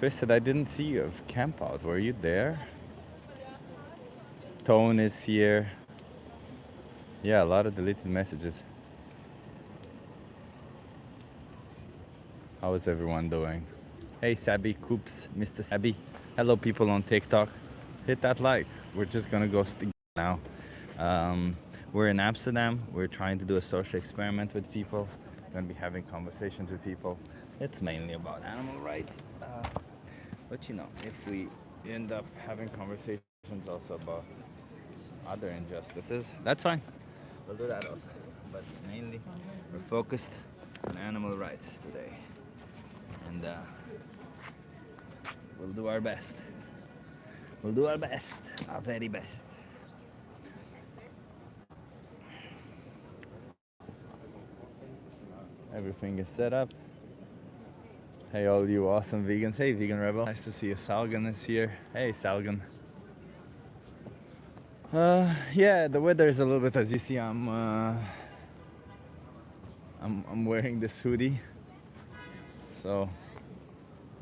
Twisted, I didn't see you of Camp Out. Were you there? Tone is here. Yeah, a lot of deleted messages. How is everyone doing? Hey, Sabby Coops, Mr. Sabby. Hello, people on TikTok. Hit that like. We're just gonna go now. Um, we're in Amsterdam. We're trying to do a social experiment with people. We're gonna be having conversations with people. It's mainly about animal rights. But you know, if we end up having conversations also about other injustices, that's fine. We'll do that also. But mainly, we're focused on animal rights today. And we'll do our best. We'll do our best, our very best. Everything is set up. Hey, all you awesome vegans. Hey, Vegan Rebel. Nice to see you. Salgan is here. Hey, Salgan. Yeah, the weather is a little bit, as you see, I'm wearing this hoodie. So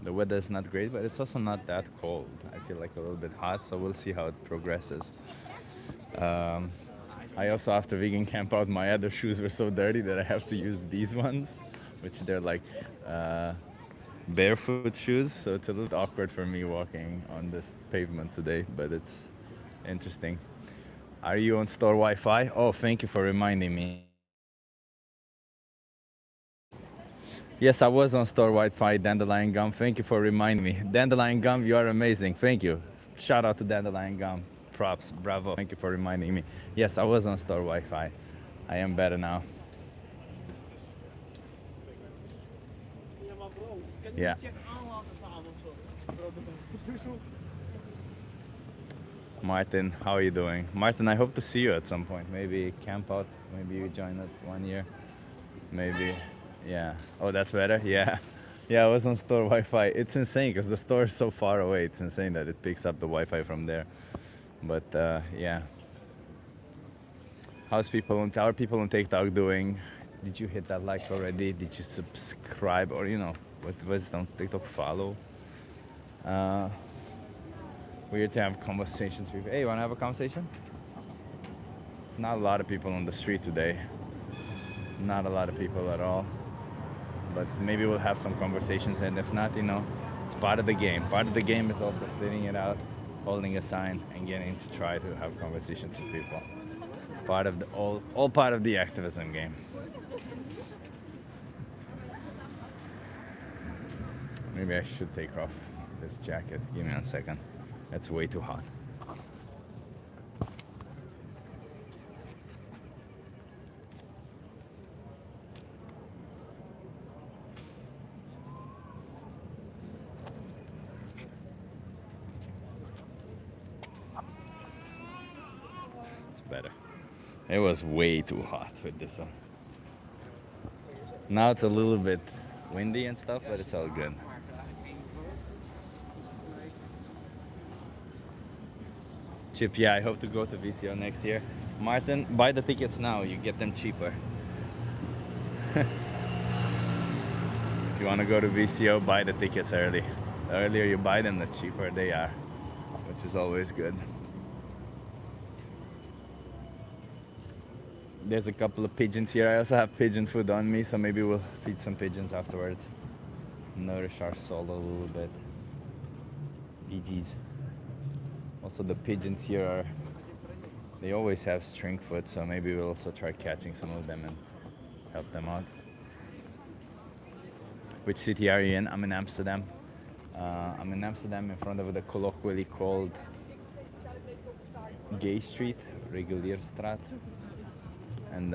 the weather is not great, but it's also not that cold. I feel like a little bit hot, so we'll see how it progresses. I also, after vegan camp out, my other shoes were so dirty that I have to use these ones, which they're like barefoot shoes. So it's a little awkward for me walking on this pavement today, but it's interesting. Are you on store Wi-Fi? Oh, thank you for reminding me. Yes, I was on store Wi-Fi, Dandelion Gum. Thank you for reminding me. Dandelion Gum, you are amazing. Thank you. Shout out to Dandelion Gum. Props, bravo. Thank you for reminding me. Yes, I was on store Wi-Fi. I am better now. Yeah. Martin, how are you doing? Martin, I hope to see you at some point. Maybe camp out. Maybe you join us 1 year. Maybe. Yeah. Oh, that's better? Yeah. Yeah, I was on store Wi-Fi. It's insane because the store is so far away. It's insane that it picks up the Wi-Fi from there. But yeah. How are people on TikTok doing? Did you hit that like already? Did you subscribe or what was it on TikTok? Follow. Weird to have conversations with. Hey, you wanna have a conversation? It's not a lot of people on the street today. Not a lot of people at all. But maybe we'll have some conversations, and if not, it's part of the game. Part of the game is also sitting it out, holding a sign, and getting to try to have conversations with people. Part of the all part of the activism game. Maybe I should take off this jacket. Give me 1 second. It's way too hot. It's better. It was way too hot with this one. Now it's a little bit windy and stuff, but it's all good. Chip, yeah, I hope to go to VCO next year. Martin, buy the tickets now, you get them cheaper. If you want to go to VCO, buy the tickets early. The earlier you buy them, the cheaper they are, which is always good. There's a couple of pigeons here. I also have pigeon food on me, so maybe we'll feed some pigeons afterwards. Nourish our soul a little bit. BGs. Also, the pigeons here they always have string foot, so maybe we'll also try catching some of them and help them out. Which city are you in? I'm in Amsterdam. I'm in Amsterdam in front of the colloquially called Gay Street, Regulierstraat. And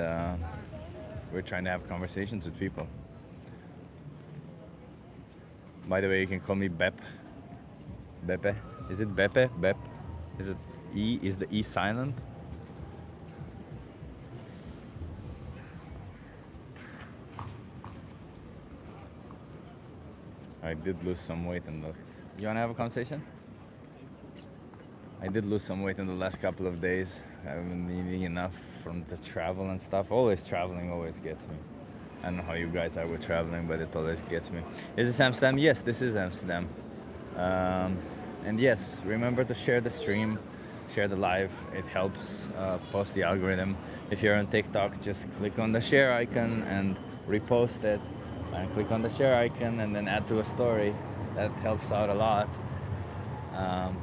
we're trying to have conversations with people. By the way, you can call me Bep. Beppe. Is it Beppe? Bep? Is it E? Is the E silent? I did lose some weight in the... You wanna have a conversation? I did lose some weight in the last couple of days. I haven't been eating enough from the travel and stuff. Always traveling always gets me. I don't know how you guys are with traveling, but it always gets me. Is this Amsterdam? Yes, this is Amsterdam. Um, and yes, remember to share the stream, share the live. It helps post the algorithm. If you're on TikTok, just click on the share icon and repost it. And click on the share icon and then add to a story. That helps out a lot. Um,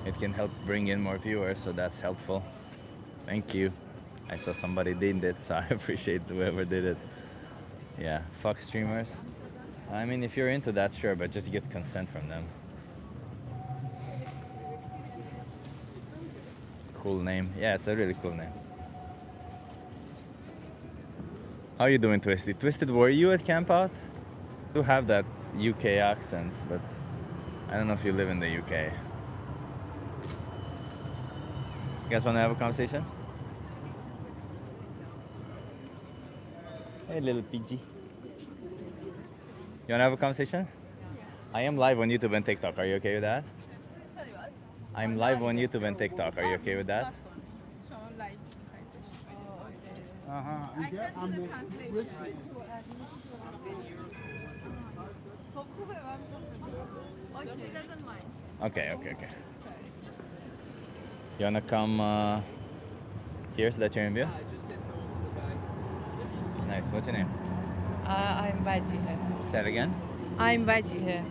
it can help bring in more viewers, so that's helpful. Thank you. I saw somebody did it, so I appreciate whoever did it. Yeah, fuck streamers. I mean, if you're into that, sure, but just get consent from them. Cool name. Yeah, it's a really cool name. How you doing, Twisted? Twisted, were you at Camp Out? You have that UK accent, but I don't know if you live in the UK. You guys want to have a conversation? Hey, little piggy. You want to have a conversation? I am live on YouTube and TikTok. Are you okay with that? Sorry, what? I'm live on YouTube and TikTok. Are you okay with that? So live. Uh-huh. I can do the translation. She doesn't mind. Okay. You wanna come here so that you're in view? Nice. What's your name? I'm Bajihe. Say it again. I'm Bajihe.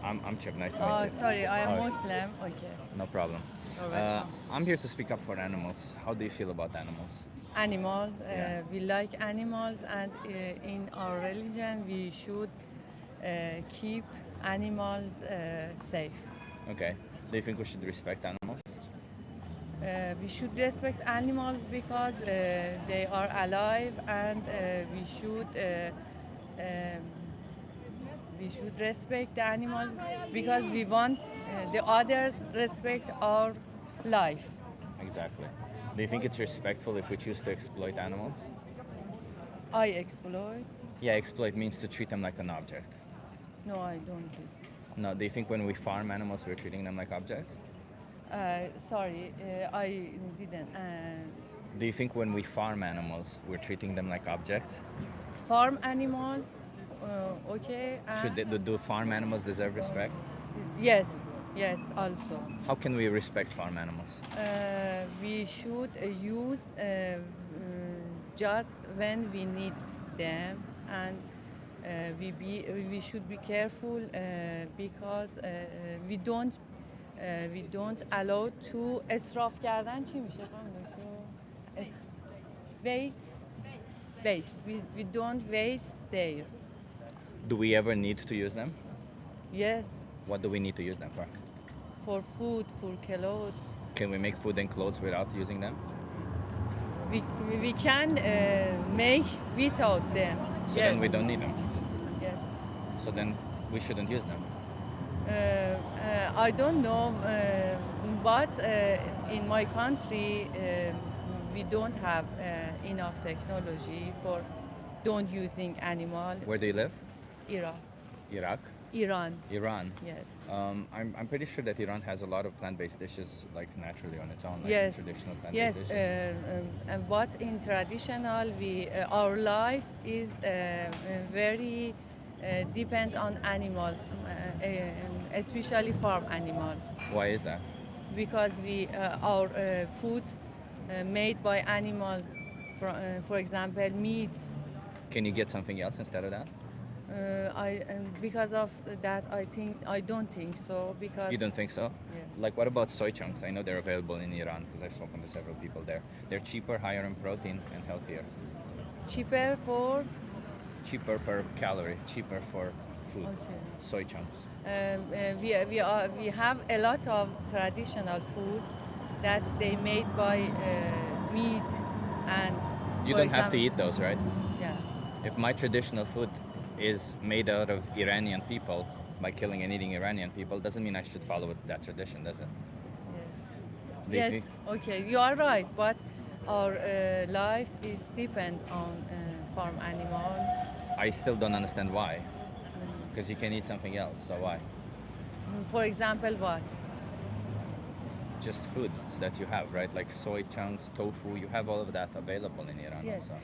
I'm Chip. Nice to Oh, meet you. sorry, I am Oh, Muslim. Okay. No problem. You're welcome. I'm here to speak up for animals. How do you feel about animals? Animals, Yeah. we like animals, and in our religion, we should keep animals safe. Okay. Do you think we should respect animals? We should respect animals because they are alive, and we should respect the animals because we want the others respect our life. Exactly. Do you think it's respectful if we choose to exploit animals? I exploit. Yeah, exploit means to treat them like an object. No, I don't do. No, do you think when we farm animals, we're treating them like objects? Sorry, I didn't. Do you think when we farm animals, we're treating them like objects? Farm animals, okay. Do farm animals deserve respect? Yes, also. How can we respect farm animals? We should use just when we need them, and we should be careful because we don't allow to اسراف کردن چی میشه خانم دکتر؟ Waste. We don't waste there. Do we ever need to use them? Yes, What do we need to use them for? for food, for clothes. Can we make food and clothes without using them? We can make without them. So Yes. then we don't need them. Yes. So then we shouldn't use them. I don't know, but in my country, we don't have enough technology for don't using animal. Where do you live? Iran. Iraq? Iran. Iran. Yes. I'm pretty sure that Iran has a lot of plant-based dishes like naturally on its own, like Yes. traditional plant-based Yes. dishes. But in traditional, our life is very depend on animals, especially farm animals, Why is that? because our foods made by animals, for example, meats. Can you get something else instead of that? Because of that, I don't think so. Because You don't think so? Yes. Like, what about soy chunks? I know they're available in Iran because I've spoken to several people there. They're cheaper, higher in protein, and healthier. cheaper for Cheaper per calorie, cheaper for food. Okay. Soy chunks. we have a lot of traditional foods that they made by meats and. You for don't have to example- eat those, right? Yes. If my traditional food is made out of Iranian people by killing and eating Iranian people, doesn't mean I should follow that tradition, does it? Yes. Do you Yes. think- Okay, you are right, but our life is depend on farm animals. I still don't understand why. Because you can eat something else, so why? For example, what? Just foods that you have, right? Like soy chunks, tofu, you have all of that available in Iran Yes. also.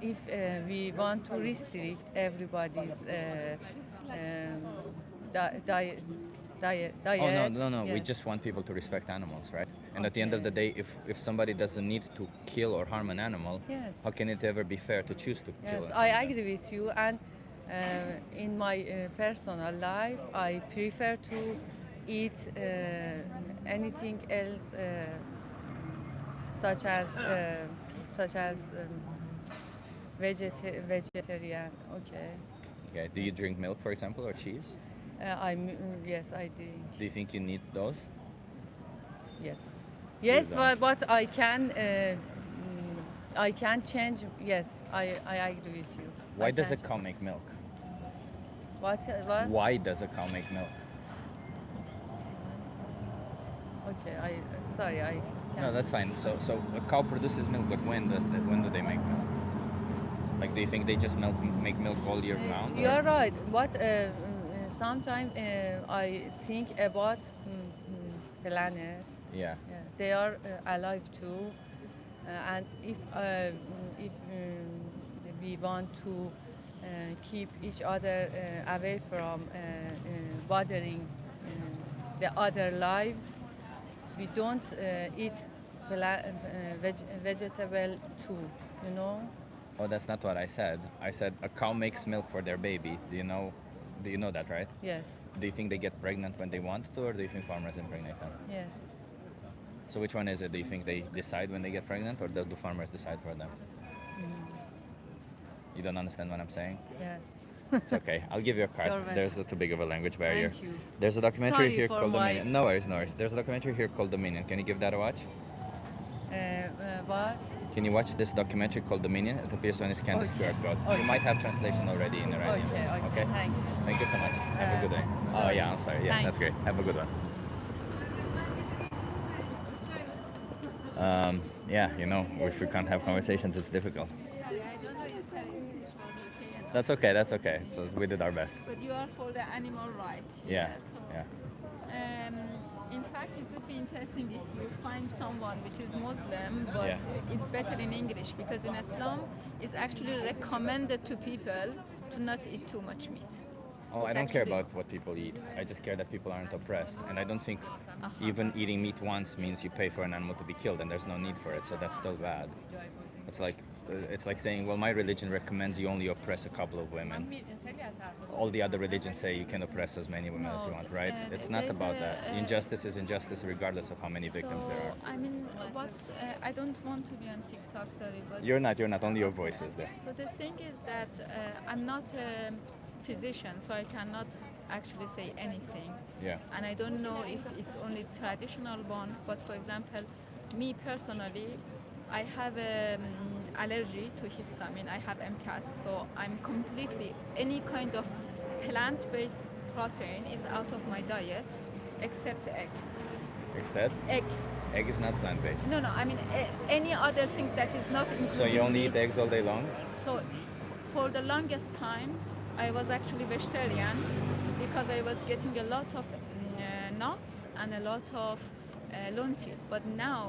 if we want to restrict everybody's diet, Oh no, we yes. just want people to respect animals, right? And at the end of the Okay. day, if somebody doesn't need to kill or harm an animal, Yes. how can it ever be fair to choose to kill Yes, an I animal? agree with you. And in my personal life, I prefer to eat anything else, such as vegetarian. Okay. Okay. Do you Yes. drink milk, for example, or cheese? Yes, I drink. Do you think you need those? Yes. You Yes, don't. but I can change. Yes, I agree with you. Why I does can a cow make milk? What? Why does a cow make milk? Okay, sorry, I No, can't. that's fine. So a cow produces milk, but when do they make milk? Like, do you think they just make milk all year round? You or- are right. But sometimes I think about planet. Yeah. Yeah, they are alive too, and if we want to keep each other away from bothering the other lives, we don't eat vegetable too. You know? Oh, that's not what I said. I said a cow makes milk for their baby. Do you know that, right? Yes. Do you think they get pregnant when they want to, or do you think farmers impregnate them? Yes. So which one is it? Do you think they decide when they get pregnant, or do farmers decide for them? You don't understand what I'm saying? Yes. It's okay. I'll give you a card. You're welcome. There's too big of a language barrier. Thank you. There's a documentary Sorry here for called my- Dominion. No worries, no worries. There's a documentary here called Dominion. Can you give that a watch? What? Can you watch this documentary called Dominion? It appears when you scan this Okay. QR code. Okay. You might have translation already in Iranian. Okay. Thank you. Thank you so much. Have a good day. Oh sorry. yeah, I'm sorry. Yeah, Thank that's you. great. Have a good one. Yeah, if we can't have conversations, it's difficult. Sorry, I don't know if there is English for UK and That's okay. That's okay. So we did our best. but you are for the animal rights. Yeah. So, Yeah. in fact, it would be interesting if you find someone which is Muslim but Yeah. is better in English, because in Islam it's actually recommended to people to not eat too much meat. Oh, I It's don't care actually- about what people eat. I just care that people aren't oppressed. And I don't think even eating meat once means you pay for an animal to be killed, and there's no need for it. So that's still bad. It's like saying, well, my religion recommends you only oppress a couple of women. All the other religions say you can oppress as many women as you No, want, right? It's not there's about a- that. Injustice is injustice regardless of how many victims there are. I mean, what I don't want to be on TikTok, sorry, but You're not. Only your voice is there. so the thing is that I'm not a physician, so I cannot actually say anything. Yeah. And I don't know if it's only traditional one, but for example, me personally, I have allergy to histamine. I have MCAS, so I'm completely any kind of plant-based protein is out of my diet, except egg. Except Egg. egg is not plant-based. No, I mean any other things that is not included. So you only eat meat. eggs all day long? So for the longest time, I was actually vegetarian because I was getting a lot of nuts and a lot of lentil. But now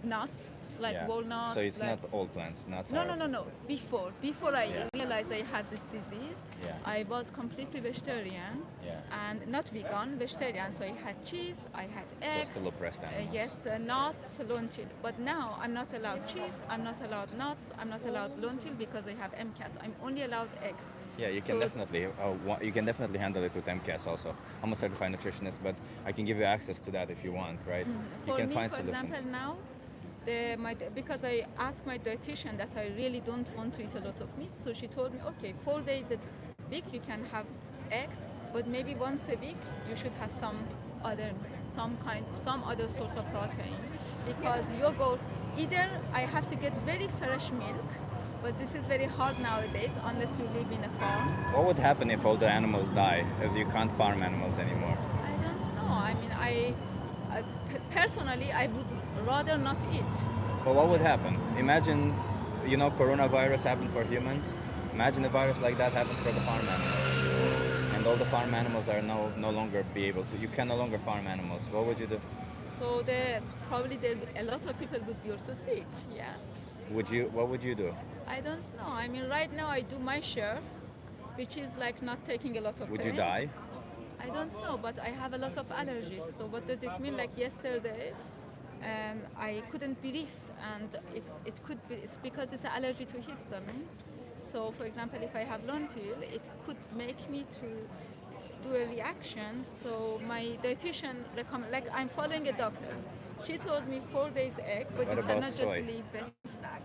nuts like Yeah. walnuts. So it's like, not all plants. Nuts No, are no. Before I Yeah. realized I have this disease, Yeah. I was completely vegetarian Yeah. and not vegan, vegetarian. So I had cheese, I had So eggs. still oppressed animals. Yes, nuts, lentil. But now I'm not allowed cheese, I'm not allowed nuts, I'm not allowed lentil because I have MCAS. I'm only allowed eggs. Yeah, you can So- definitely handle it with MCAS also. I'm a certified nutritionist, but I can give you access to that if you want, right? You For can me, find for solutions. example, now, because I asked my dietitian that I really don't want to eat a lot of meat, so she told me, okay, 4 days a week you can have eggs, but maybe once a week you should have some other source of protein, because yogurt, either I have to get very fresh milk, but this is very hard nowadays unless you live in a farm. What would happen if all the animals die, if you can't farm animals anymore? I don't know. I mean, personally, I would rather not eat. Well, what would happen? Imagine, coronavirus happened for humans. Imagine a virus like that happens for the farm animals. And all the farm animals are no longer be able to. You can no longer farm animals. What would you do? So probably a lot of people would be also sick. Yes. What would you do? I don't know. I mean, right now I do my share, which is like not taking a lot of Would pain. you die? I don't know, but I have a lot of allergies. So what does it mean? Like yesterday, I couldn't breathe, and it could be it's because it's an allergy to histamine. So, for example, if I have lentil, it could make me to do a reaction. So my dietitian recommend, like I'm following a doctor. She told me 4 days egg, but What you about cannot soy? just leave it.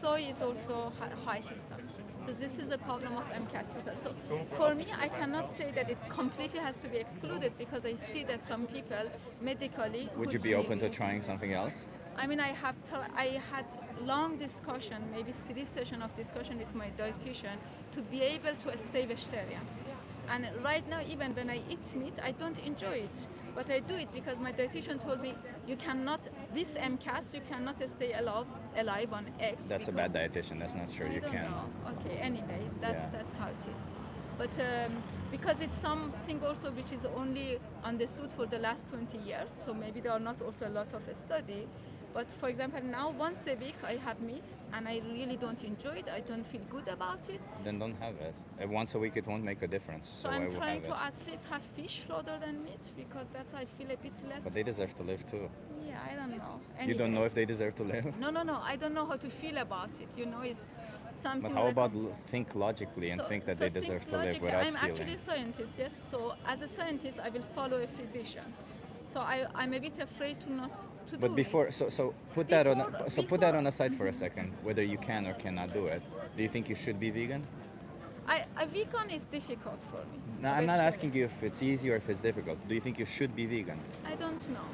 Soy is also high histamine. So this is a problem of MCAS people. So for me, I cannot say that it completely has to be excluded because I see that some people medically. Would could you be open to really- trying something else? I mean, I had long discussion, maybe 3 sessions of discussion with my dietitian to be able to stay vegetarian. And right now, even when I eat meat, I don't enjoy it. But I do it because my dietitian told me you cannot, with MCAS, you cannot stay alive on eggs. That's a because- bad dietitian. That's not sure I you don't can. know. Okay, anyway, Yeah. that's how it is. But because it's something also which is only understood for the last 20 years, so maybe there are not also a lot of study. But for example, now once a week I have meat and I really don't enjoy it. I don't feel good about it. Then don't have it. Once a week, it won't make a difference. So why I'm would trying have to it? at least have fish rather than meat because that's I feel a bit less. But they deserve to live too. Yeah, I don't know. You don't Anyway. know if they deserve to live. No, I don't know how to feel about it. You know, it's something. But how like- about think logically and think that they think deserve to live logically, without I'm feeling? actually a scientist, yes. So as a scientist, I will follow a physician. So I'm a bit afraid to not to But do before, it. so put that on. Before- So put that before- on aside for a second. Whether you can or cannot do it. Do you think you should be vegan? A vegan is difficult for me. No, I'm not Vegetarian. asking you if it's easy or if it's difficult. Do you think you should be vegan? I don't know.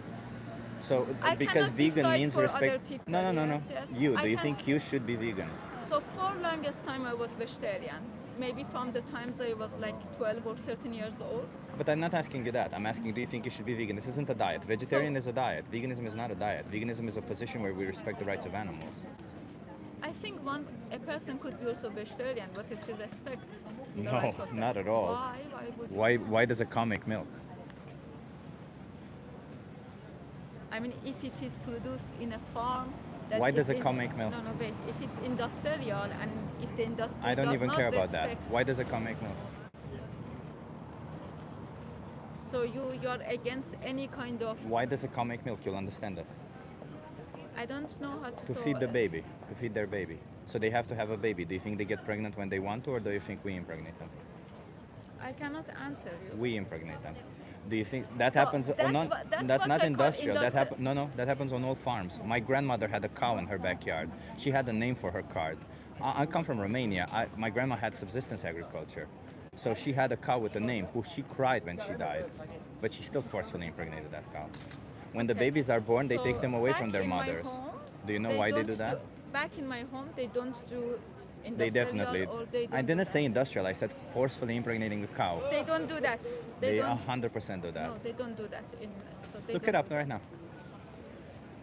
So I because cannot vegan decide means for respect. other people, No. yes, yes. You. I Do you can- think you should be vegan? So for longest time I was vegetarian. Maybe from the times I was like 12 or 13 years old. But I'm not asking you that. I'm asking, do you think you should be vegan? This isn't a diet. Vegetarian is a diet. Veganism is not a diet. Veganism is a position where we respect the rights of animals. I think a person could be also vegetarian, but still respect the No, right of them. not at all. Why? Why would? Why does a cow make milk? I mean, if it is produced in a farm. That Why is does a in- cow make milk? No, wait. If it's industrial and if the industry I don't does even not care about that. respect- Why does a cow make milk? So you're against any kind of. Why does a cow make milk? You'll understand that. I don't know how to. To so, feed the baby, to feed their baby. So they have to have a baby. Do you think they get pregnant when they want to, or do you think we impregnate them? I cannot answer you. We impregnate them. Do you think that So happens that's on that's what not I call industrial. That industrial. No, that happens on all farms. My grandmother had a cow in her backyard. She had a name for her card. I come from Romania. My grandma had subsistence agriculture. So she had a cow with a name who she cried when she died, but she still forcefully impregnated that cow. When the Okay. babies are born, they So take them away back from their in my mothers. home, Do you know why they do don't that? Back in my home, they don't do They industrial definitely. or they don't I do didn't that. say industrial. I said forcefully impregnating a cow. They don't do that. They don't. 100% do that. No, they don't do that. So they Look don't it up do right now.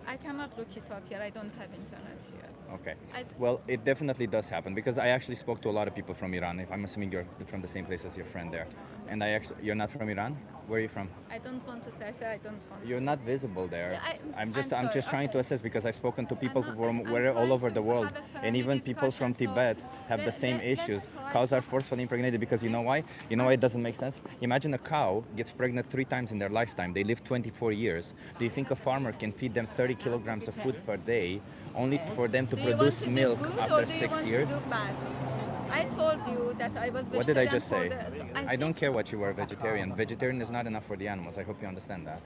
I cannot look it up here. I don't have internet here. Okay. I- Well, it definitely does happen because I actually spoke to a lot of people from Iran. If I'm assuming you're from the same place as your friend there, and you're not from Iran. Where are you from? I don't want to say. I said I don't want. You're not visible there. Yeah, I'm just I'm sorry. trying to Okay. assess because I've spoken to people not- from I'm where all trying over to the world, have a and friendly even people from discussion, so Tibet have the let- same let's issues. try Cows to- are forcefully impregnated because you know why? You know why it doesn't make sense? Imagine a cow gets pregnant 3 times in their lifetime. They live 24 years. Do you think a farmer can feed them 30 kilograms of food per day only for them to Do you want produce to do milk good or after do you 6 want to years? do bad? I told you that I was vegetarian. What did I just for say? the- I don't think- care what you were vegetarian. Vegetarian is not enough for the animals. I hope you understand that.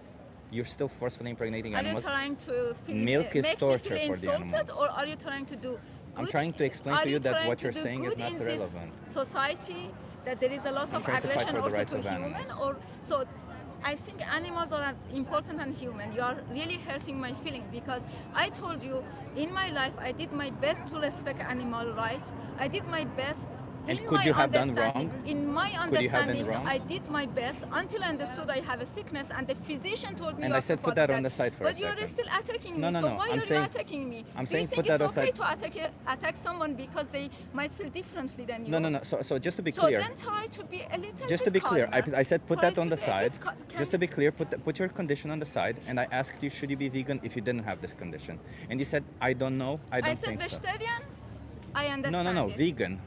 You're still forcefully impregnating Are you animals. trying to feel, Milk is make torture me feel for the insulted, animals. or are you trying to do? I'm good? trying to explain Are to you that trying what to you're do saying is good not in relevant. This society, that there is a lot I'm of trying to fight aggression for the also rights to of human, animals. or so. I think animals are as important than human. You are really hurting my feeling because I told you in my life I did my best to respect animal rights. I did my best. And in could my you have done understanding- wrong? In my Could you have been understanding, wrong? I did my best until I understood I have a sickness, and the physician told me. And you I have to said put follow that on the side for a But you're second. still attacking No, me. no, so no, why I'm are saying- you attacking me? I'm Do saying you think put that it's okay aside. to attack someone because they might feel differently than you? No. So just to be So clear, then try to be a little just bit to be clear, calmer. I said put Try that on to the be a bit side. can Just to be clear, put your condition on the side, and I asked you should you be vegan if you didn't have this condition, and you said I don't know, I I don't said think so. vegetarian. I understand. No, it. vegan.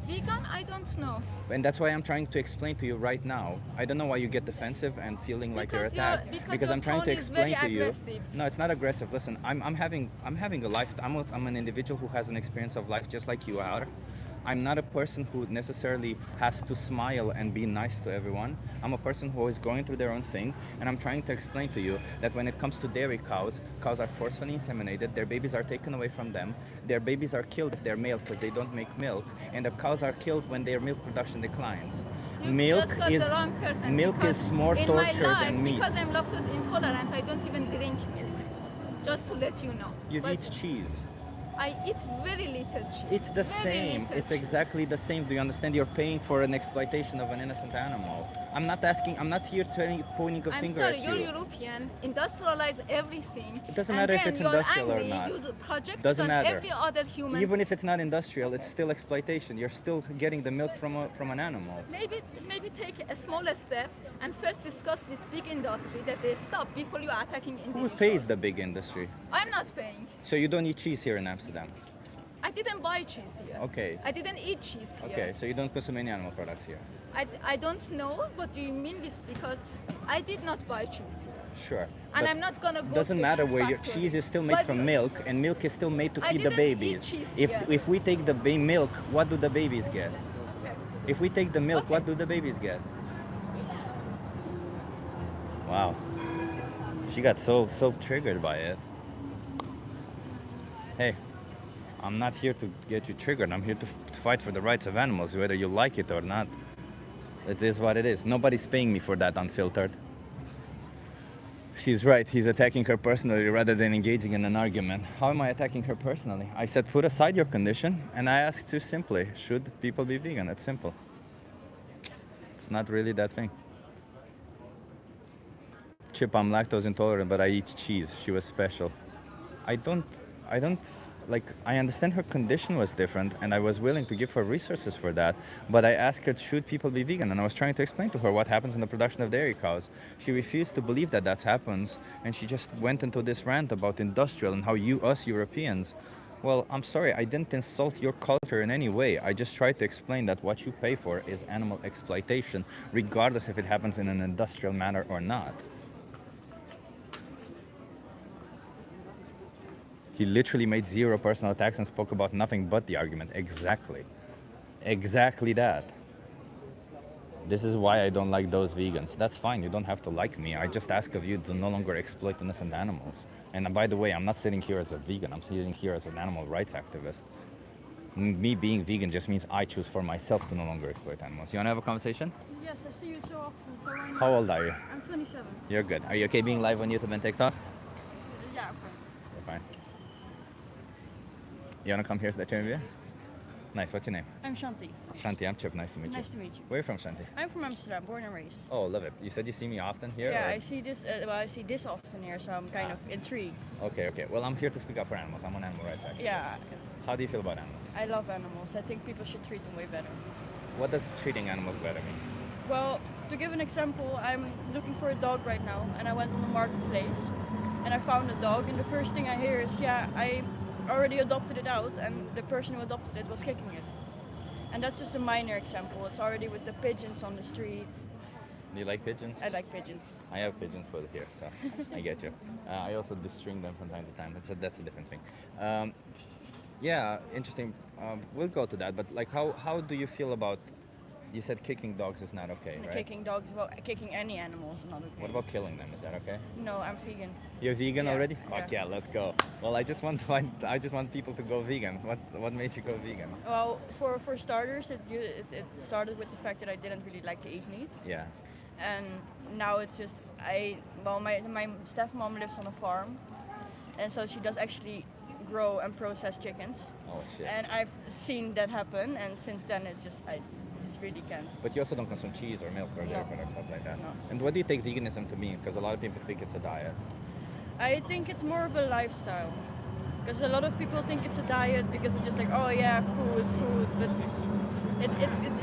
Vegan, I don't know. And that's why I'm trying to explain to you right now. I don't know why you get defensive and feeling like you're Because you're- attacked. because your I'm trying to tone is very explain to you. aggressive. No, it's not aggressive. Listen, I'm having a life. I'm an individual who has an experience of life just like you are. I'm not a person who necessarily has to smile and be nice to everyone. I'm a person who is going through their own thing, and I'm trying to explain to you that when it comes to dairy cows, cows are forcefully inseminated, their babies are taken away from them, their babies are killed if they're male because they don't make milk, and the cows are killed when their milk production declines. You Milk just got is the wrong person. milk because is more in torture my life, than meat. Because I'm lactose intolerant, I don't even drink milk. Just to let you know. You But eat cheese. I eat very little cheese. It's the Very same. little It's cheese. exactly the same. Do you understand? You're paying for an exploitation of an innocent animal. I'm not asking. I'm not here pointing a I'm finger sorry, at you're you. European, industrialize everything. It doesn't and matter if then it's you're industrial or angry, not. You project Doesn't on matter. every other human. Even if it's not industrial, it's still exploitation. You're still getting the milk from an animal. Maybe take a small step and first discuss with big industry that they stop before you are attacking Who individuals. pays the big industry? I'm not paying. So you don't eat cheese here in Amsterdam. I didn't buy cheese here. Okay. I didn't eat cheese here. Okay, so you don't consume any animal products here. I don't know what do you mean this because I did not buy cheese here. Sure. And but I'm not gonna go doesn't to a matter cheese where your factory. cheese is still made But from you- milk, and milk is still made to I feed the didn't eat babies. cheese If here. if we take the milk, what do the babies get? Okay. If we take the milk, Okay. what do the babies get? Wow. She got so triggered by it. Hey, I'm not here to get you triggered. I'm here to fight for the rights of animals, whether you like it or not. It is what it is. Nobody's paying me for that unfiltered. She's right. He's attacking her personally rather than engaging in an argument. How am I attacking her personally? I said, put aside your condition, and I asked you simply, should people be vegan? It's simple. It's not really that thing. Chip, I'm lactose intolerant, but I eat cheese. She was special. I don't, like, I understand her condition was different, and I was willing to give her resources for that, but I asked her, should people be vegan? And I was trying to explain to her what happens in the production of dairy cows. She refused to believe that happens, and she just went into this rant about industrial and how us Europeans, well, I'm sorry, I didn't insult your culture in any way. I just tried to explain that what you pay for is animal exploitation, regardless if it happens in an industrial manner or not. He literally made zero personal attacks and spoke about nothing but the argument. Exactly. Exactly that. This is why I don't like those vegans. That's fine. You don't have to like me. I just ask of you to no longer exploit innocent animals. And by the way, I'm not sitting here as a vegan. I'm sitting here as an animal rights activist. Me being vegan just means I choose for myself to no longer exploit animals. You want to have a conversation? Yes, I see you so often, so why not? How old are you? I'm 27. You're good. Are you okay being live on YouTube and TikTok? Yeah, okay. You're fine. You want to come here so that you interview? Nice. What's your name? I'm Shanti. Shanti, I'm Chip. Nice to meet you. Nice to meet you. Where are you from, Shanti? I'm from Amsterdam, born and raised. Oh, love it. You said you see me often here? Yeah, or- I see this. I see this often here, so I'm kind of intrigued. Okay. Well, I'm here to speak up for animals. I'm an animal rights activist. Yeah, How do you feel about animals? I love animals. I think people should treat them way better. What does treating animals better mean? Well, to give an example, I'm looking for a dog right now, and I went on the marketplace, and I found a dog, and the first thing I hear is, yeah, I already adopted it out, and the person who adopted it was kicking it. And that's just a minor example. It's already with the pigeons on the street. Do you like pigeons? I like pigeons. I have pigeon food here, so I get you. I also string them from time to time. That's a different thing. Yeah, interesting. We'll go to that. But like, how do you feel about? You said kicking dogs is not okay, right? Kicking dogs, well, kicking any animal is not okay. What about killing them? Is that okay? No, I'm vegan. You're vegan Yeah, already? yeah. Fuck yeah, let's go. Well, I just want people to go vegan. What made you go vegan? Well, for starters, it started with the fact that I didn't really like to eat meat, Yeah. and now it's just my stepmom lives on a farm, and so she does actually grow and process chickens, Oh shit. and I've seen that happen, and since then it's just I just really can't. But you also don't consume cheese or milk or dairy products, stuff like that. No. And what do you take veganism to mean? Because a lot of people think it's a diet. I think it's more of a lifestyle, because a lot of people think it's a diet because it's just like, oh yeah, food, but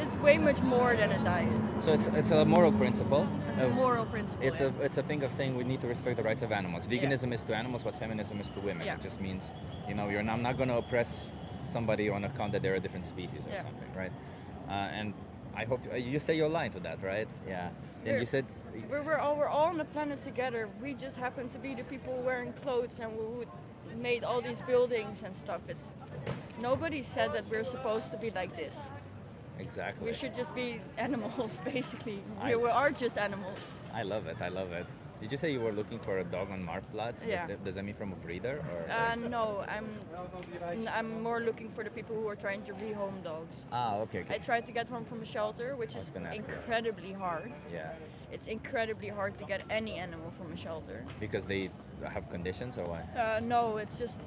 it's way much more than a diet. So it's a moral principle. It's a moral principle. It's a thing of saying we need to respect the rights of animals. Veganism is to animals what feminism is to women. Yeah. It just means, I'm not going to oppress somebody on account that they're a different species or Yeah. something, right? And I hope you say you're lying to that, right? Yeah. And We're- you said We're all on the planet together. We just happen to be the people wearing clothes and who made all these buildings and stuff. It's nobody said that we're supposed to be like this. exactly. We should just be animals, basically. I- We are just animals. I love it. I love it. Did you say you were looking for a dog on Marktplatz? Yeah. Does that mean from a breeder or? No, I'm more looking for the people who are trying to rehome dogs. Okay. I tried to get one from a shelter, which I was is gonna ask you. incredibly hard. Yeah. It's incredibly hard to get any animal from a shelter. Because they have conditions or why? No, it's just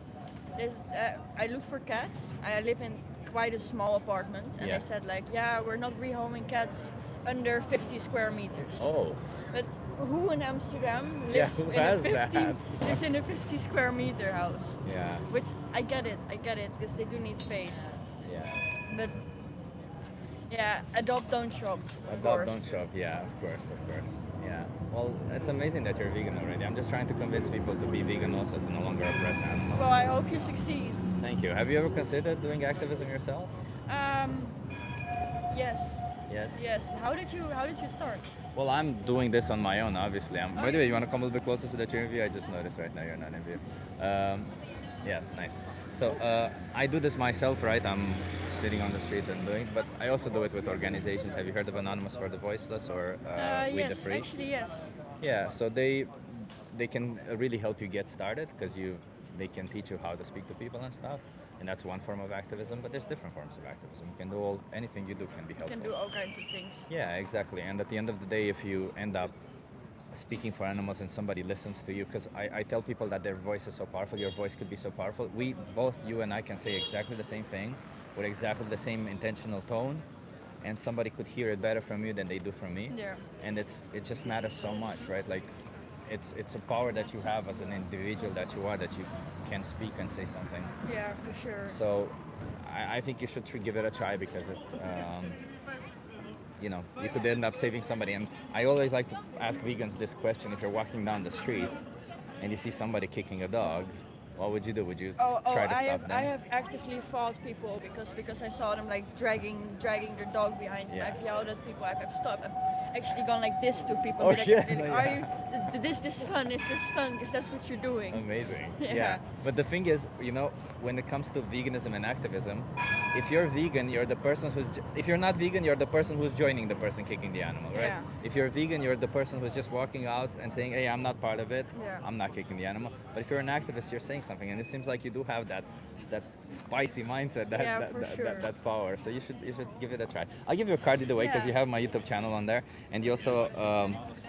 I looked for cats. I live in quite a small apartment, and Yeah. they said like, yeah, we're not rehoming cats under 50 square meters. Oh. But who in Amsterdam Yeah, lives who in has a 50 that? lives in a 50 square meter house? Yeah. Which I get it, because they do need space. Yeah. But yeah, adopt, don't shop. Of Adopt, course. don't shop. Yeah, of course. Yeah. Well, it's amazing that you're vegan already. I'm just trying to convince people to be vegan also, to no longer oppress animals. Well, I hope you succeed. Thank you. Have you ever considered doing activism yourself? Yes, Yes. yes. How did you start? Well, I'm doing this on my own, obviously. By the way, you want to come a little bit closer so that you're in view? I just noticed right now you're not in view. Yeah, nice. So I do this myself, right? I'm sitting on the street and doing, but I also do it with organizations. Have you heard of Anonymous for the Voiceless or We the Yes, Free? actually, yes. Yeah, so they can really help you get started because they can teach you how to speak to people and stuff, and that's one form of activism. But there's different forms of activism. You can do anything you do can be You helpful. can do all kinds of things. Yeah, exactly. And at the end of the day, if you end up speaking for animals and somebody listens to you, because I tell people that their voice is so powerful, your voice could be so powerful. We both, you and I, can say exactly the same thing with exactly the same intentional tone, and somebody could hear it better from you than they do from me. Yeah. And it just matters so much, right? Like it's a power that you have as an individual that you are, that you can speak and say something. Yeah, for sure. So I think you should give it a try because it, you could end up saving somebody. And I always like to ask vegans this question: if you're walking down the street and you see somebody kicking a dog, what would you do? Would you try to stop them? I have actively fought people because I saw them like dragging their dog behind them. Yeah. I've yelled at people. I've stopped. I've actually gone like this to people. Oh, Be like, shit. like, Yeah. are you? This fun? Is this fun? Because that's what you're doing. Amazing. Yeah. But the thing is, when it comes to veganism and activism, if you're vegan, you're the person if you're not vegan, you're the person who's joining the person kicking the animal, right? Yeah. If you're vegan, you're the person who's just walking out and saying, hey, I'm not part of it. Yeah. I'm not kicking the animal. But if you're an activist, you're saying something. And it seems like you do have that spicy mindset, Yeah, for sure. that power. So you should give it a try. I'll give you a card either way because Yeah. you have my YouTube channel on there, and you also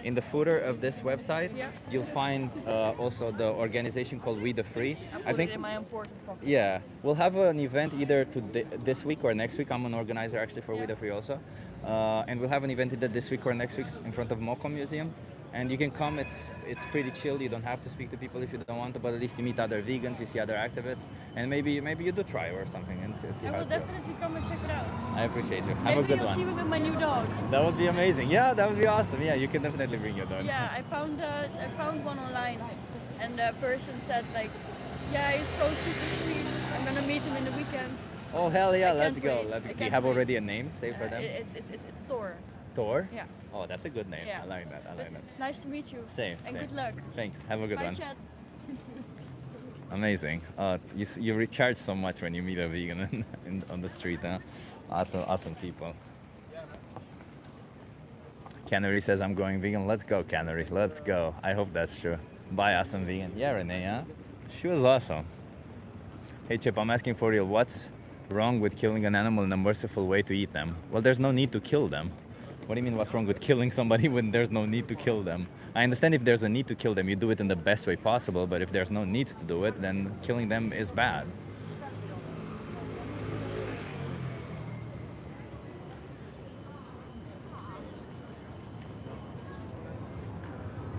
in the footer of this website, Yeah. you'll find also the organization called We the Free. I put it in my important pocket. Yeah, we'll have an event either this week or next week. I'm an organizer actually for We the Free also, and we'll have an event either this week or next week in front of Moko Museum. And you can come. It's pretty chill. You don't have to speak to people if you don't want to, but at least you meet other vegans, you see other activists, and maybe you do try or something and see I how will it feels. definitely come and check it out. I appreciate you. Have Maybe a good you'll see one. me with my new dog. That would be amazing. Yeah, that would be awesome. Yeah, you can definitely bring your dog. Yeah, I found one online, and the person said like, yeah, he's so super sweet. I'm gonna meet him in the weekend. Oh hell yeah, I let's can't go. wait. Let's. I Do you can't have wait. already a name saved for them? It's Thor. Thor. Yeah. Oh, that's a good name. Yeah. I like that. I like that. Nice to meet you. Same. And same. good luck. Thanks. Have a good Bye, one. chat. Amazing. You recharge so much when you meet a vegan on the street, huh? Awesome people. Canary says I'm going vegan. Let's go, Canary. Let's go. I hope that's true. Bye, awesome vegan. Yeah, Renee, huh? She was awesome. Hey, Chip, I'm asking for real. What's wrong with killing an animal in a merciful way to eat them? Well, there's no need to kill them. What do you mean, what's wrong with killing somebody when there's no need to kill them? I understand if there's a need to kill them, you do it in the best way possible, but if there's no need to do it, then killing them is bad.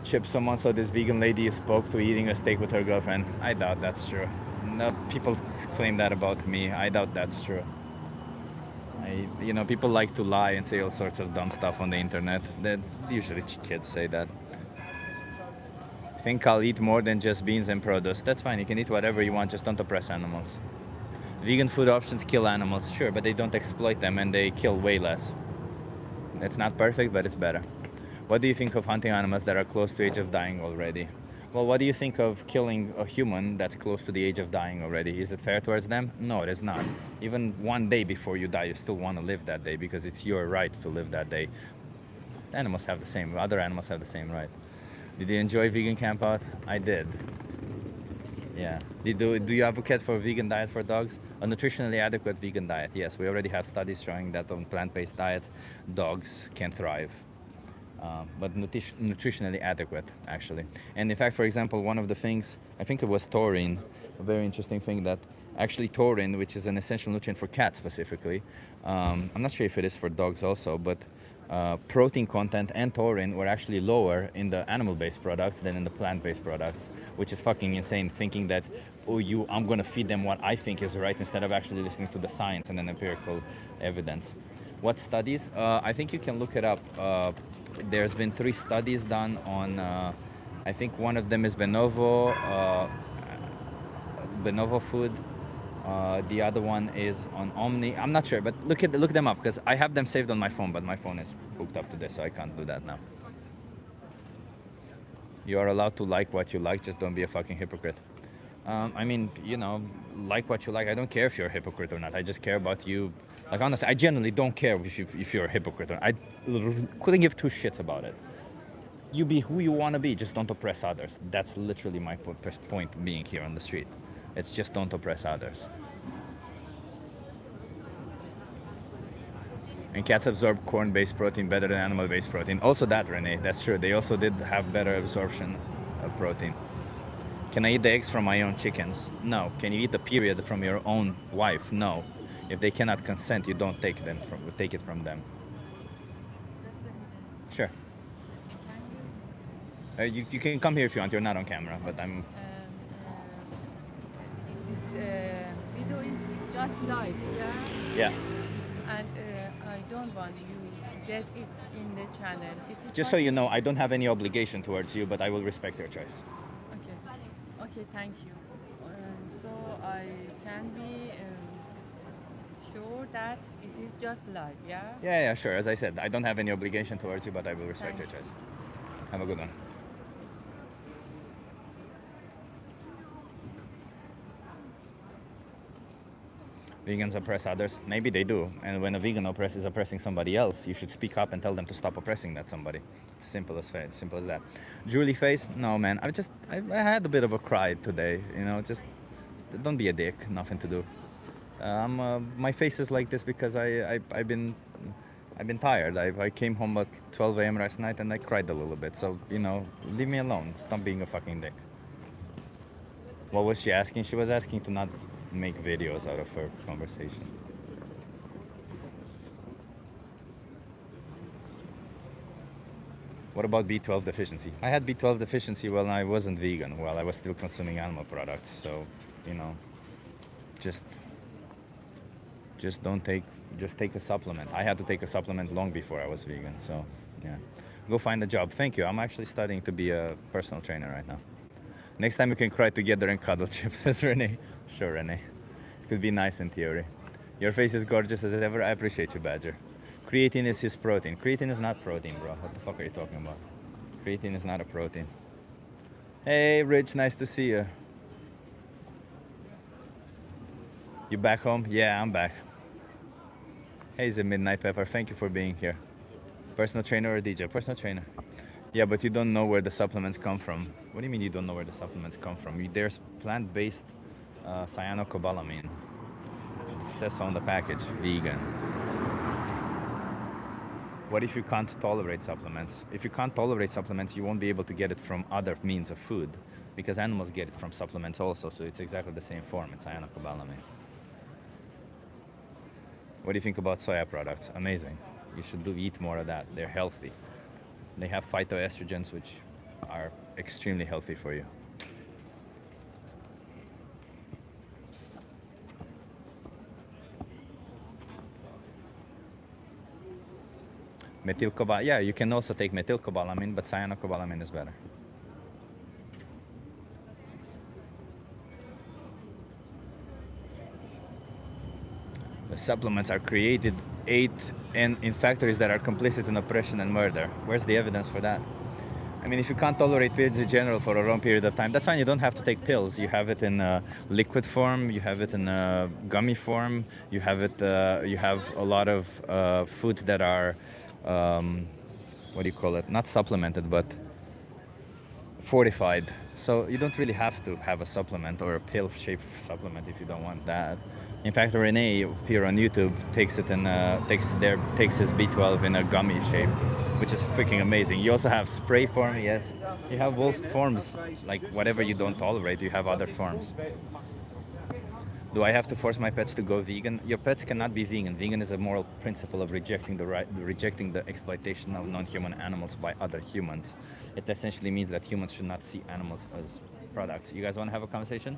Chip, someone saw this vegan lady you spoke to eating a steak with her girlfriend. I doubt that's true. No, people claim that about me. I doubt that's true. People like to lie and say all sorts of dumb stuff on the internet. That usually kids say that. I think I'll eat more than just beans and produce. That's fine. You can eat whatever you want. Just don't oppress animals. Vegan food options kill animals, sure, but they don't exploit them and they kill way less. It's not perfect, but it's better. What do you think of hunting animals that are close to age of dying already? Well, what do you think of killing a human that's close to the age of dying already? Is it fair towards them? No, it is not. Even one day before you die, you still want to live that day because it's your right to live that day. Animals have the same, other animals have the same right. Did you enjoy vegan camp out? I did. Yeah. Do you advocate for a vegan diet for dogs? A nutritionally adequate vegan diet. Yes, we already have studies showing that on plant-based diets, dogs can thrive. But nutritionally adequate, actually. And in fact, for example, one of the things, I think it was taurine, a very interesting thing that actually taurine, which is an essential nutrient for cats specifically, I'm not sure if it is for dogs also, but protein content and taurine were actually lower in the animal-based products than in the plant-based products, which is fucking insane, thinking that, oh, I'm gonna feed them what I think is right instead of actually listening to the science and the empirical evidence. What studies? I think you can look it up. There's been 3 studies done on, I think one of them is Benovo Food. The other one is on Omni. I'm not sure, but look them up because I have them saved on my phone, but my phone is hooked up to this, so I can't do that now. You are allowed to like what you like, just don't be a fucking hypocrite. I mean, like what you like. I don't care if you're a hypocrite or not. I just care about you. Like, honestly, I genuinely don't care if you're a hypocrite or not. I couldn't give 2 shits about it. You be who you want to be, just don't oppress others. That's literally my point being here on the street. It's just don't oppress others. And cats absorb corn-based protein better than animal-based protein. Also that, Renee, that's true. They also did have better absorption of protein. Can I eat the eggs from my own chickens? No. Can you eat the period from your own wife? No. If they cannot consent, you don't take it from them. Sure. You can come here if you want. You're not on camera, but I'm. This video is just live, yeah? Yeah. And I don't want you get it in the channel. It is Just so you know, I don't have any obligation towards you, but I will respect your choice. Okay. Okay, thank you. So I can be sure that it is just live, yeah? Yeah, sure. As I said, I don't have any obligation towards you, but I will respect Thank your choice. Have a good one. Vegans oppress others. Maybe they do. And when a vegan is oppressing somebody else, you should speak up and tell them to stop oppressing that somebody. It's simple as that. Julie face? No, man. I had a bit of a cry today. Just don't be a dick. Nothing to do. My face is like this because I've been tired. I came home at 12 a.m. last night and I cried a little bit. So, leave me alone. Stop being a fucking dick. What was she asking? She was asking to not make videos out of her conversation. What about B12 deficiency? I had B12 deficiency while I wasn't vegan, while I was still consuming animal products. So, just take a supplement. I had to take a supplement long before I was vegan. So, yeah. Go find a job. Thank you. I'm actually studying to be a personal trainer right now. Next time we can cry together and cuddle chips, says Renee. Sure, Renee. It could be nice in theory. Your face is gorgeous as ever. I appreciate you, Badger. Creatine is his protein. Creatine is not protein, bro. What the fuck are you talking about? Creatine is not a protein. Hey, Rich, nice to see you. You back home? Yeah, I'm back. Hey, the Midnight Pepper. Thank you for being here. Personal trainer or DJ? Personal trainer. Yeah, but you don't know where the supplements come from. What do you mean you don't know where the supplements come from? There's plant-based cyanocobalamin. It says so on the package, vegan. What if you can't tolerate supplements? If you can't tolerate supplements, you won't be able to get it from other means of food because animals get it from supplements also, so it's exactly the same form. It's cyanocobalamin. What do you think about soya products? Amazing. You should eat more of that. They're healthy. They have phytoestrogens, which are extremely healthy for you. Methylcobalamin. Yeah, you can also take methylcobalamin, but cyanocobalamin is better. The supplements are created, ate, and in factories that are complicit in oppression and murder. Where's the evidence for that? I mean, if you can't tolerate pills in general for a long period of time, that's fine. You don't have to take pills. You have it in liquid form. You have it in gummy form. You have it. You have a lot of foods that are, what do you call it? Not supplemented, but fortified. So you don't really have to have a supplement or a pill-shaped supplement if you don't want that. In fact, Renee here on YouTube takes it in takes his B12 in a gummy shape, which is freaking amazing. You also have spray form, yes. You have both forms, like whatever you don't tolerate, you have other forms. Do I have to force my pets to go vegan? Your pets cannot be vegan. Vegan is a moral principle of rejecting the exploitation of non-human animals by other humans. It essentially means that humans should not see animals as products. You guys want to have a conversation?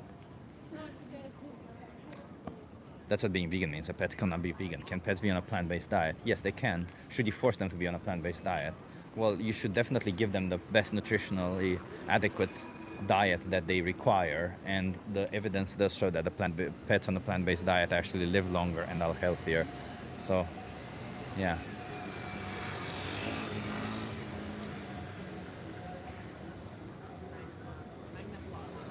That's what being vegan means. A pet cannot be vegan. Can pets be on a plant-based diet? Yes, they can. Should you force them to be on a plant-based diet? Well, you should definitely give them the best nutritionally adequate diet that they require, and the evidence does show that the pets on the plant-based diet actually live longer and are healthier. So, yeah.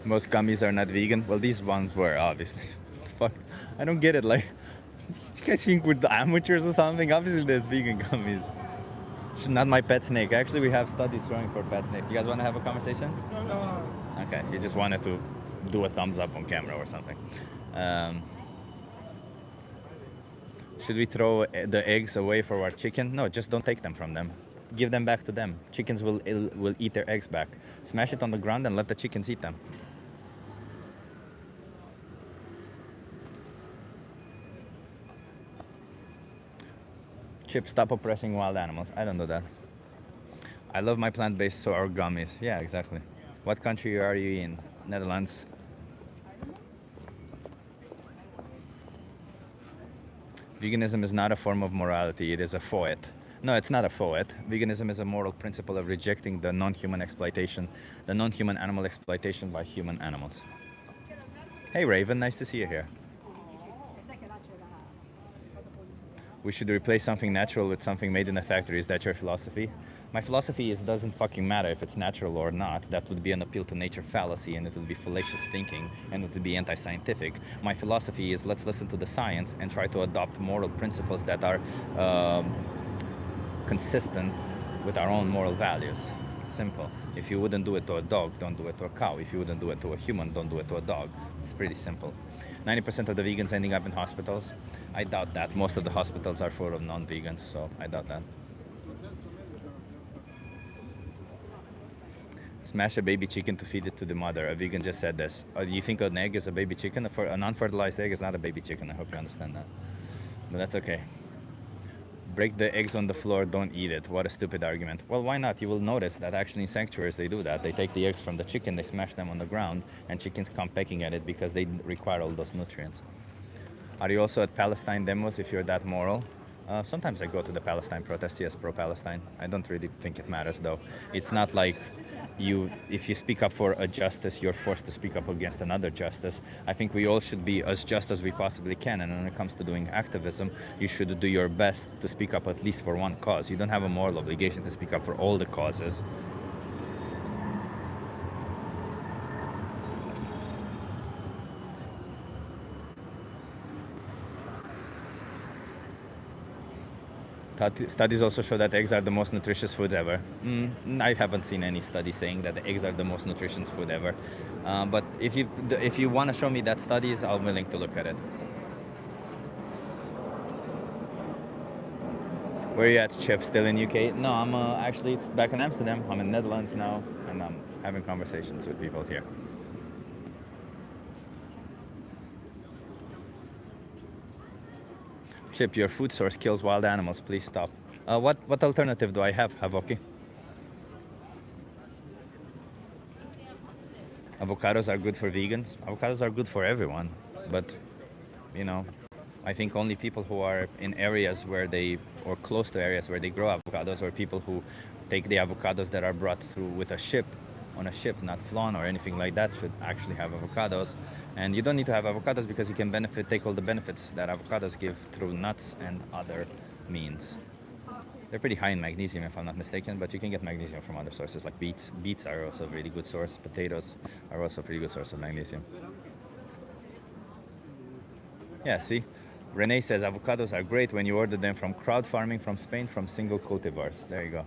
Most gummies are not vegan. Well, these ones were, obviously. Fuck, I don't get it. Like, you guys think we're the amateurs or something? Obviously, there's vegan gummies. Not my pet snake. Actually, we have studies showing for pet snakes. You guys want to have a conversation? No. Okay, you just wanted to do a thumbs up on camera or something. Should we throw the eggs away for our chicken? No, just don't take them from them. Give them back to them. Chickens will eat their eggs back. Smash it on the ground and let the chickens eat them. Chip, stop oppressing wild animals. I don't do that. I love my plant-based sour gummies. Yeah, exactly. What country are you in? Netherlands. Veganism is not a form of morality. It is a foet. No, it's not a foet. Veganism is a moral principle of rejecting the non-human exploitation, the non-human animal exploitation by human animals. Hey, Raven. Nice to see you here. We should replace something natural with something made in a factory. Is that your philosophy? My philosophy is it doesn't fucking matter if it's natural or not. That would be an appeal to nature fallacy, and it would be fallacious thinking, and it would be anti-scientific. My philosophy is let's listen to the science and try to adopt moral principles that are consistent with our own moral values. Simple. If you wouldn't do it to a dog, don't do it to a cow. If you wouldn't do it to a human, don't do it to a dog. It's pretty simple. 90% of the vegans ending up in hospitals. I doubt that. Most of the hospitals are full of non-vegans, so I doubt that. Smash a baby chicken to feed it to the mother. A vegan just said this. Do you think an egg is a baby chicken? A non-fertilized egg is not a baby chicken. I hope you understand that. But that's okay. Break the eggs on the floor, don't eat it. What a stupid argument. Well, why not? You will notice that actually in sanctuaries they do that. They take the eggs from the chicken, they smash them on the ground, and chickens come pecking at it because they require all those nutrients. Are you also at Palestine demos if you're that moral? Sometimes I go to the Palestine protests, yes, pro-Palestine. I don't really think it matters though. It's not like if you speak up for a justice, you're forced to speak up against another justice. I think we all should be as just as we possibly can, and when it comes to doing activism, you should do your best to speak up at least for one cause. You don't have a moral obligation to speak up for all the causes. Studies also show that eggs are the most nutritious foods ever. I haven't seen any study saying that the eggs are the most nutritious food ever. But if you want to show me that studies, I'm willing to look at it. Where are you at, Chip? Still in UK? No, I'm actually it's back in Amsterdam. I'm in Netherlands now, and I'm having conversations with people here. Chip, your food source kills wild animals. Please stop. What alternative do I have, Havoki? Avocados are good for vegans. Avocados are good for everyone, but you know, I think only people who are in areas where or close to areas where they grow avocados, or people who take the avocados that are brought through with a ship on a ship, not flown or anything like that, should actually have avocados. And you don't need to have avocados because you can take all the benefits that avocados give through nuts and other means. They're pretty high in magnesium, if I'm not mistaken, but you can get magnesium from other sources like beets. Beets are also a really good source. Potatoes are also a pretty good source of magnesium. Yeah, see? Renee says avocados are great when you order them from crowd farming from Spain from single cultivars. There you go.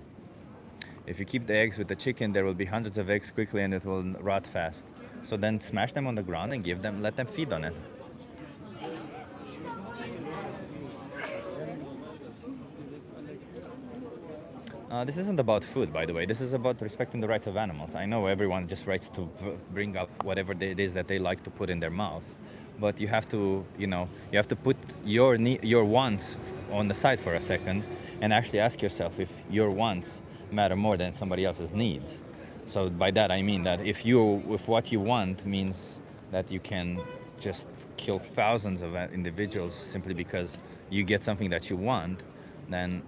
If you keep the eggs with the chicken, there will be hundreds of eggs quickly and it will rot fast. So then smash them on the ground and let them feed on it. This isn't about food, by the way. This is about respecting the rights of animals. I know everyone just writes to bring up whatever it is that they like to put in their mouth, but you have to, you have to put your wants on the side for a second and actually ask yourself if your wants matter more than somebody else's needs. So by that I mean that if what you want means that you can just kill thousands of individuals simply because you get something that you want, then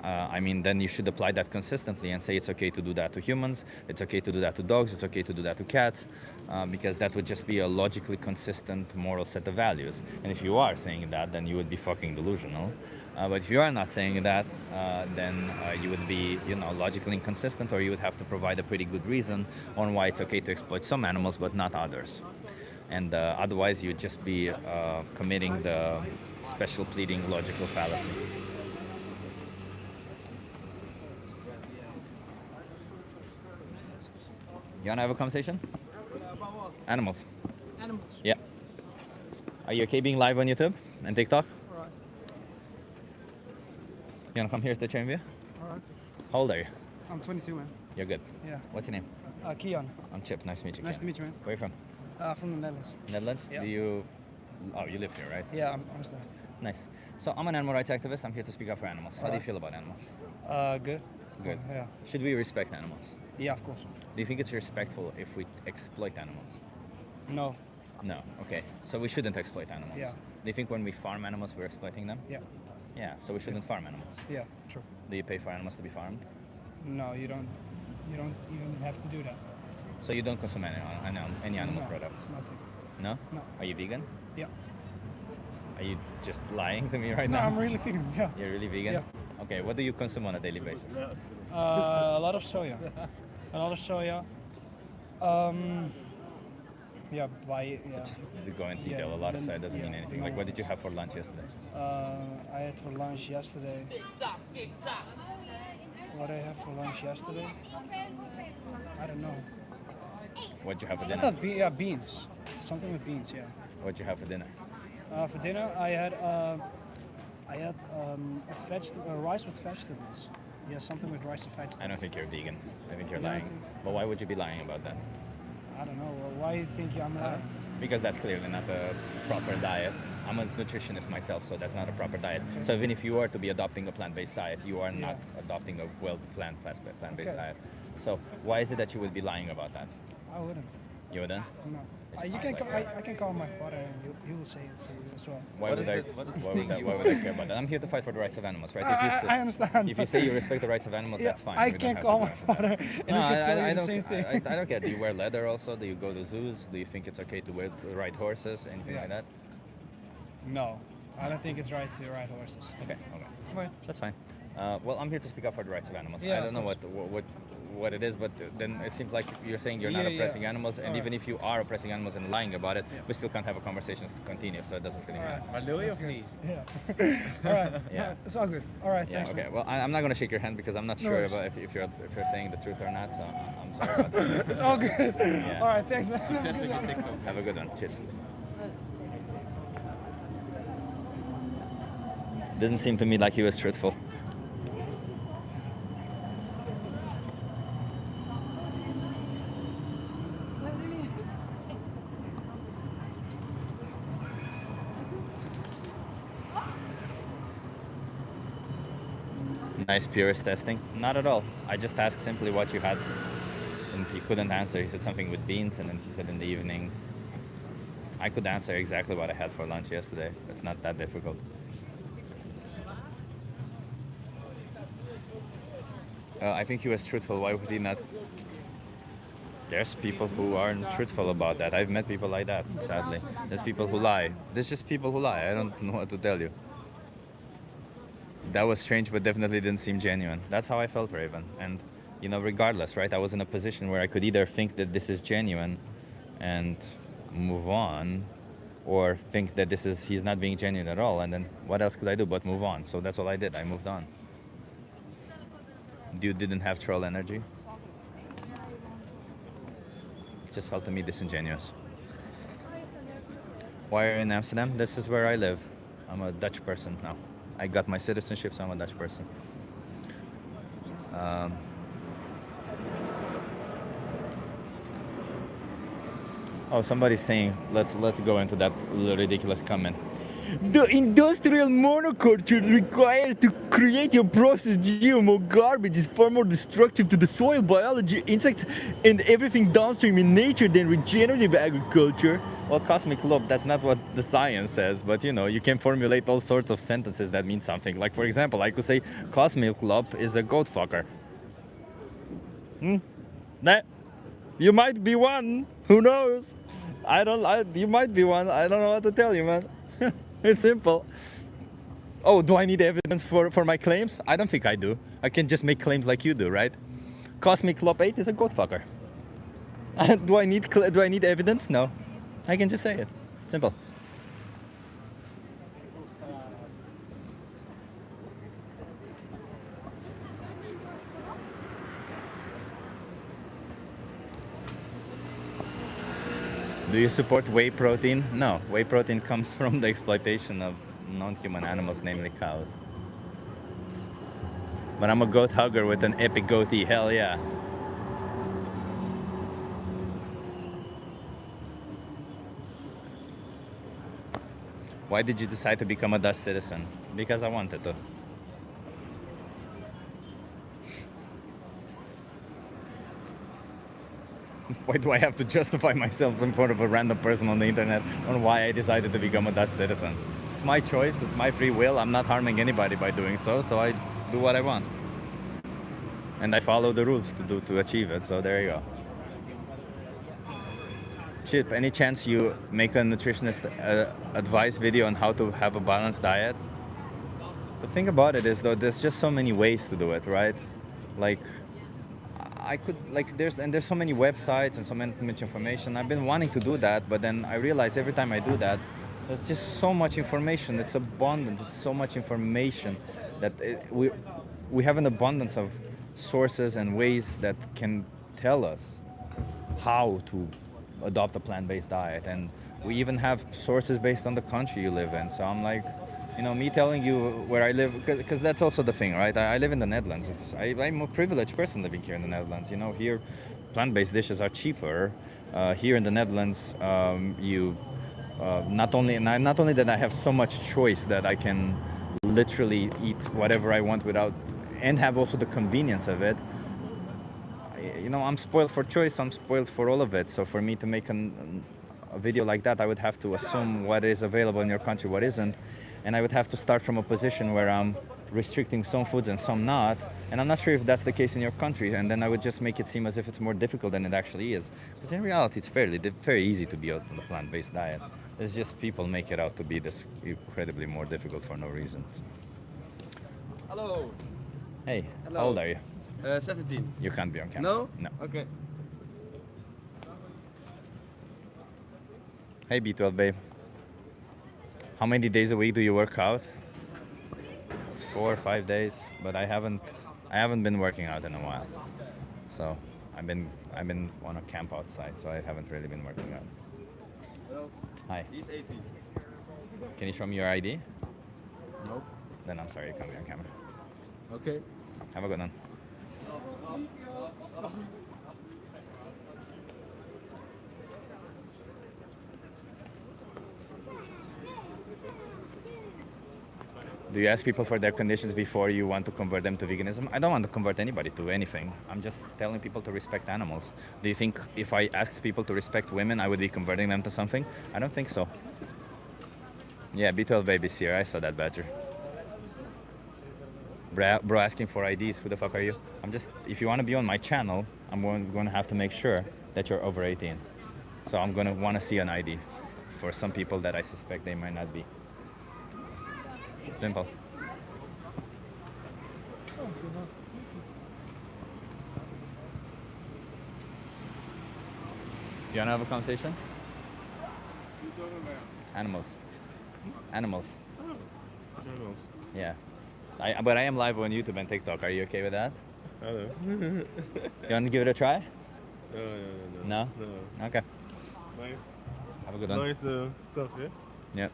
then you should apply that consistently and say it's okay to do that to humans, it's okay to do that to dogs, it's okay to do that to cats, because that would just be a logically consistent moral set of values. And if you are saying that, then you would be fucking delusional. But if you are not saying that, then you would be, logically inconsistent, or you would have to provide a pretty good reason on why it's okay to exploit some animals but not others. And otherwise, you'd just be committing the special pleading logical fallacy. You wanna have a conversation? Animals. Animals. Yeah. Are you okay being live on YouTube and TikTok? Alright. You wanna come here to the interview? Alright. How old are you? I'm 22, man. You're good. Yeah. What's your name? Keon. I'm Chip. Nice to meet you. Nice Keon. to meet you, man. Where are you from? From the Netherlands. Netherlands? Yeah. You live here, right? Yeah, I'm Amsterdam. Nice. So I'm an animal rights activist. I'm here to speak up for animals. How do you feel about animals? Good. Good. Yeah. Should we respect animals? Yeah, of course. Do you think it's respectful if we exploit animals? No. No. Okay. So we shouldn't exploit animals. Yeah. Do you think when we farm animals, we're exploiting them? Yeah. Yeah. So we shouldn't farm animals. Yeah, true. Do you pay for animals to be farmed? No, you don't even have to do that. So you don't consume any animal No, products? Nothing. No? No. Are you vegan? Yeah. Are you just lying to me right No, now? I'm really vegan. Yeah. You're really vegan? Yeah. Okay, what do you consume on a daily basis? A lot of soya. A lot of soya. Yeah, Just to go into detail, Yeah, a lot of then- soy doesn't yeah, mean anything. no. Like, what did you have for lunch yesterday? I had for lunch yesterday. What did I have for lunch yesterday? I don't know. What did you have for I dinner? thought beans. Something with beans, yeah. What did you have for dinner? For dinner, I had rice with vegetables. Yeah, something with rice and vegetables. I don't think you're vegan. I think you're You don't lying. think- But why would you be lying about that? I don't know. Well, why do you think I'm lying? Because that's clearly not a proper diet. I'm a nutritionist myself, so that's not a proper diet. So even if you were to be adopting a plant-based diet, you are not adopting a plant-based Okay. diet. So why is it that you would be lying about that? I wouldn't. You wouldn't? No. It just You sounds can. like I can call my father, and he will say it to you as well. Why would I? Why would I care about that? I'm here to fight for the rights of animals, right? I understand. If you say you respect the rights of animals, Yeah, that's fine. I We don't can have call to my go into father, that. and No, he can tell you the don't, same thing. I don't get. Do you wear leather also? Do you go to zoos? Do you think it's okay to ride horses? Anything Yeah. like that? No, I don't think it's right to ride horses. Okay. Okay. That's fine. Well, I'm here to speak up for the rights of animals. Yeah, I don't of know what it is, but then it seems like you're saying you're not Yeah, oppressing yeah. animals, and Alright. even if you are oppressing animals and lying about it, we still can't have a conversation to continue, so it doesn't really matter. Alright. Yeah. All right. Yeah. It's all good. All right. Yeah, Thanks. okay. man. Well, I'm not going to shake your hand because I'm not No sure worries. about if you're saying the truth or not, so I'm sorry about that. It's all good. Yeah. All right. Thanks, man. Have a good one. Have a good one. Cheers. Didn't seem to me like he was truthful. Nice purist testing. Not at all. I just asked simply what you had, and he couldn't answer. He said something with beans, and then he said in the evening. I could answer exactly what I had for lunch yesterday. It's not that difficult. I think he was truthful. Why would he not? There's people who aren't truthful about that. I've met people like that, sadly. There's people who lie. There's just people who lie. I don't know what to tell you. That was strange, but definitely didn't seem genuine. That's how I felt, Raven. And, you know, regardless, right? I was in a position where I could either think that this is genuine and move on, or think that he's not being genuine at all. And then what else could I do but move on? So that's all I did. I moved on. Dude didn't have troll energy. Just felt to me disingenuous. Why are you in Amsterdam? This is where I live. I'm a Dutch person now. I got my citizenship, so I'm a Dutch person. Somebody's saying, let's go into that ridiculous comment. The industrial monoculture required to create your processed GMO garbage is far more destructive to the soil biology, insects, and everything downstream in nature than regenerative agriculture. Well, Cosmic Loop, that's not what the science says, but you know, you can formulate all sorts of sentences that mean something. Like, for example, I could say Cosmic Loop is a goat fucker. That you might be one. Who knows? You might be one. I don't know what to tell you, man. It's simple. Oh, do I need evidence for my claims? I don't think I do. I can just make claims like you do, right? Cosmic Loop 8 is a goat fucker. Do I need evidence? No. I can just say it. Simple. Do you support whey protein? No, whey protein comes from the exploitation of non-human animals, namely cows. But I'm a goat hugger with an epic goatee, hell yeah. Why did you decide to become a Dutch citizen? Because I wanted to. Why do I have to justify myself in front of a random person on the internet on why I decided to become a Dutch citizen? It's my choice, it's my free will. I'm not harming anybody by doing so, so I do what I want. And I follow the rules to achieve it, so there you go. Chip, any chance you make a nutritionist advice video on how to have a balanced diet? The thing about it is, though, there's just so many ways to do it, right? Like, there's so many websites and so much information. I've been wanting to do that, but then I realize every time I do that, there's just so much information. It's abundant. It's so much information that we have an abundance of sources and ways that can tell us how to adopt a plant-based diet. And we even have sources based on the country you live in. So I'm like, you know, me telling you where I live, because that's also the thing, right? I live in the Netherlands. I'm a privileged person living here in the Netherlands. You know, here plant-based dishes are cheaper. Here in the Netherlands, not only that I have so much choice that I can literally eat whatever I want and have also the convenience of it. You know, I'm spoiled for choice. I'm spoiled for all of it. So for me to make a video like that, I would have to assume what is available in your country, what isn't. And I would have to start from a position where I'm restricting some foods and some not. And I'm not sure if that's the case in your country. And then I would just make it seem as if it's more difficult than it actually is. Because in reality, it's very easy to be on a plant-based diet. It's just people make it out to be this incredibly more difficult for no reason. Hello. Hey, Hello. how old are you? 17. You can't be on camera. No? No. Okay. Hey, B12 babe. How many days a week do you work out? 4 or 5 days, but I haven't been working out in a while. So I've been on a camp outside, so I haven't really been working out. Hello. Hi. He's 18. Can you show me your ID? Nope. Then I'm sorry, you can't be on camera. Okay. Have a good one. Do you ask people for their conditions before you want to convert them to veganism? I don't want to convert anybody to anything. I'm just telling people to respect animals. Do you think if I asked people to respect women, I would be converting them to something? I don't think so. Yeah, B12 baby's here. I saw that badger. Bro asking for IDs. Who the fuck are you? If you want to be on my channel, I'm going to have to make sure that you're over 18. So I'm gonna want to see an ID for some people that I suspect they might not be. Simple. You wanna have a conversation? Animals. Animals. Yeah. But I am live on YouTube and TikTok. Are you okay with that? Hello. You want to give it a try? No? No? Okay. Nice. Have a good one. Nice stuff, yeah? Yeah.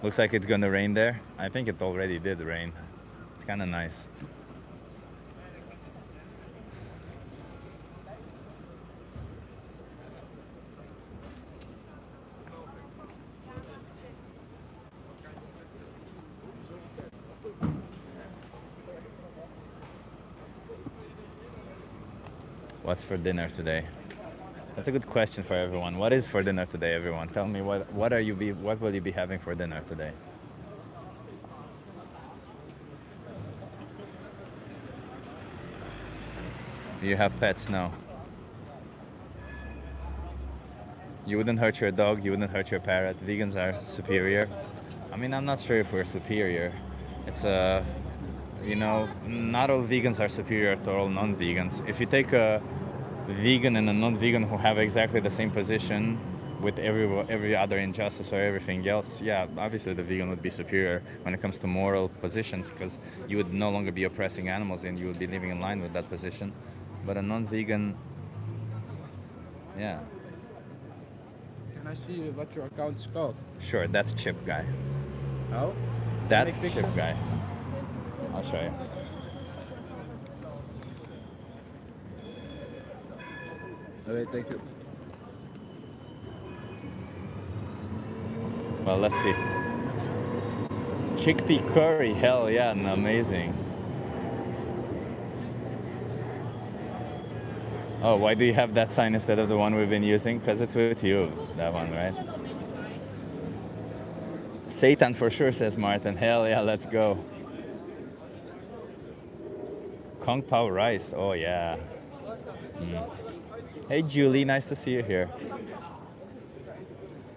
Looks like it's gonna rain there. I think it already did rain. It's kind of nice. What's for dinner today? That's a good question for everyone. What is for dinner today, everyone? Tell me what will you be having for dinner today? Do you have pets? No. You wouldn't hurt your dog, you wouldn't hurt your parrot. Vegans are superior. I mean, I'm not sure if we're superior. It's not all vegans are superior to all non-vegans. If you take a vegan and a non-vegan who have exactly the same position with every other injustice or everything else, yeah, obviously the vegan would be superior when it comes to moral positions, because you would no longer be oppressing animals and you would be living in line with that position. But a non-vegan, yeah. Can I see what your account is called? Sure, that's Chip Guy. How? That's Make picture? Chip Guy. I'll show you. Okay, thank you. Well, let's see. Chickpea curry, hell yeah, amazing. Oh, why do you have that sign instead of the one we've been using? Because it's with you, that one, right? Satan for sure, says Martin. Hell yeah, let's go. Kung Pao rice, oh yeah. Hey Julie, nice to see you here.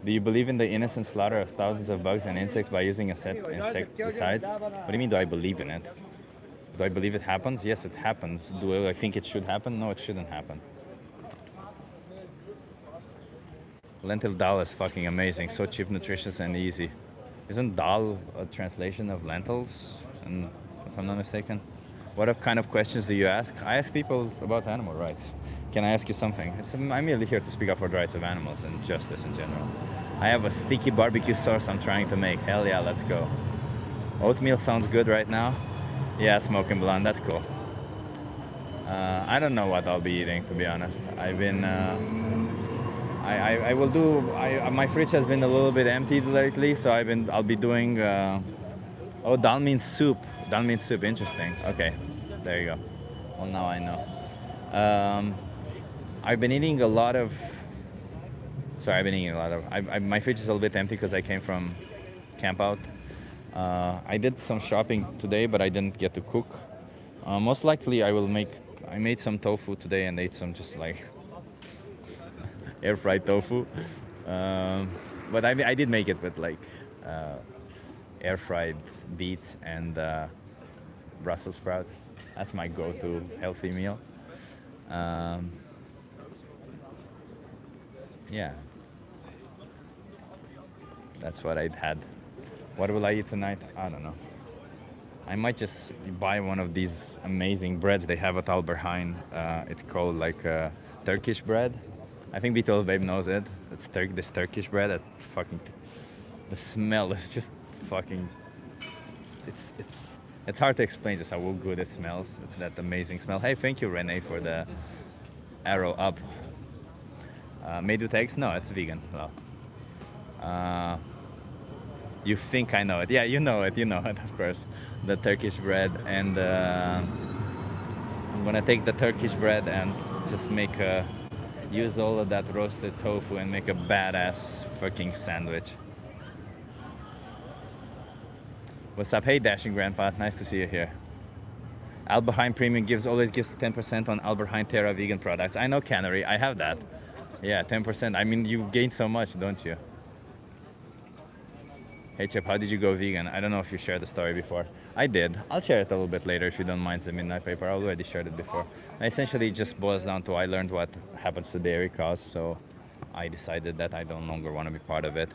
Do you believe in the innocent slaughter of thousands of bugs and insects by using insecticides? What do you mean, do I believe in it? Do I believe it happens? Yes, it happens. Do I think it should happen? No, it shouldn't happen. Lentil dal is fucking amazing. So cheap, nutritious, and easy. Isn't dal a translation of lentils? And if I'm not mistaken. What kind of questions do you ask? I ask people about animal rights. Can I ask you something? I'm merely here to speak up for the rights of animals and justice in general. I have a sticky barbecue sauce I'm trying to make. Hell yeah, let's go. Oatmeal sounds good right now. Yeah, smoking blunt, that's cool. I don't know what I'll be eating, to be honest. I've been, my fridge has been a little bit emptied lately, so I'll be doing, dal means soup. Dal means soup, interesting. Okay, there you go. Well, now I know. I've been eating a lot of, my fridge is a little bit empty because I came from camp out. I did some shopping today, but I didn't get to cook. Most likely I made some tofu today and ate some just like air fried tofu. But I did make it with like air fried beets and Brussels sprouts. That's my go-to healthy meal. Yeah, that's what I'd had. What will I eat tonight? I don't know. I might just buy one of these amazing breads they have at Albert Heijn. It's called like Turkish bread. I think B12 Babe knows it. It's this Turkish bread. That fucking, the smell is just fucking. It's hard to explain just how good it smells. It's that amazing smell. Hey, thank you, Renee, for the arrow up. Made with eggs? No, it's vegan. Well, you think I know it. Yeah, you know it, of course. The Turkish bread, and I'm gonna take the Turkish bread and just use all of that roasted tofu and make a badass fucking sandwich. What's up? Hey, Dashing Grandpa, nice to see you here. Albert Heijn Premium always gives 10% on Albert Heijn Terra vegan products. I know Cannery, I have that. Yeah, 10%. I mean, you gain so much, don't you? Hey Chip, how did you go vegan? I don't know if you shared the story before. I did. I'll share it a little bit later if you don't mind, the midnight paper. I already shared it before. Essentially, it just boils down to I learned what happens to dairy cows, so I decided that I don't longer want to be part of it.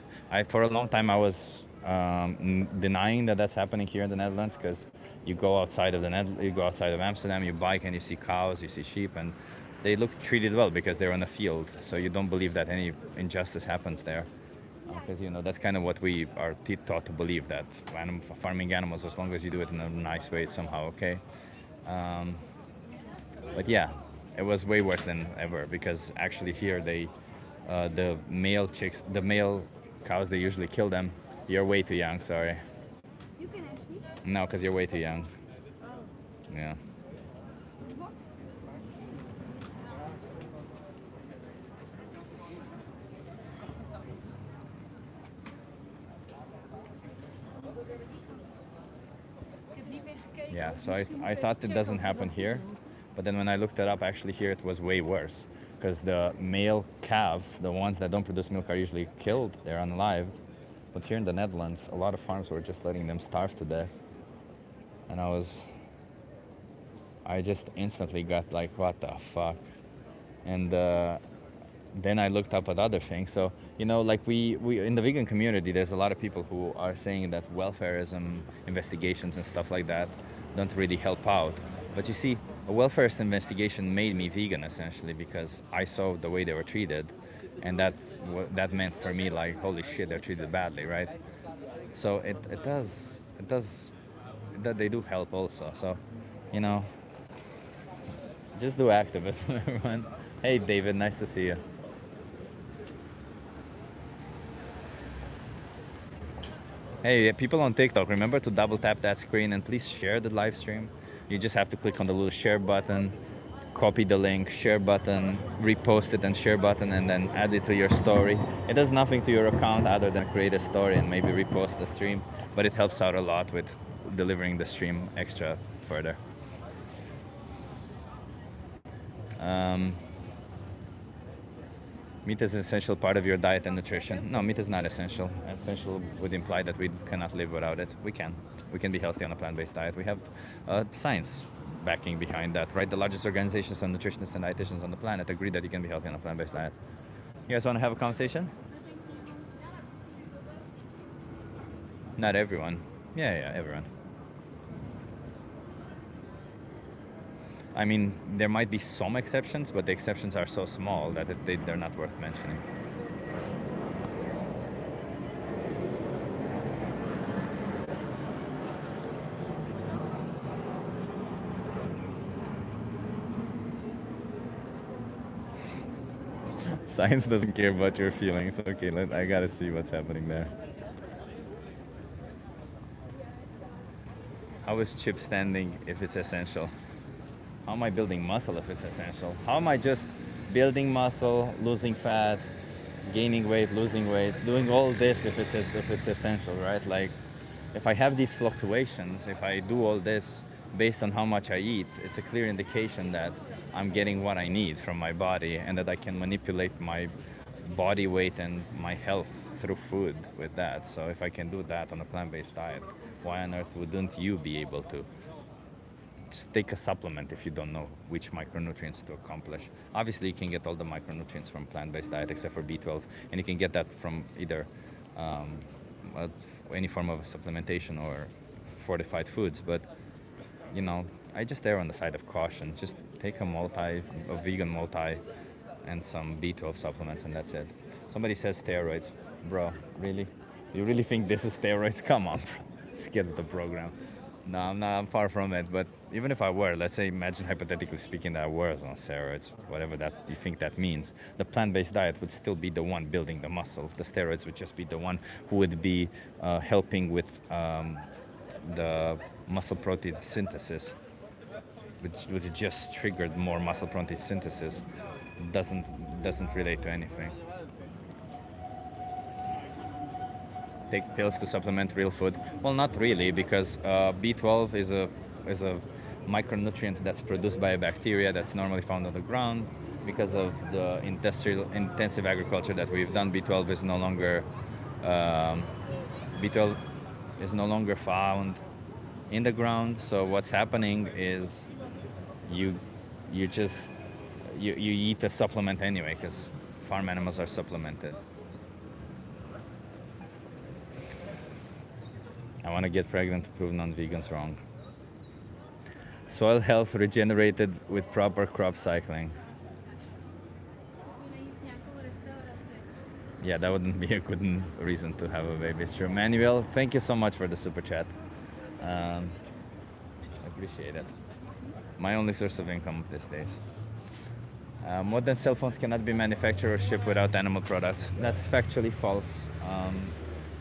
For a long time, I was denying that that's happening here in the Netherlands, because you go outside of you go outside of Amsterdam, you bike and you see cows, you see sheep, and they look treated well because they're in a field. So you don't believe that any injustice happens there. Because that's kind of what we are taught to believe, that farming animals, as long as you do it in a nice way, it's somehow okay. But yeah, it was way worse than ever, because actually here the male cows, they usually kill them. You're way too young, sorry. You can ask me. No, because you're way too young. Oh. Yeah. What? Yeah, so I thought it doesn't happen here, but then when I looked it up, actually here it was way worse, because the male calves, the ones that don't produce milk, are usually killed, they're unalived. But here in the Netherlands, a lot of farms were just letting them starve to death. And I just instantly got like, what the fuck? And then I looked up at other things. So, like we in the vegan community, there's a lot of people who are saying that welfareism investigations and stuff like that don't really help out. But you see, a welfarist investigation made me vegan, essentially, because I saw the way they were treated, and that meant for me, like, holy shit, they're treated badly, right? So that they do help also. So, just do activism, everyone. Hey David, nice to see you. Hey, people on TikTok, remember to double tap that screen and please share the live stream. You just have to click on the little share button, copy the link, share button, repost it and share button, and then add it to your story. It does nothing to your account other than create a story and maybe repost the stream, but it helps out a lot with delivering the stream extra further. Meat is an essential part of your diet and nutrition. No, meat is not essential. Essential would imply that we cannot live without it. We can. We can be healthy on a plant-based diet. We have science backing behind that, right? The largest organizations and nutritionists and dietitians on the planet agree that you can be healthy on a plant-based diet. You guys want to have a conversation? Not everyone. Yeah, everyone. I mean, there might be some exceptions, but the exceptions are so small that they're not worth mentioning. Science doesn't care about your feelings. Okay, I gotta see what's happening there. How is Chip standing if it's essential? How am I building muscle if it's essential? How am I just building muscle, losing fat, gaining weight, losing weight, doing all this if it's essential, right? Like, if I have these fluctuations, if I do all this based on how much I eat, it's a clear indication that I'm getting what I need from my body and that I can manipulate my body weight and my health through food with that. So if I can do that on a plant-based diet, why on earth wouldn't you be able to? Just take a supplement if you don't know which micronutrients to accomplish. Obviously, you can get all the micronutrients from plant-based diet except for B12, and you can get that from either any form of supplementation or fortified foods. But I just err on the side of caution. Just take a vegan multi, and some B12 supplements, and that's it. Somebody says steroids, bro. Really? Do you really think this is steroids? Come on, bro. Let's get with the program. No, I'm not. I'm far from it. But even if I were, let's say, imagine hypothetically speaking that I were on steroids, whatever that you think that means, the plant-based diet would still be the one building the muscle. The steroids would just be the one who would be helping with the muscle protein synthesis, which would just triggered more muscle protein synthesis. Doesn't relate to anything. Take pills to supplement real food? Well, not really, because B12 is a micronutrient that's produced by a bacteria that's normally found on the ground. Because of the intensive agriculture that we've done, B12 is no longer B12 is no longer found in the ground. So what's happening is you just you eat a supplement anyway, because farm animals are supplemented. I want to get pregnant to prove non-vegans wrong. Soil health regenerated with proper crop cycling. Yeah, that wouldn't be a good reason to have a baby. It's true. Manuel, thank you so much for the super chat. I appreciate it. My only source of income these days. Modern cell phones cannot be manufactured or shipped without animal products. That's factually false.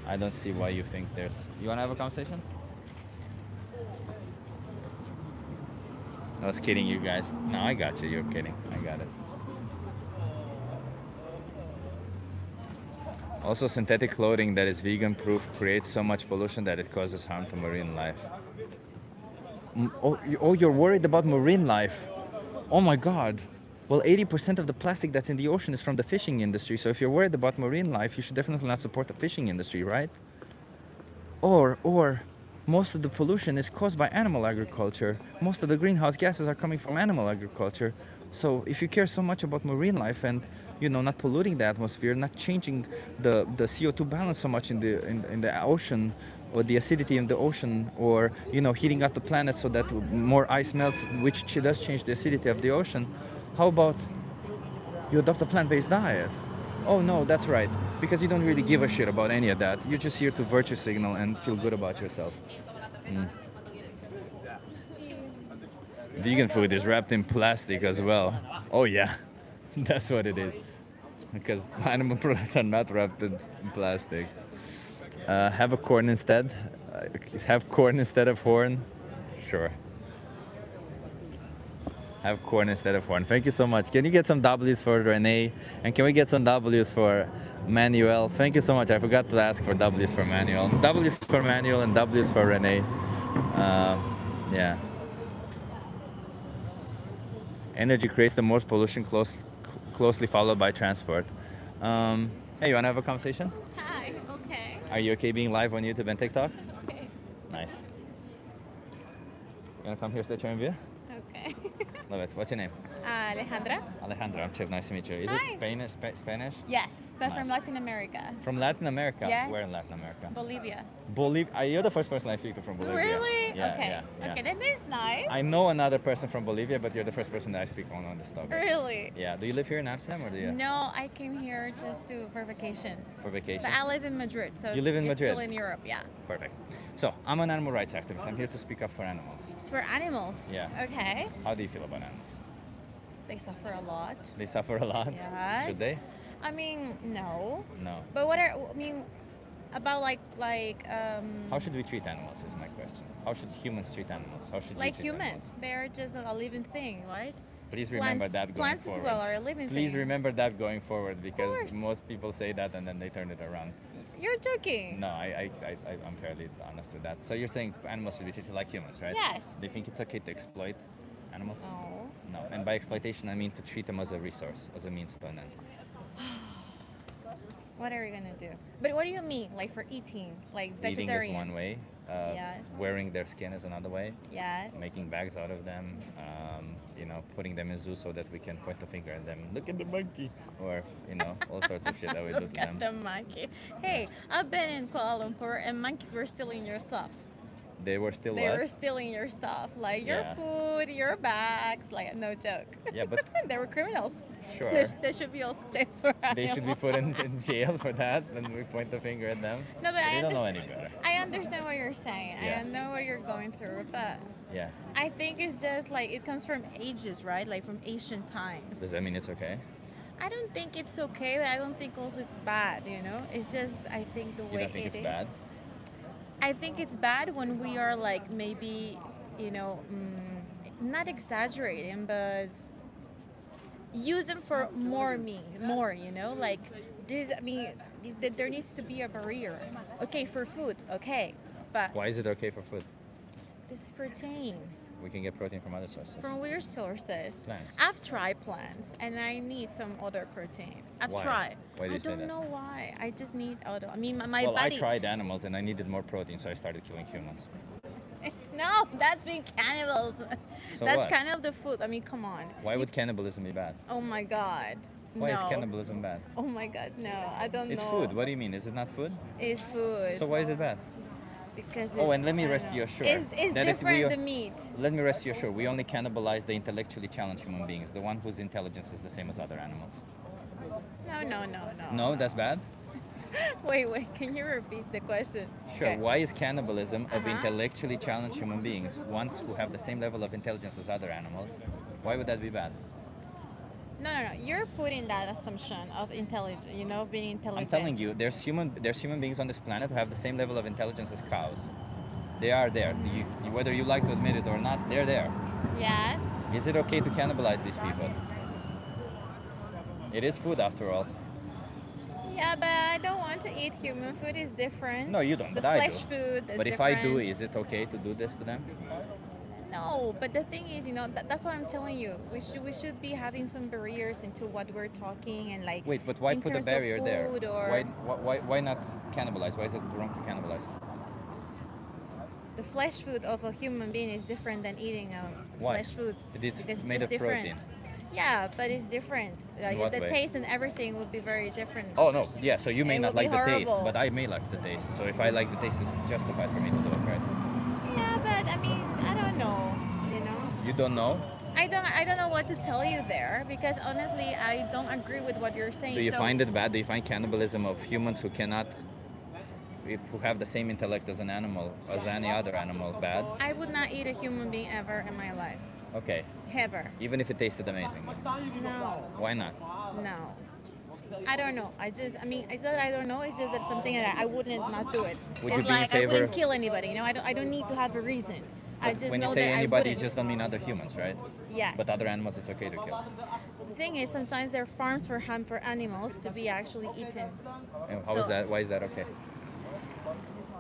I don't see why you think there's... You want to have a conversation? I was kidding, you guys. No, I got you. You're kidding. I got it. Also, synthetic clothing that is vegan proof creates so much pollution that it causes harm to marine life. Oh, you're worried about marine life? Oh my God. Well, 80% of the plastic that's in the ocean is from the fishing industry. So if you're worried about marine life, you should definitely not support the fishing industry, right? Or most of the pollution is caused by animal agriculture. Most of the greenhouse gases are coming from animal agriculture. So if you care so much about marine life and not polluting the atmosphere, not changing the CO2 balance so much in the ocean, or the acidity in the ocean, or heating up the planet so that more ice melts, which does change the acidity of the ocean, how about you adopt a plant-based diet? Oh no, that's right, because you don't really give a shit about any of that. You're just here to virtue signal and feel good about yourself. Vegan food is wrapped in plastic as well. Oh yeah, that's what it is. Because animal products are not wrapped in plastic. Have a corn instead. Have corn instead of horn. Sure. Have corn instead of horn. Thank you so much. Can you get some W's for Renee? And can we get some W's for Manuel? Thank you so much. I forgot to ask for W's for Manuel. W's for Manuel and W's for Renee. Yeah. Energy creates the most pollution, closely followed by transport. Hey, you wanna have a conversation? Hi, okay. Are you okay being live on YouTube and TikTok? Okay. Nice. You wanna come here, state your view? Okay. Love it. What's your name? Alejandra? Alejandro. I'm Chip. Nice to meet you. Is Nice. it Spanish? Yes, but Nice. from Latin America. From Latin America? Yes. Where in Latin America? Bolivia. Bolivia. You're the first person I speak to from Bolivia. Really? Yeah, okay. yeah. Okay, that is nice. I know another person from Bolivia, but you're the first person that I speak on this topic. Really? Yeah. Do you live here in Amsterdam or do you? No, I came here just for vacations. For vacation? But I live in Madrid, so You live in it's Madrid? still in Europe, yeah. Perfect. So, I'm an animal rights activist. I'm here to speak up for animals. For animals? Yeah. Okay. How do you feel about animals? They suffer a lot. They suffer a lot? Yes. Should they? I mean, no. No. But about like How should we treat animals is my question. How should humans treat animals? How should we like treat humans? animals? They're just a living thing, right? Please remember that going plants forward. as well are a living Please thing. remember that going forward, because course. most people say that and then they turn it around. You're joking. No, I'm fairly honest with that. So you're saying animals should be treated like humans, right? Yes. Do you think it's okay to exploit animals? No. No. And by exploitation, I mean to treat them as a resource, as a means to an end. What are we gonna do? But what do you mean? Like for eating? Like Eating vegetarians? is one way. Yes. Wearing their skin is another way. Yes. Making bags out of them. Putting them in zoos so that we can point the finger at them. Look at the monkey. Or, all sorts of shit that we do to Look at them. the monkey. Hey, I've been in Kuala Lumpur and monkeys were stealing your stuff. They were still They what? were stealing your stuff, like your Yeah. food, your bags. Like no joke. Yeah, but they were criminals. sure. They should be all stay for They should be animals. put in jail for that, and we point the finger at them. No, but They I don't know understand. any better. I understand what you're saying. Yeah. I know what you're going through, but Yeah. I think it's just like it comes from ages, right? Like from ancient times. Does that mean it's okay? I don't think it's okay, but I don't think also it's bad, you know? It's just, I think the You way don't think it it's is. bad? I think it's bad when we are like maybe, not exaggerating, but use them for more, like this, there needs to be a barrier. Okay, for food, okay, but Why is it okay for food? this is protein. We can get protein from other sources. From weird sources. Plants. I've tried plants and I need some other protein. I've Why? tried. Why do you I say don't that? know why. I just need other. I mean, my Well, body. I tried animals and I needed more protein, so I started killing humans. No, that's being cannibals. So That's what? kind of the food. I mean, come on. Why would cannibalism be bad? Oh my God. Why no. is cannibalism bad? Oh my God, no. I don't It's know. food. What do you mean? Is it not food? It's food. So why is it bad? Because Oh, it's- and let me I rest don't you know. assured It's that if we different are- the meat. Let me rest you assured. We only cannibalize the intellectually challenged human beings, the one whose intelligence is the same as other animals. No. No, that's bad? Wait. Can you repeat the question? Sure. Okay. Why is cannibalism of Uh-huh. intellectually challenged human beings, ones who have the same level of intelligence as other animals, why would that be bad? No. You're putting that assumption of intelligence, being I'm intelligent. telling you, there's human beings on this planet who have the same level of intelligence as cows. They are there. Whether you like to admit it or not, they're there. Yes. Is it okay to cannibalize these people? It is food after all. Yeah, but I don't want to eat human food. It's different. No, you don't, The but I flesh do. food is But if I do, different. is it okay to do this to them? No, but the thing is, that's what I'm telling you. We should be having some barriers into what we're talking and like. Wait, but why in put a terms of barrier there? food or Why not cannibalize? Why is it wrong to cannibalize? the flesh food of a human being is different than eating a Why? flesh food. It's because made just of different. protein. Yeah, but it's different. Like what the way? taste and everything would be very different. Oh no, yeah. So you may It not would be like the taste, horrible. but I may like the taste. So if I like the taste, it's justified for me to do it, right? Yeah, but I mean, I don't know. You don't know? I don't know what to tell you there because honestly, I don't agree with what you're saying. Do you So find it bad? Do you find cannibalism of humans who have the same intellect as an animal, as any other animal, bad? I would not eat a human being ever in my life. Okay, Ever. even if it tasted amazing. No. Why not? No. I don't know. It's not that I don't know. It's just that something that I wouldn't not do it. Would it's you be in like I wouldn't favor- kill anybody. I don't need to have a reason. I just When know you say that anybody, I you wouldn't. just don't mean other humans, right? Yes. But other animals, it's okay to kill. The thing is, sometimes there are farms for animals to be actually eaten And how is So- that? Why is that okay?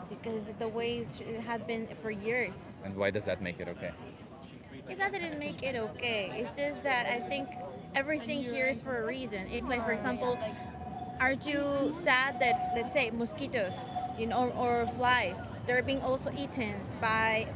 because the ways it had been for years. And why does that make it okay? It's not that it make it okay. It's just that I think everything here is for a reason. It's like, for example, aren't you sad that, let's say, mosquitoes, or flies, they're being also eaten by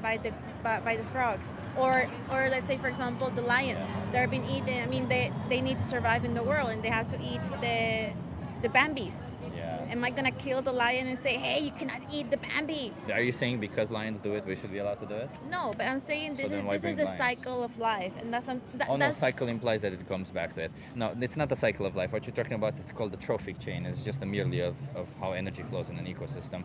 the frogs, or let's say, for example, the lions, they're being eaten. I mean, they need to survive in the world, and they have to eat the Bambis. Yeah. Am I gonna kill the lion and say, hey, you cannot eat the Bambi? Are you saying because lions do it, we should be allowed to do it? No, but I'm saying this then why is bring the lions? cycle of life, and that's Oh no, that's cycle implies that it comes back to it. No, it's not the cycle of life. What you're talking about, it's called the trophic chain. It's just a merely of how energy flows in an ecosystem.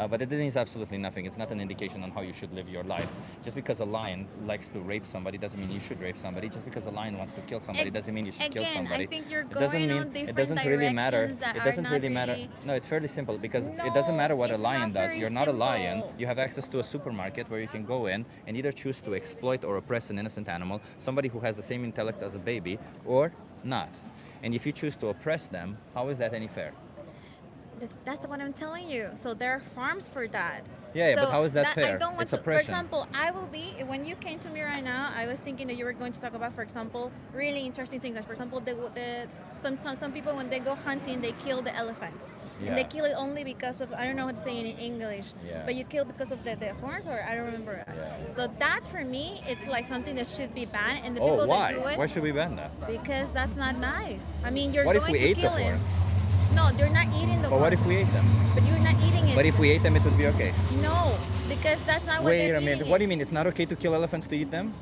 But it means absolutely nothing. It's not an indication on how you should live your life. Just because a lion likes to rape somebody doesn't mean you should rape somebody. Just because a lion wants to kill somebody doesn't mean you should kill Again, somebody. I think you're It doesn't going mean on different it doesn't really matter. directions that It are doesn't not really matter. really- No, it's fairly simple because it No, doesn't matter what a it's lion not does. very You're not a lion. simple. You have access to a supermarket where you can go in and either choose to exploit or oppress an innocent animal, somebody who has the same intellect as a baby, or not. And if you choose to oppress them, how is that any fair? That's what I'm telling you. So there are farms for that. Yeah, but So how is that fair? I don't want It's to. oppression. For example, I will be when you came to me right now. I was thinking that you were going to talk about, for example, really interesting things. Like, for example, some people when they go hunting, they kill the elephants. And they Yeah. kill it only because of, I don't know how to say it in English, Yeah. but you kill because of the horns, or I don't remember. Yeah. So that for me, it's like something that should be banned. And the Oh, people why? that do it, Why should we ban that? because that's not nice. I mean, you're What if going we to ate the kill it. horns? No, you're not eating the But what if horns. we ate them? But you're not eating it. But if we ate them, it would be okay. No, because that's not what Wait they're a minute. eating What do it. you mean? It's not okay to kill elephants to eat them?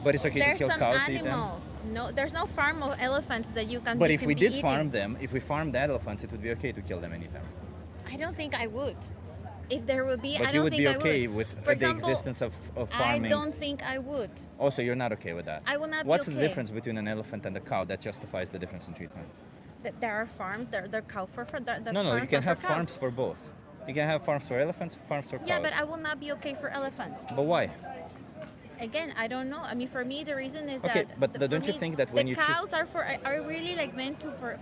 But it's okay There's to kill some cows to eat them? animals. No, there's no farm of elephants that you can. But you if can we be did eating. farm them, if we farmed the elephants, it would be okay to kill them anytime. I don't think I would. If there would be, But I you don't would think be I okay would. with For the example, existence of I farming? don't think I would. Also, you're not okay with that. I will not be What's the okay. difference between an elephant and a cow that justifies the difference in treatment? There are farms. They're cow for the No, you farms can are for have cows. farms for both. You can have farms for elephants, farms for cows. Yeah, but I will not be okay for elephants But why? again, I don't know. I mean, for me, the reason is Okay, that but for don't you me, think that when the you choose- cows are really like meant to for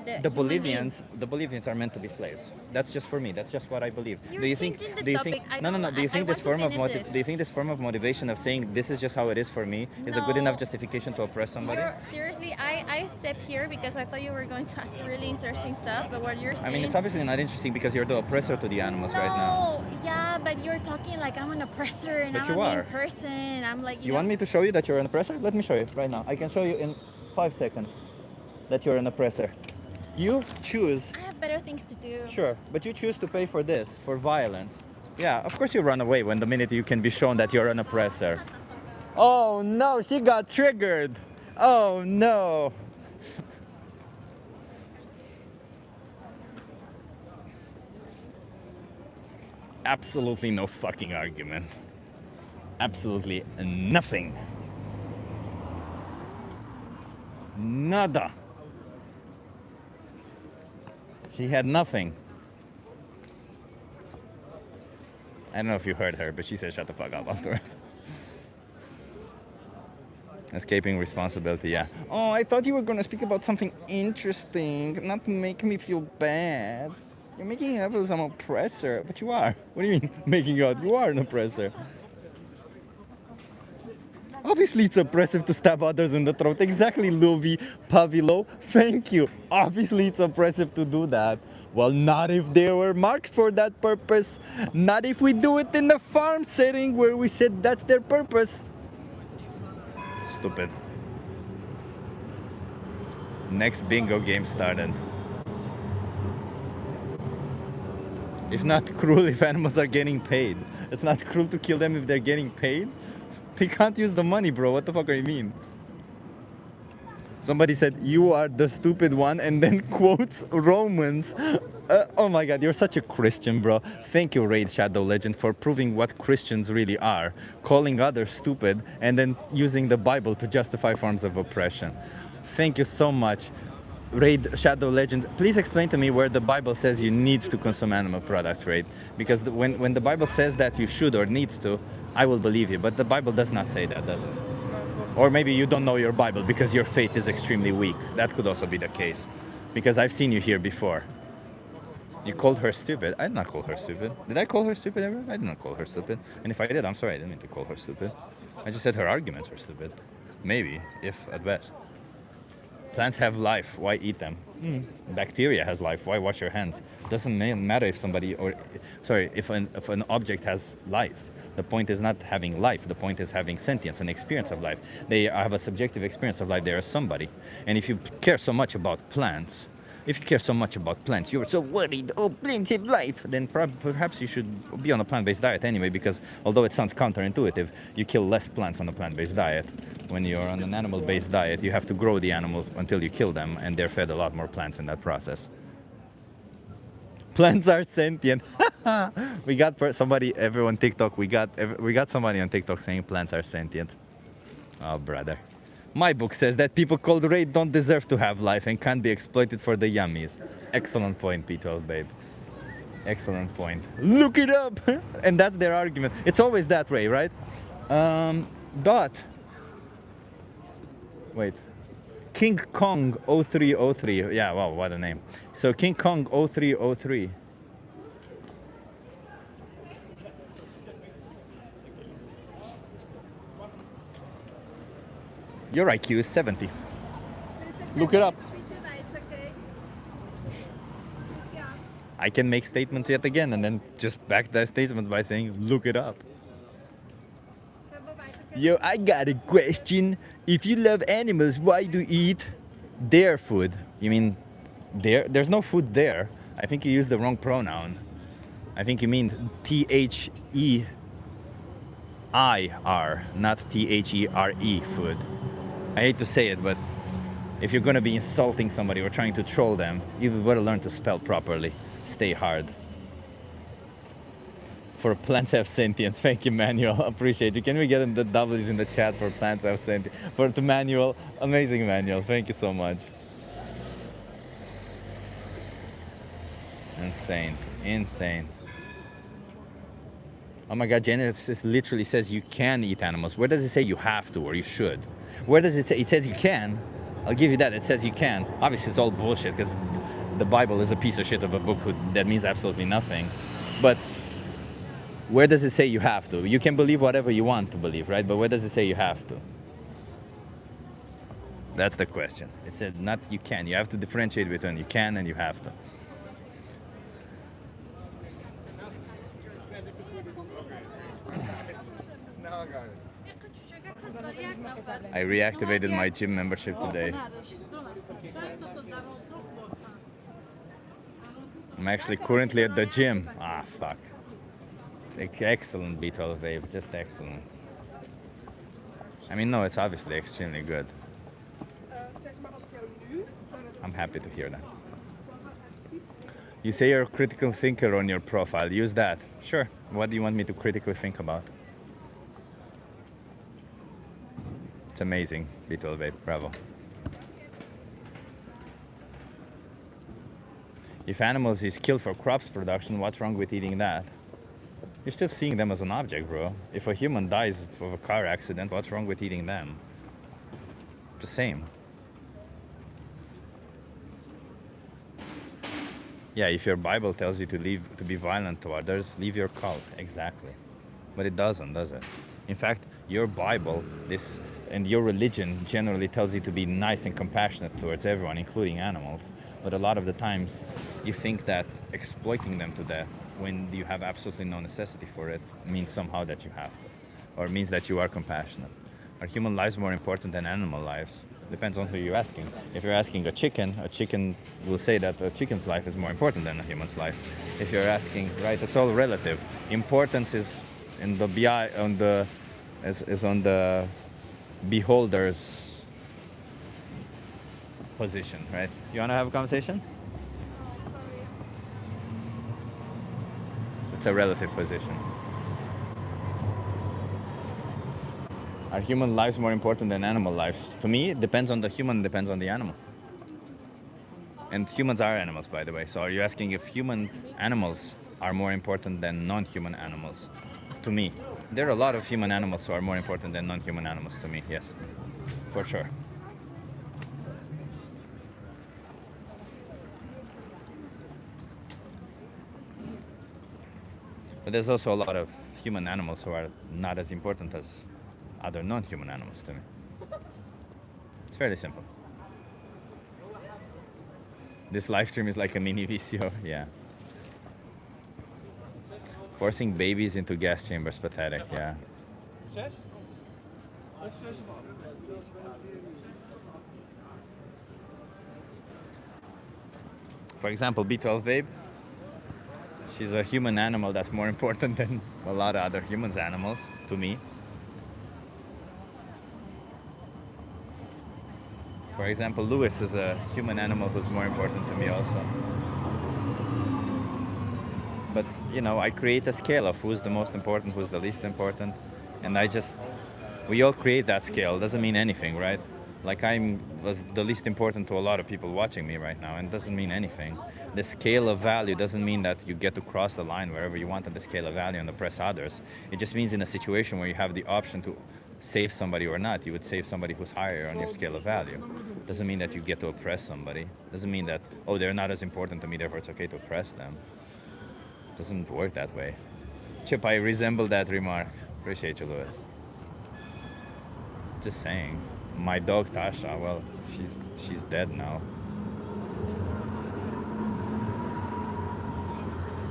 the the human being? Bolivians are meant to be slaves. That's just for me. That's just what I believe. You're do you think? changing the Do you think? topic. I No, no, no. don't- Do you I think this want to form of finish this. do you think this form of motivation of saying this is just how it is for me is a good enough No. justification to oppress somebody? Seriously, I stepped here because I thought you were going to ask really interesting stuff, but what you're saying. I mean, it's obviously not interesting because you're the oppressor to the animals right now. No, yeah, but you're talking like I'm an oppressor and But I'm you a mean are. person. I'm like, You want me to show you that you're an oppressor? Let me show you right now. I can show you in 5 seconds that you're an oppressor. You choose. I have better things to do. Sure, but you choose to pay for this, for violence. Yeah, of course you run away when the minute you can be shown that you're an oppressor. Oh no, she got triggered. Oh no. Absolutely no fucking argument. Absolutely nothing. Nada. She had nothing. I don't know if you heard her, but she said shut the fuck up afterwards. Escaping responsibility, yeah. Oh, I thought you were gonna speak about something interesting, not make me feel bad. You're making it up as an oppressor, but you are. What do you mean, making out? You are an oppressor. Obviously, it's oppressive to stab others in the throat. Exactly, Louis Pavilo. Thank you. Obviously, it's oppressive to do that. Well, not if they were marked for that purpose. Not if we do it in a farm setting where we said that's their purpose. Stupid. Next bingo game started. It's not cruel if animals are getting paid. It's not cruel to kill them if they're getting paid. They can't use the money, bro. What the fuck are you mean? Somebody said, you are the stupid one, and then quotes Romans. Oh my god, you're such a Christian, bro. Thank you, Raid Shadow Legend, for proving what Christians really are. Calling others stupid, and then using the Bible to justify forms of oppression. Thank you so much. Raid Shadow Legends, please explain to me where the Bible says you need to consume animal products, Raid. Because when the Bible says that you should or need to, I will believe you. But the Bible does not say that, does it? Or maybe you don't know your Bible because your faith is extremely weak. That could also be the case. Because I've seen you here before. You called her stupid. I did not call her stupid. Did I call her stupid ever? I did not call her stupid. And if I did, I'm sorry, I didn't mean to call her stupid. I just said her arguments were stupid. Maybe, if at best. Plants have life, why eat them? Bacteria has life, why wash your hands? Doesn't matter if somebody, if an object has life. The point is not having life, the point is having sentience, an experience of life. They have a subjective experience of life, they are somebody. And if you care so much about plants, you're so worried, oh, plants have life, then perhaps you should be on a plant-based diet anyway, because although it sounds counterintuitive, you kill less plants on a plant-based diet. When you're on an animal-based diet, you have to grow the animal until you kill them, and they're fed a lot more plants in that process. Plants are sentient. We got everyone TikTok. We got somebody on TikTok saying plants are sentient. Oh, brother. My book says that people called Raid don't deserve to have life and can't be exploited for the yummies. Excellent point, B12 babe. Excellent point. Look it up. And that's their argument. It's always that way, right? Dot. Wait. King Kong 0303. Yeah, wow, what a name. So King Kong 0303. Your IQ is 70. Look it up. I can make statements yet again and then just back that statement by saying, look it up. Yo, I got a question. If you love animals, why do you eat their food? You mean their? There's no food there. I think you used the wrong pronoun. I think you mean THEIR, not THERE food. I hate to say it, but if you're gonna be insulting somebody or trying to troll them, you better learn to spell properly. Stay hard. For plants have sentience. Thank you, Manuel. Appreciate you. Can we get the W's in the chat for plants have sentience? For the Manuel, amazing Manuel. Thank you so much. Insane. Oh my God, Genesis literally says you can eat animals. Where does it say you have to or you should? Where does it say? It says you can. I'll give you that. It says you can. Obviously, it's all bullshit because the Bible is a piece of shit of a book that means absolutely nothing. But where does it say you have to? You can believe whatever you want to believe, right? But where does it say you have to? That's the question. It says not you can. You have to differentiate between you can and you have to. I reactivated my gym membership today. I'm actually currently at the gym. Ah, fuck. Excellent B12 vape, just excellent. I mean, no, it's obviously extremely good. I'm happy to hear that. You say you're a critical thinker on your profile. Use that. Sure. What do you want me to critically think about? It's amazing, B12 vape. Bravo. If animals is killed for crops production, what's wrong with eating that? You're still seeing them as an object, bro. If a human dies of a car accident, what's wrong with eating them? The same. Yeah, if your Bible tells you to be violent to others, leave your cult. Exactly. But it doesn't, does it? In fact, your Bible, and your religion generally tells you to be nice and compassionate towards everyone, including animals. But a lot of the times, you think that exploiting them to death, when you have absolutely no necessity for it, means somehow that you have to, or means that you are compassionate. Are human lives more important than animal lives? Depends on who you're asking. If you're asking a chicken will say that a chicken's life is more important than a human's life. If you're asking, right, it's all relative. Importance is in the is on the beholder's position, right? You wanna have a conversation? It's a relative position. Are human lives more important than animal lives? To me, it depends on the human, depends on the animal. And humans are animals, by the way. So are you asking if human animals are more important than non-human animals? To me, there are a lot of human animals who are more important than non-human animals to me, yes, for sure. But there's also a lot of human animals who are not as important as other non-human animals to me. It's fairly simple. This live stream is like a mini VCO, yeah. Forcing babies into gas chambers, pathetic, yeah. For example, B12 babe, she's a human animal that's more important than a lot of other humans animals, to me. For example, Lewis is a human animal who's more important to me also. But, you know, I create a scale of who's the most important, who's the least important. And we all create that scale. Doesn't mean anything, right? Like was the least important to a lot of people watching me right now, and doesn't mean anything. The scale of value doesn't mean that you get to cross the line wherever you want on the scale of value and oppress others. It just means in a situation where you have the option to save somebody or not, you would save somebody who's higher on your scale of value. Doesn't mean that you get to oppress somebody. Doesn't mean that, oh, they're not as important to me, therefore it's okay to oppress them. Doesn't work that way. Chip, I resemble that remark. Appreciate you, Lewis. Just saying. My dog Tasha, well, she's dead now.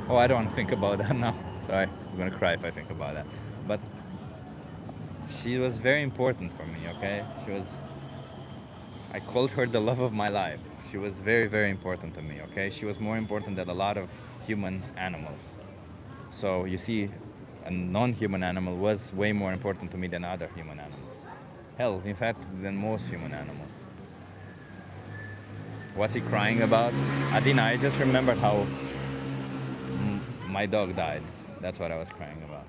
Oh, I don't want to think about that now. Sorry, I'm gonna cry if I think about that. But she was very important for me, okay? I called her the love of my life. She was very, very important to me, okay? She was more important than a lot of human animals. So you see, a non-human animal was way more important to me than other human animals. Hell, in fact, than most human animals. What's he crying about? Adina, I just remembered how my dog died. That's what I was crying about.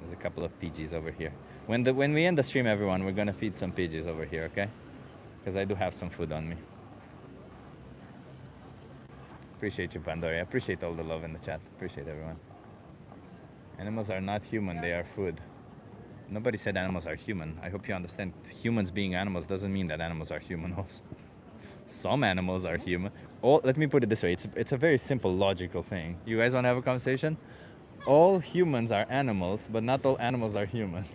There's a couple of PGs over here. When we end the stream, everyone, we're gonna feed some PGs over here, okay? Because I do have some food on me. Appreciate you, Pandora. Appreciate all the love in the chat. Appreciate everyone. Animals are not human, they are food. Nobody said animals are human. I hope you understand. Humans being animals doesn't mean that animals are human also. Some animals are human. Let me put it this way. It's a very simple logical thing. You guys want to have a conversation? All humans are animals, but not all animals are human.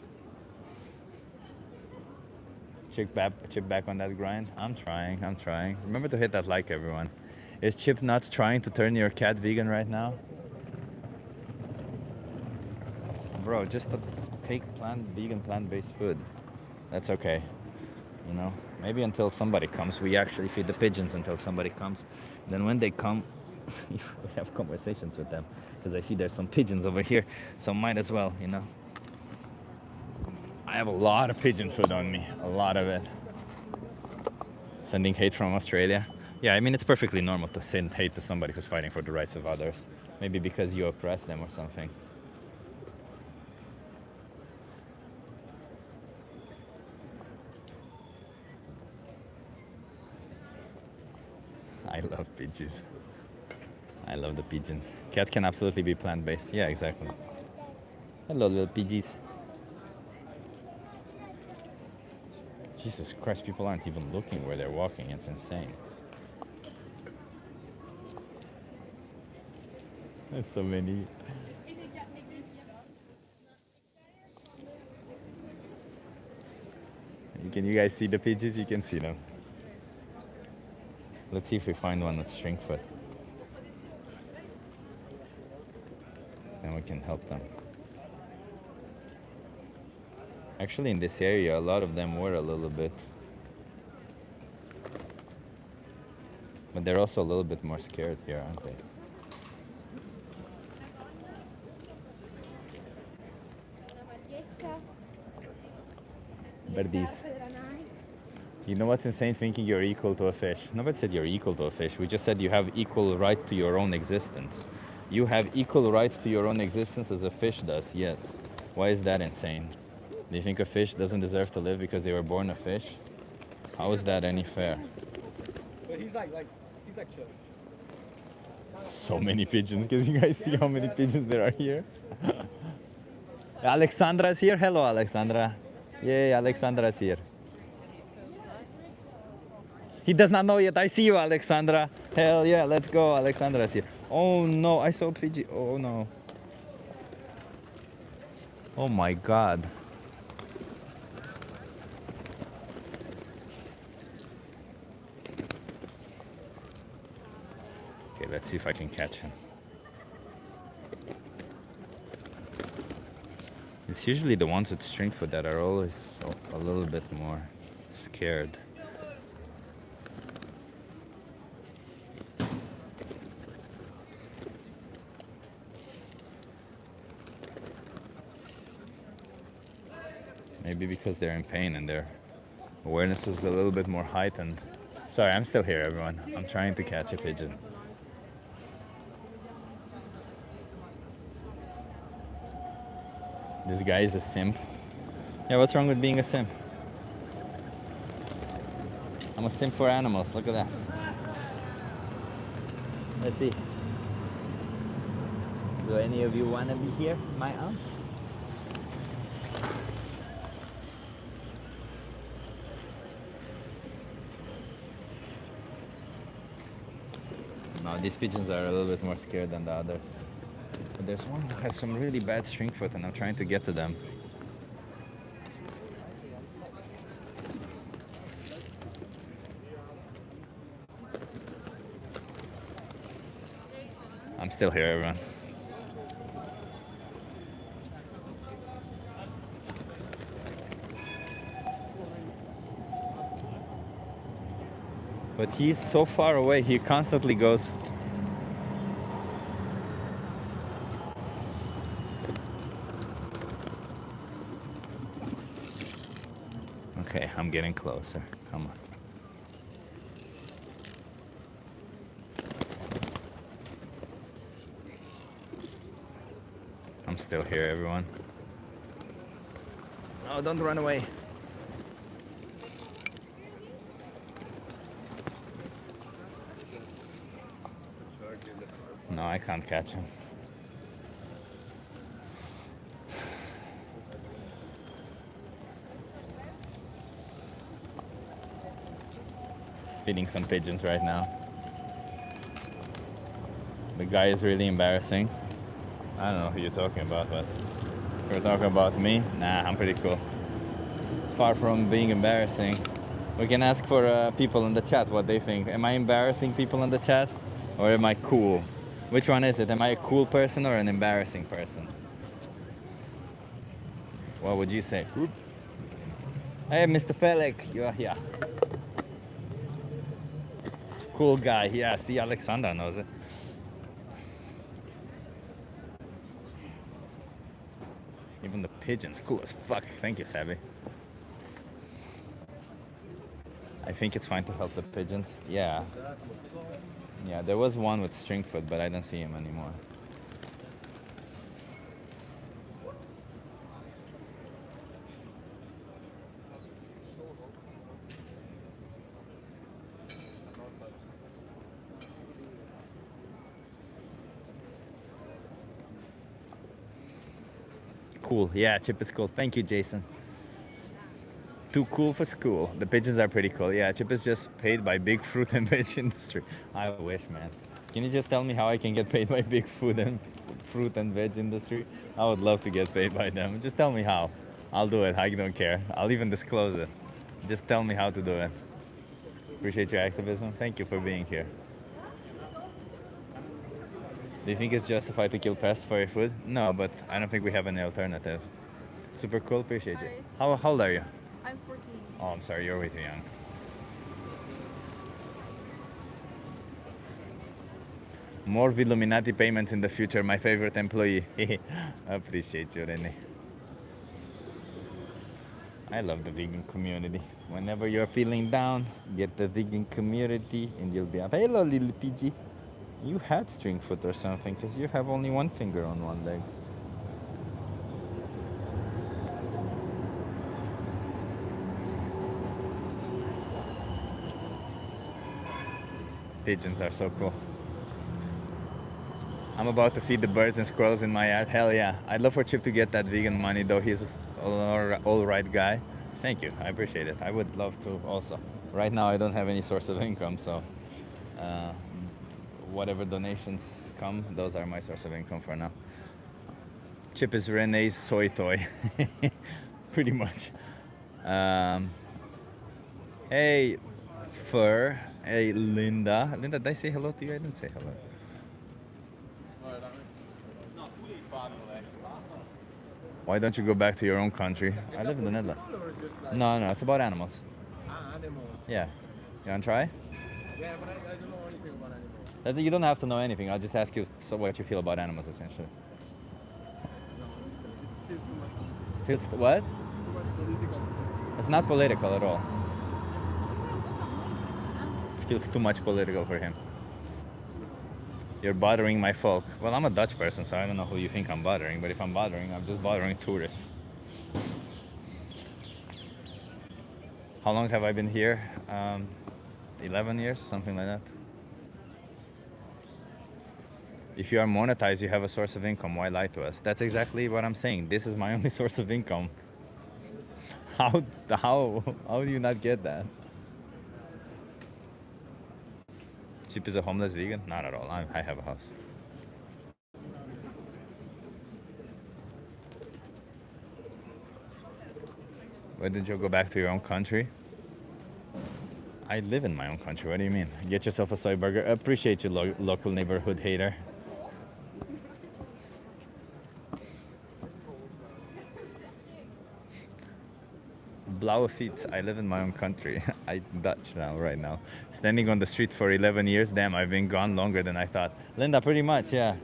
Chip back on that grind. I'm trying. Remember to hit that like, everyone. Is Chip not trying to turn your cat vegan right now? Bro, just take vegan plant-based food. That's okay. You know, maybe until somebody comes. We actually feed the pigeons until somebody comes. Then when they come, we have conversations with them. Because I see there's some pigeons over here, so might as well, you know. I have a lot of pigeon food on me, a lot of it. Sending hate from Australia. Yeah, I mean, it's perfectly normal to send hate to somebody who's fighting for the rights of others. Maybe because you oppress them or something. I love pigeons. I love the pigeons. Cats can absolutely be plant-based. Yeah, exactly. Hello, little pigeons. Jesus Christ, people aren't even looking where they're walking. It's insane. There's so many. Can you guys see the pigeons? You can see them. Let's see if we find one that's string foot. Then we can help them. Actually, in this area, a lot of them were a little bit. But they're also a little bit more scared here, aren't they? Birdies. You know what's insane? Thinking you're equal to a fish. Nobody said you're equal to a fish. We just said you have equal right to your own existence. You have equal right to your own existence as a fish does, yes. Why is that insane? Do you think a fish doesn't deserve to live because they were born a fish? How is that any fair? But he's like chill. So many pigeons. Can you guys see how many pigeons there are here? Alexandra's here. Hello, Alexandra. Yay, Alexandra's here. He does not know yet. I see you, Alexandra. Hell yeah, let's go. Alexandra's here. Oh no, I saw a pigeon. Oh no. Oh my god. Okay, let's see if I can catch him. It's usually the ones with string foot that are always a little bit more scared. Maybe because they're in pain and their awareness is a little bit more heightened. Sorry, I'm still here, everyone. I'm trying to catch a pigeon. This guy is a simp. Yeah, what's wrong with being a simp? I'm a simp for animals. Look at that. Let's see. Do any of you want to be here, my aunt? No, these pigeons are a little bit more scared than the others. But there's one who has some really bad string foot and I'm trying to get to them. I'm still here, everyone. But he's so far away, he constantly goes. Okay, I'm getting closer. Come on. I'm still here, everyone. Oh, don't run away. No, I can't catch him. Feeding some pigeons right now. The guy is really embarrassing. I don't know who you're talking about, but if you're talking about me, nah, I'm pretty cool. Far from being embarrassing. We can ask for people in the chat what they think. Am I embarrassing people in the chat? Or am I cool? Which one is it? Am I a cool person or an embarrassing person? What would you say? Hey, Mr. Felix, you are here. Cool guy. Yeah, see, Alexander knows it. Even the pigeons, cool as fuck. Thank you, Savvy. I think it's fine to help the pigeons. Yeah. Yeah, there was one with string foot, but I don't see him anymore. Cool. Yeah, Chip is cool. Thank you, Jason. Too cool for school. The pigeons are pretty cool. Yeah, Chip is just paid by big fruit and veg industry. I wish, man. Can you just tell me how I can get paid by big fruit and veg industry? I would love to get paid by them. Just tell me how. I'll do it. I don't care. I'll even disclose it. Just tell me how to do it. Appreciate your activism. Thank you for being here. Do you think it's justified to kill pests for your food? No, but I don't think we have any alternative. Super cool. Appreciate you. How old are you? I'm 14. Oh, I'm sorry. You're way too young. More Illuminati payments in the future. My favorite employee. Appreciate you, Rene. I love the vegan community. Whenever you're feeling down, get the vegan community and you'll be up. Hello, little PG. You had string foot or something because you have only one finger on one leg. Pigeons are so cool. I'm about to feed the birds and squirrels in my yard. Hell yeah. I'd love for Chip to get that vegan money though. He's an all right guy. Thank you. I appreciate it. I would love to also. Right now I don't have any source of income, so whatever donations come, those are my source of income for now. Chip is Renee's soy toy. Pretty much. Hey, Fur. Hey, Linda. Linda, did I say hello to you? I didn't say hello. Why don't you go back to your own country? I live in the Netherlands. No, it's about animals. Animals. Yeah. You want to try? Yeah, but I don't know anything about animals. You don't have to know anything. I'll just ask you what you feel about animals, essentially. No, it feels too much. Feels what? Too much political. It's not political at all. It feels too much political for him. You're bothering my folk. Well, I'm a Dutch person, so I don't know who you think I'm bothering, but if I'm bothering, I'm just bothering tourists. How long have I been here? 11 years, something like that. If you are monetized, you have a source of income. Why lie to us? That's exactly what I'm saying. This is my only source of income. How do you not get that? Chip is a homeless vegan? Not at all. I have a house. Why didn't you go back to your own country? I live in my own country. What do you mean? Get yourself a soy burger. Appreciate you, local neighborhood hater. Blauwe fiets. I live in my own country. I'm Dutch now, right now. Standing on the street for 11 years. Damn, I've been gone longer than I thought. Linda, pretty much, yeah.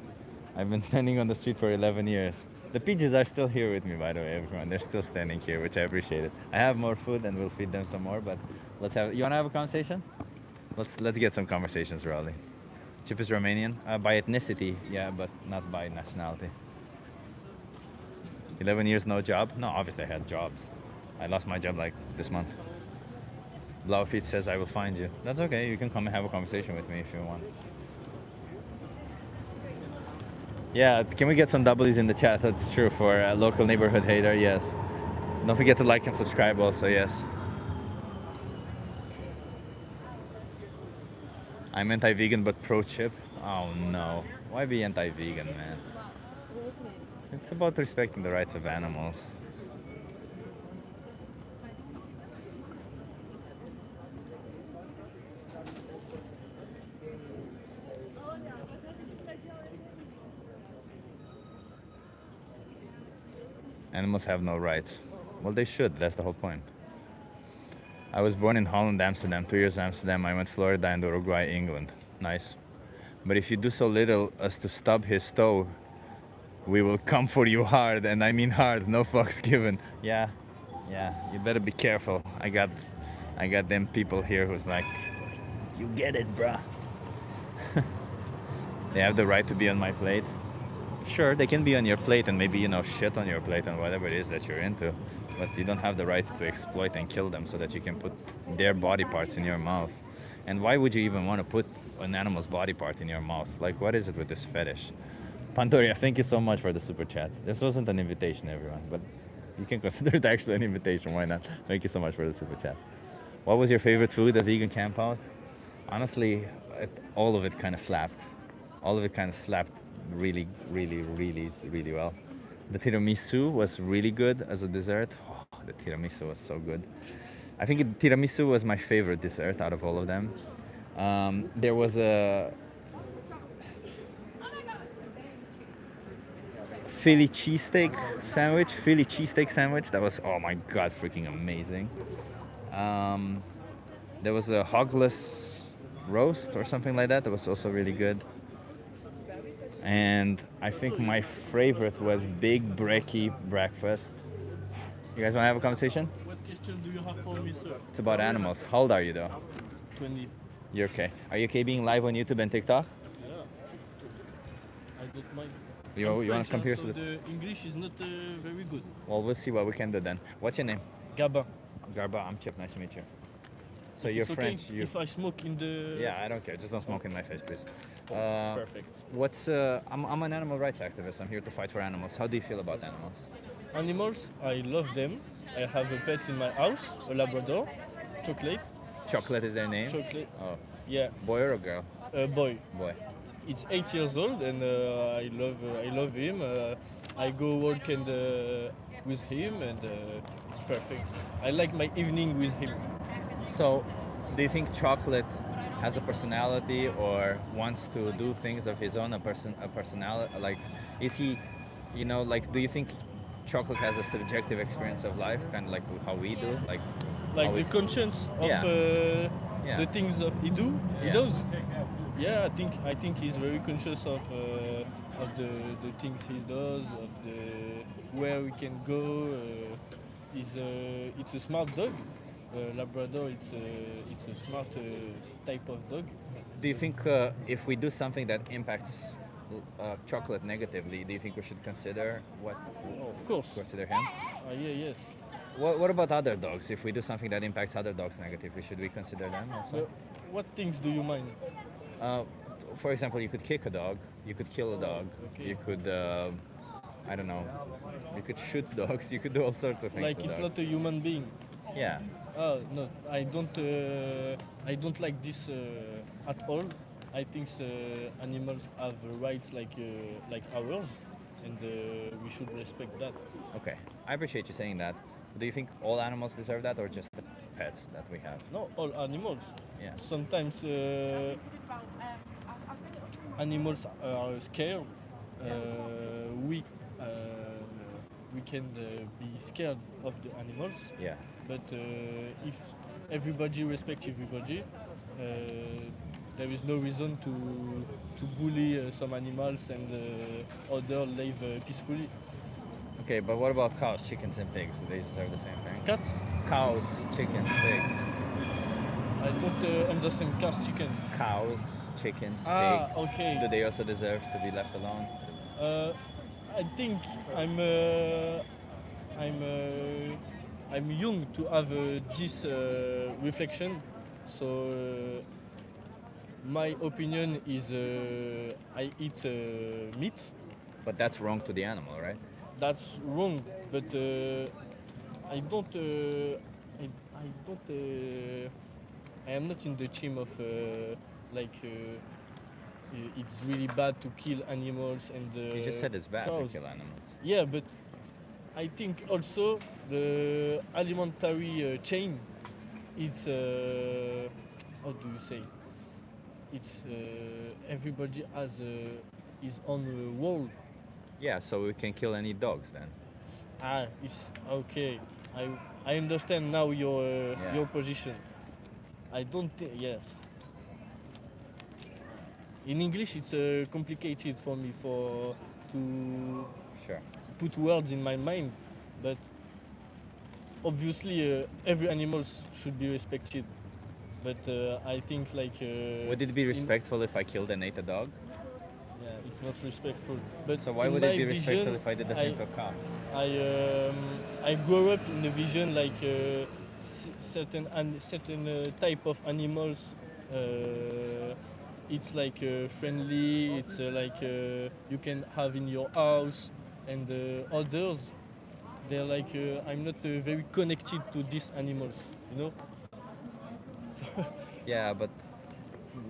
I've been standing on the street for 11 years. The pigeons are still here with me, by the way, everyone. They're still standing here, which I appreciate it. I have more food and we'll feed them some more, but you wanna have a conversation? Let's get some conversations rolling. Chip is Romanian, by ethnicity, yeah, but not by nationality. 11 years, no job? No, obviously I had jobs. I lost my job like this month. Blauwfiet says I will find you. That's okay, you can come and have a conversation with me if you want. Yeah, can we get some W's in the chat? That's true for a local neighborhood hater, yes. Don't forget to like and subscribe also, yes. I'm anti-vegan but pro-chip. Oh no. Why be anti-vegan, man? It's about respecting the rights of animals. Animals have no rights. Well, they should. That's the whole point. I was born in Holland, Amsterdam. 2 years Amsterdam. I went Florida and Uruguay, England. Nice. But if you do so little as to stub his toe, we will come for you hard, and I mean hard. No fucks given. Yeah, you better be careful. I got them people here who's like, you get it, bruh. They have the right to be on my plate. Sure, they can be on your plate and maybe, shit on your plate and whatever it is that you're into. But you don't have the right to exploit and kill them so that you can put their body parts in your mouth. And why would you even want to put an animal's body part in your mouth? Like, what is it with this fetish? Pandoria, thank you so much for the super chat. This wasn't an invitation, everyone, but you can consider it actually an invitation. Why not? Thank you so much for the super chat. What was your favorite food at Vegan Camp Out? Honestly, all of it kind of slapped. All of it kind of slapped really, really, really, really well. The tiramisu was really good as a dessert. Oh, the tiramisu was so good. I think tiramisu was my favorite dessert out of all of them. There was a Philly cheesesteak sandwich. That was, oh my god, freaking amazing. There was a hogless roast or something like that. That was also really good. And I think my favorite was Big Brekkie breakfast. You guys want to have a conversation? What question do you have for me, sir? It's about animals. How old are you though? 20. You're okay. Are you okay being live on YouTube and TikTok? Yeah. I don't mind. You want to come here? So the English is not very good. Well, we'll see what we can do then. What's your name? Gabba. Garba, I'm Chip. Nice to meet you. So If you're it's French. Okay if I smoke in the... Yeah, I don't care. Just don't smoke in my face, please. Perfect. I'm an animal rights activist. I'm here to fight for animals. How do you feel about animals? Animals, I love them. I have a pet in my house, a Labrador, Chocolate. Chocolate is their name? Chocolate. Oh, Yeah, boy or a girl? a boy. Boy. It's 8 years old and I love him. I go walk with him and it's perfect. I like my evening with him. So, do you think Chocolate has a personality or wants to do things of his own, a personality? Like, is he, do you think Chocolate has a subjective experience of life, kind of like how we do? Like how The we- conscience of Yeah. Yeah. the things he Yeah. does. Yeah, I think he's very conscious of the things he does, of the where we can go. It's a smart dog. Labrador, it's a smart type of dog. Do you think if we do something that impacts Chocolate negatively, do you think we should consider Of course. consider him? Yes. What about other dogs? If we do something that impacts other dogs negatively, should we consider them also? What things do you mind? For example, you could kick a dog, you could kill a dog, Okay. you could, I don't know, you could shoot dogs, you could do all sorts of things Like to it's dogs. not a human being. Yeah. Oh no, I don't like this at all. I think animals have rights like ours, and we should respect that. Okay. I appreciate you saying that. Do you think all animals deserve that, or just the pets that we have? No, all animals. Yeah. Sometimes animals are scared. We can be scared of the animals, Yeah. but if everybody respects everybody, there is no reason to bully some animals and others live peacefully. Okay, but what about cows, chickens, and pigs? Do they deserve the same thing? Cats, Cows, chickens, pigs. I don't understand cats, chicken. Cows, chickens, Ah, pigs. okay. Do they also deserve to be left alone? I think I'm young to have this reflection. So my opinion is I eat meat, But that's wrong to the animal, right? That's wrong, but I don't. I don't. I am not in the team of like. It's really bad to kill animals and. You just said it's bad cows. to kill animals. Yeah, but I think also the alimentary chain is how do you say? It's everybody has his own role. Yeah, so we can kill any dogs then. It's okay. I understand now Yeah. your position. I don't think yes. In English, it's complicated for me to Sure. put words in my mind, but obviously every animal should be respected. But I think like Would it be respectful if I killed and ate a dog? yeah, it's not respectful. But So why in would my it be respectful vision, if I did the same to a cow? I grew up in the vision like certain type of animals. It's like friendly. It's like you can have in your house, and others they're like I'm not very connected to these animals. You know. So, Yeah, but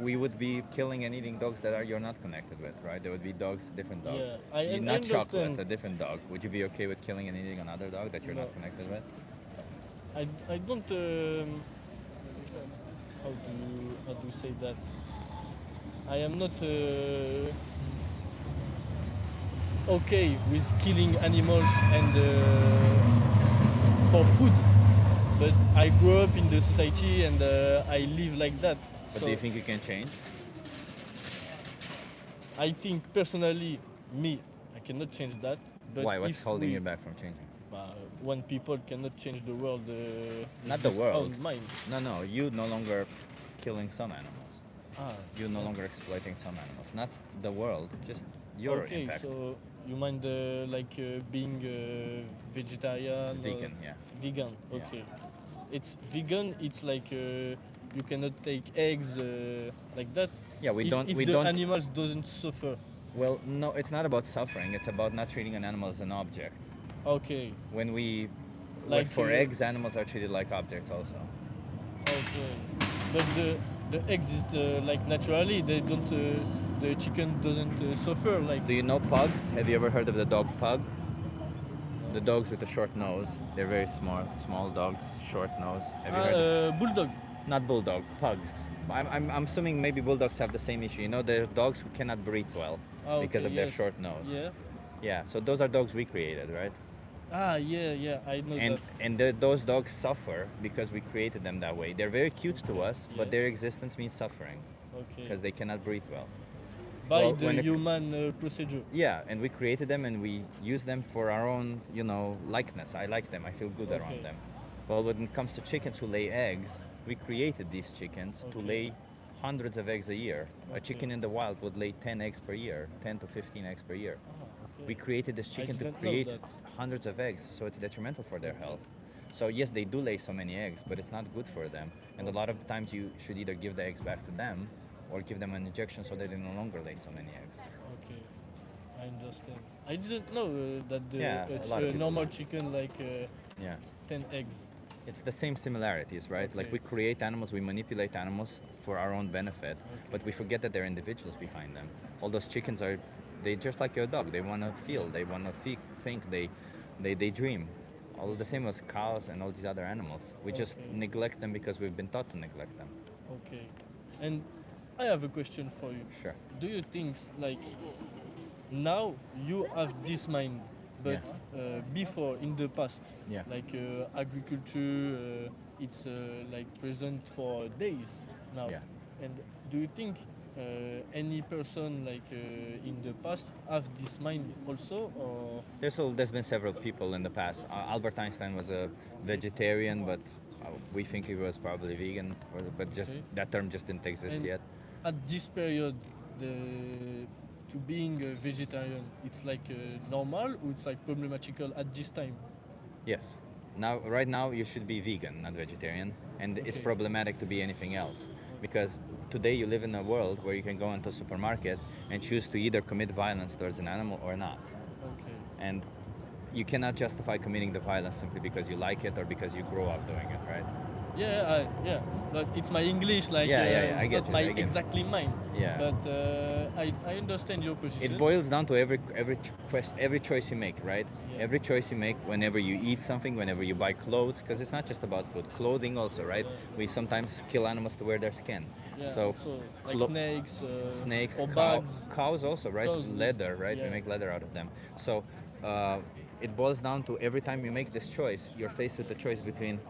we would be killing and eating dogs that you're not connected with, right? There would be dogs, different dogs. Yeah, I Not chocolate, understand. a different dog. Would you be okay with killing and eating another dog that you're No. not connected with? I don't how do you say that? I am not okay with killing animals and for food, but I grew up in the society and I live like that. But So do you think you can change? I think personally, me, I cannot change that. But Why? What's if holding we- you back from changing? One people cannot change the world. Not with the his world. own mind. No, you no longer killing some animals. Ah, You no longer exploiting some animals. Not the world, just your okay, impact. so you mind like being vegetarian? Vegan, yeah. Vegan, Yeah. okay. It's vegan. It's like you cannot take eggs like that. Yeah, we if, don't. If we the don't. animals don't suffer. Well, no, it's not about suffering. It's about not treating an animal as an object. Okay, When we, Like, for uh, eggs, animals are treated like objects also. okay. But the eggs is like naturally they don't. The chicken doesn't suffer like. Do you know pugs? Have you ever heard of the dog pug? The dogs with the short nose. They're very small dogs, short nose. Have you heard? Bulldog. Not bulldog, pugs. I'm assuming maybe bulldogs have the same issue. You know, they're dogs who cannot breathe well because Okay, of their yes. short nose. Yeah. Yeah, so those are dogs we created, right? Yeah, I know And that. those dogs suffer because we created them that way. They're very cute to us, but Yes. their existence means suffering Okay. because they cannot breathe well. By well, the when it- human procedure. Yeah, and we created them and we use them for our own, likeness. I like them. I feel good Okay. around them. Well, when it comes to chickens who lay eggs, we created these chickens to Okay. lay hundreds of eggs a year. A Okay. chicken in the wild would lay 10 eggs per year, 10 to 15 eggs per year. Okay. We created this chicken to didn't know create that. hundreds of eggs, so it's detrimental for their health. So yes, they do lay so many eggs, but it's not good for them. And a lot of the times you should either give the eggs back to them or give them an injection so that they no longer lay so many eggs. Okay, I understand. I didn't know that the Yeah, a lot of people normal don't. chicken like Yeah. 10 eggs. It's the same similarities, right? Like Okay. we create animals, we manipulate animals for our own benefit, but we forget that there are individuals behind them. All those chickens they just like your dog. They want to feel, they want to think, they dream. All the same as cows and all these other animals. We just Okay. neglect them because we've been taught to neglect them. Okay, and I have a question for you. Sure. Do you think like now you have this mind, but before in the past, Yeah. like agriculture, it's like present for days now. Yeah. And do you think any person like in the past have this mind also, or There's been several people in the past. Albert Einstein was a vegetarian, but we think he was probably vegan, but just Okay. that term just didn't exist And yet. at this period, to being a vegetarian, it's like normal or it's like problematical at this time? Yes. Now, right now, you should be vegan, not vegetarian, and it's Okay. problematic to be anything else because today you live in a world where you can go into a supermarket and choose to either commit violence towards an animal or not, Okay. and you cannot justify committing the violence simply because you like it or because you grow up doing it, right? Yeah, but it's my English, like Yeah, yeah, I it's get not you, my I get you. exactly mine. Yeah. But I understand your position. It boils down to every choice you make, right? Yeah. Every choice you make whenever you eat something, whenever you buy clothes, because it's not just about food. Clothing also, right? We sometimes kill animals to wear their skin. Yeah, So also, like clo- snakes, snakes, or cow- bugs. cows also, right? Cows, Leather, right? We yeah. make leather out of them. So it boils down to every time you make this choice, you're faced with the choice between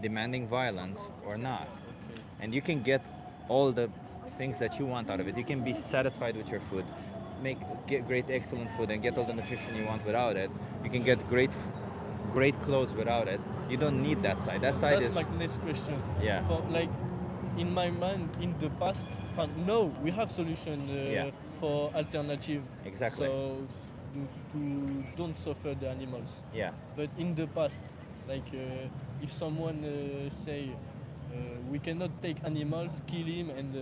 demanding violence or not. Okay. And you can get all the things that you want out of it. You can be satisfied with your food, get great, excellent food, and get all the nutrition you want without it. You can get great clothes without it. You don't need that side. That side That's is my next question. Yeah. For like, in my mind, in the past, no, we have solution Yeah. for alternative. Exactly. So to don't suffer the animals. yeah, But in the past, like if someone say we cannot take animals, kill him and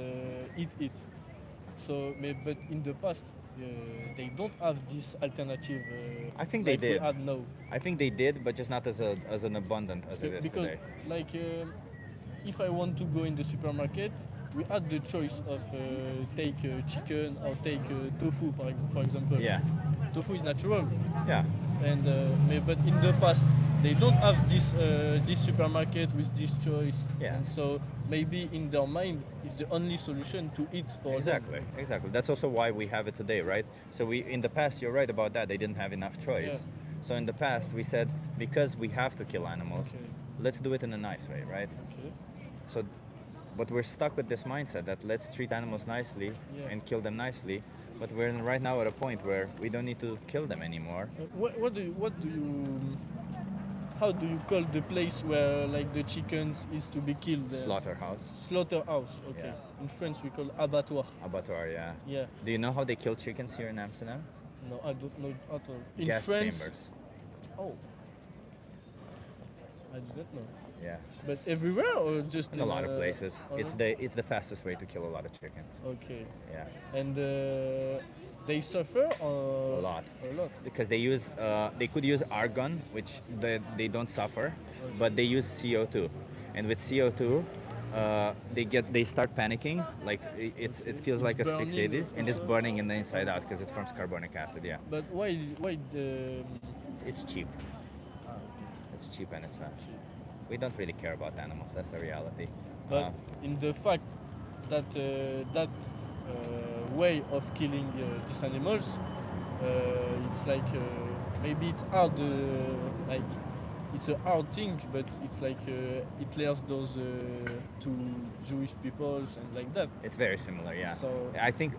eat it. So, but in the past, they don't have this alternative. I think they like did. We have now. I think they did, but just not as an abundant as it is Because today. like if I want to go in the supermarket, we had the choice of take chicken or take tofu, for example. Yeah, Tofu is natural, yeah, and but in the past they don't have this supermarket with this choice. Yeah. And so maybe in their mind it's the only solution to eat for them. exactly. That's also why we have it today, right? So in the past, you're right about that. They didn't have enough choice. Yeah. So in the past, we said because we have to kill animals, Okay. let's do it in a nice way, right? Okay. So, but we're stuck with this mindset that let's treat animals nicely Yeah. and kill them nicely. But we're right now at a point where we don't need to kill them anymore. What do you how do you call the place where like the chickens is to be killed? Slaughterhouse, Slaughterhouse. Okay. Yeah. In French we call abattoir. abattoir, yeah. Yeah. Do you know how they kill chickens here in Amsterdam? No, I don't know at all. In Gas France. chambers. Oh. I didn't know. Yeah. But everywhere or just In a lot of places. all It's the fastest way to kill a lot of chickens. Okay. Yeah. And they suffer or A lot. A lot. Because they could use argon, which they don't suffer, but they use CO2, and with CO2, they start panicking, like it feels like It's burning asphyxiated, and it's also? burning in the inside out because it forms carbonic acid. Yeah, But why the it's cheap. It's cheap and it's fast. We don't really care about animals. That's the reality. But in the fact that that way of killing these animals, it's like maybe it's hard, like it's a hard thing, but it's like Hitler does to Jewish peoples and like that. It's very similar, yeah. So I think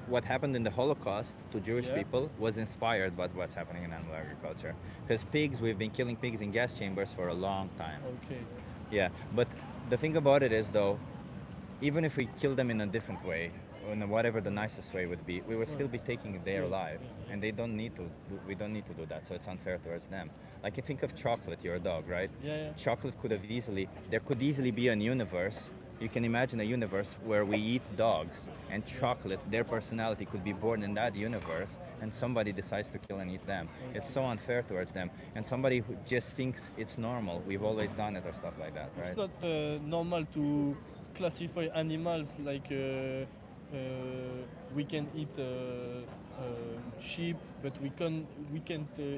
what happened in the Holocaust to Jewish Yeah. people was inspired by what's happening in animal agriculture. Because we've been killing pigs in gas chambers for a long time. okay, Yeah, but the thing about it is, though, even if we kill them in a different way, in whatever the nicest way would be, we would still be taking their Yeah, life, and they don't need to. We don't need to do that, so it's unfair towards them. Like you think of chocolate, you're a dog, right? yeah. Chocolate there could easily be an universe. You can imagine a universe where we eat dogs, and chocolate, their personality could be born in that universe, and somebody decides to kill and eat them. It's so unfair towards them, and somebody who just thinks it's normal, we've always done it or stuff like that, right? It's not normal to classify animals like we can eat sheep, but we can't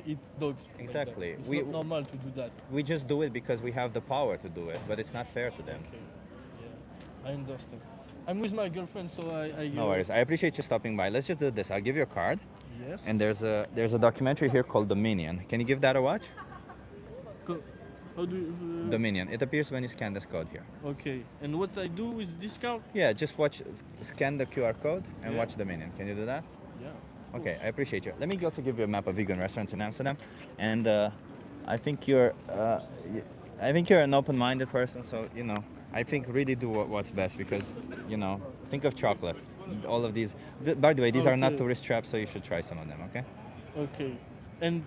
eat dogs. like that. Exactly. It's We- not normal to do that. We just do it because we have the power to do it, but it's not fair to them. Okay. Yeah, I understand. I'm with my girlfriend, so I No worries. I appreciate you stopping by. Let's just do this. I'll give you a card, Yes. and there's a documentary here called Dominion. Can you give that a watch? How do you, Dominion. It appears when you scan this code here. Okay. And what I do with this card? Yeah, just scan the QR code and Yeah. watch Dominion. Can you do that? Yeah. of Okay, course. I appreciate you. Let me also give you a map of vegan restaurants in Amsterdam, and I think you're an open-minded person. So I think really do what's best because think of chocolate. All of these. By the way, these are not Okay. tourist traps, so you should try some of them. Okay. Okay. And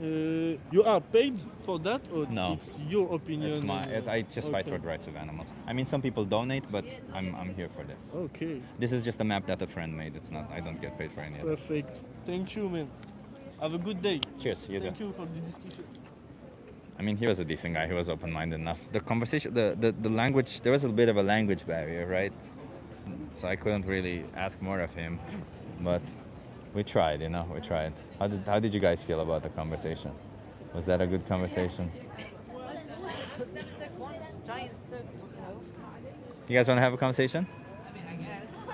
You are paid for that, or No. it's your opinion? It's my. I just fight okay. for the rights of animals. I mean, some people donate, but I'm here for this. Okay, This is just a map that a friend made. It's not. I don't get paid for any of it. perfect. Thank you, man. Have a good day. Cheers. You Thank do. you for the discussion. I mean, he was a decent guy. He was open-minded enough. The conversation, the language. There was a bit of a language barrier, right? So I couldn't really ask more of him, but we tried. You know, we tried. How did you guys feel about the conversation? Was that a good conversation? You guys want to have a conversation?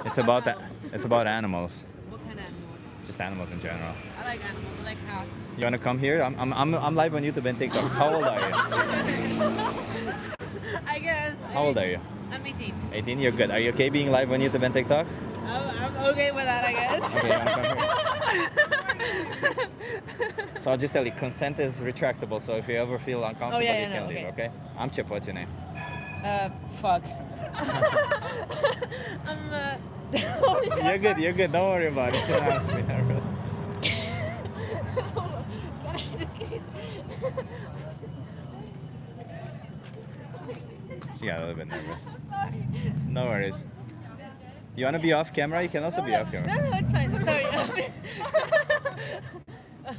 It's about it's about animals. What kind of animals? Just animals in general. I like animals. I like cats. You want to come here? I'm live on YouTube and TikTok. How old are you? I guess. How old are you? I'm 18. 18. You're good. Are you okay being live on YouTube and TikTok? I'm okay with that, I guess. Okay, you wanna come here? So I'll just tell you, consent is retractable. So if you ever feel uncomfortable, yeah, you no, can leave. Okay. I'm Chip. What's your name? Fuck. You're good. You're good. Don't worry about it. You don't have to be nervous. Can I just give you She got a little bit nervous. No worries. You want to be off camera? You can also be off camera. No, it's fine. I'm sorry.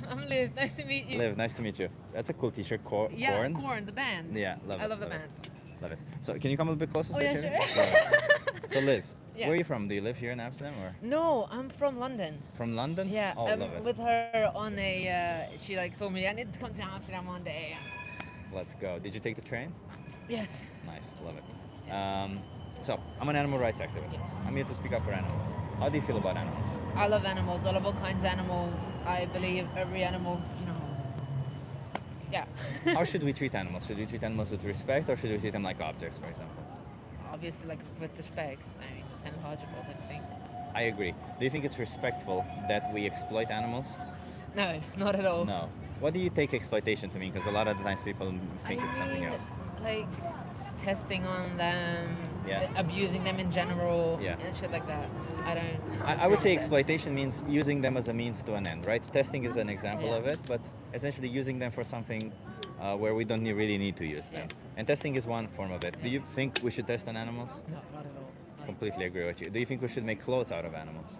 I'm Liv. Nice to meet you. Liv, nice to meet you. That's a cool T-shirt. Yeah, Corn. Corn, the band. Yeah, love it. I love the it. band. Love it. So can you come a little bit closer? Oh, to the yeah, camera? sure. Love it. So Liz, Yeah. where are you from? Do you live here in Amsterdam or No, I'm from London. from London? Yeah, Oh, I'm love it. with her on a. She like told me I need to come to Amsterdam one day. Let's go. Did you take the train? Yes. Nice, love it. Yes. So I'm an animal rights activist. I'm here to speak up for animals. How do you feel about animals? I love animals. I love all kinds of animals. I believe every animal, you know. Yeah. How should we treat animals? Should we treat animals with respect or should we treat them like objects, for example? Obviously, like with respect. I mean, it's kind of logical, don't you think? I agree. Do you think it's respectful that we exploit animals? No, not at all. No. What do you take exploitation to mean? Because a lot of the times people think it's something mean, else. Like testing on them, Yeah. abusing them in general, Yeah. and shit like that. I don't. I would say exploitation means using them as a means to an end, right? Testing is an example Yeah. of it, but essentially using them for something where we don't really need to use them. Yes. And testing is one form of it. Do you think we should test on animals? No, not at all. Completely agree with you. Do you think we should make clothes out of animals?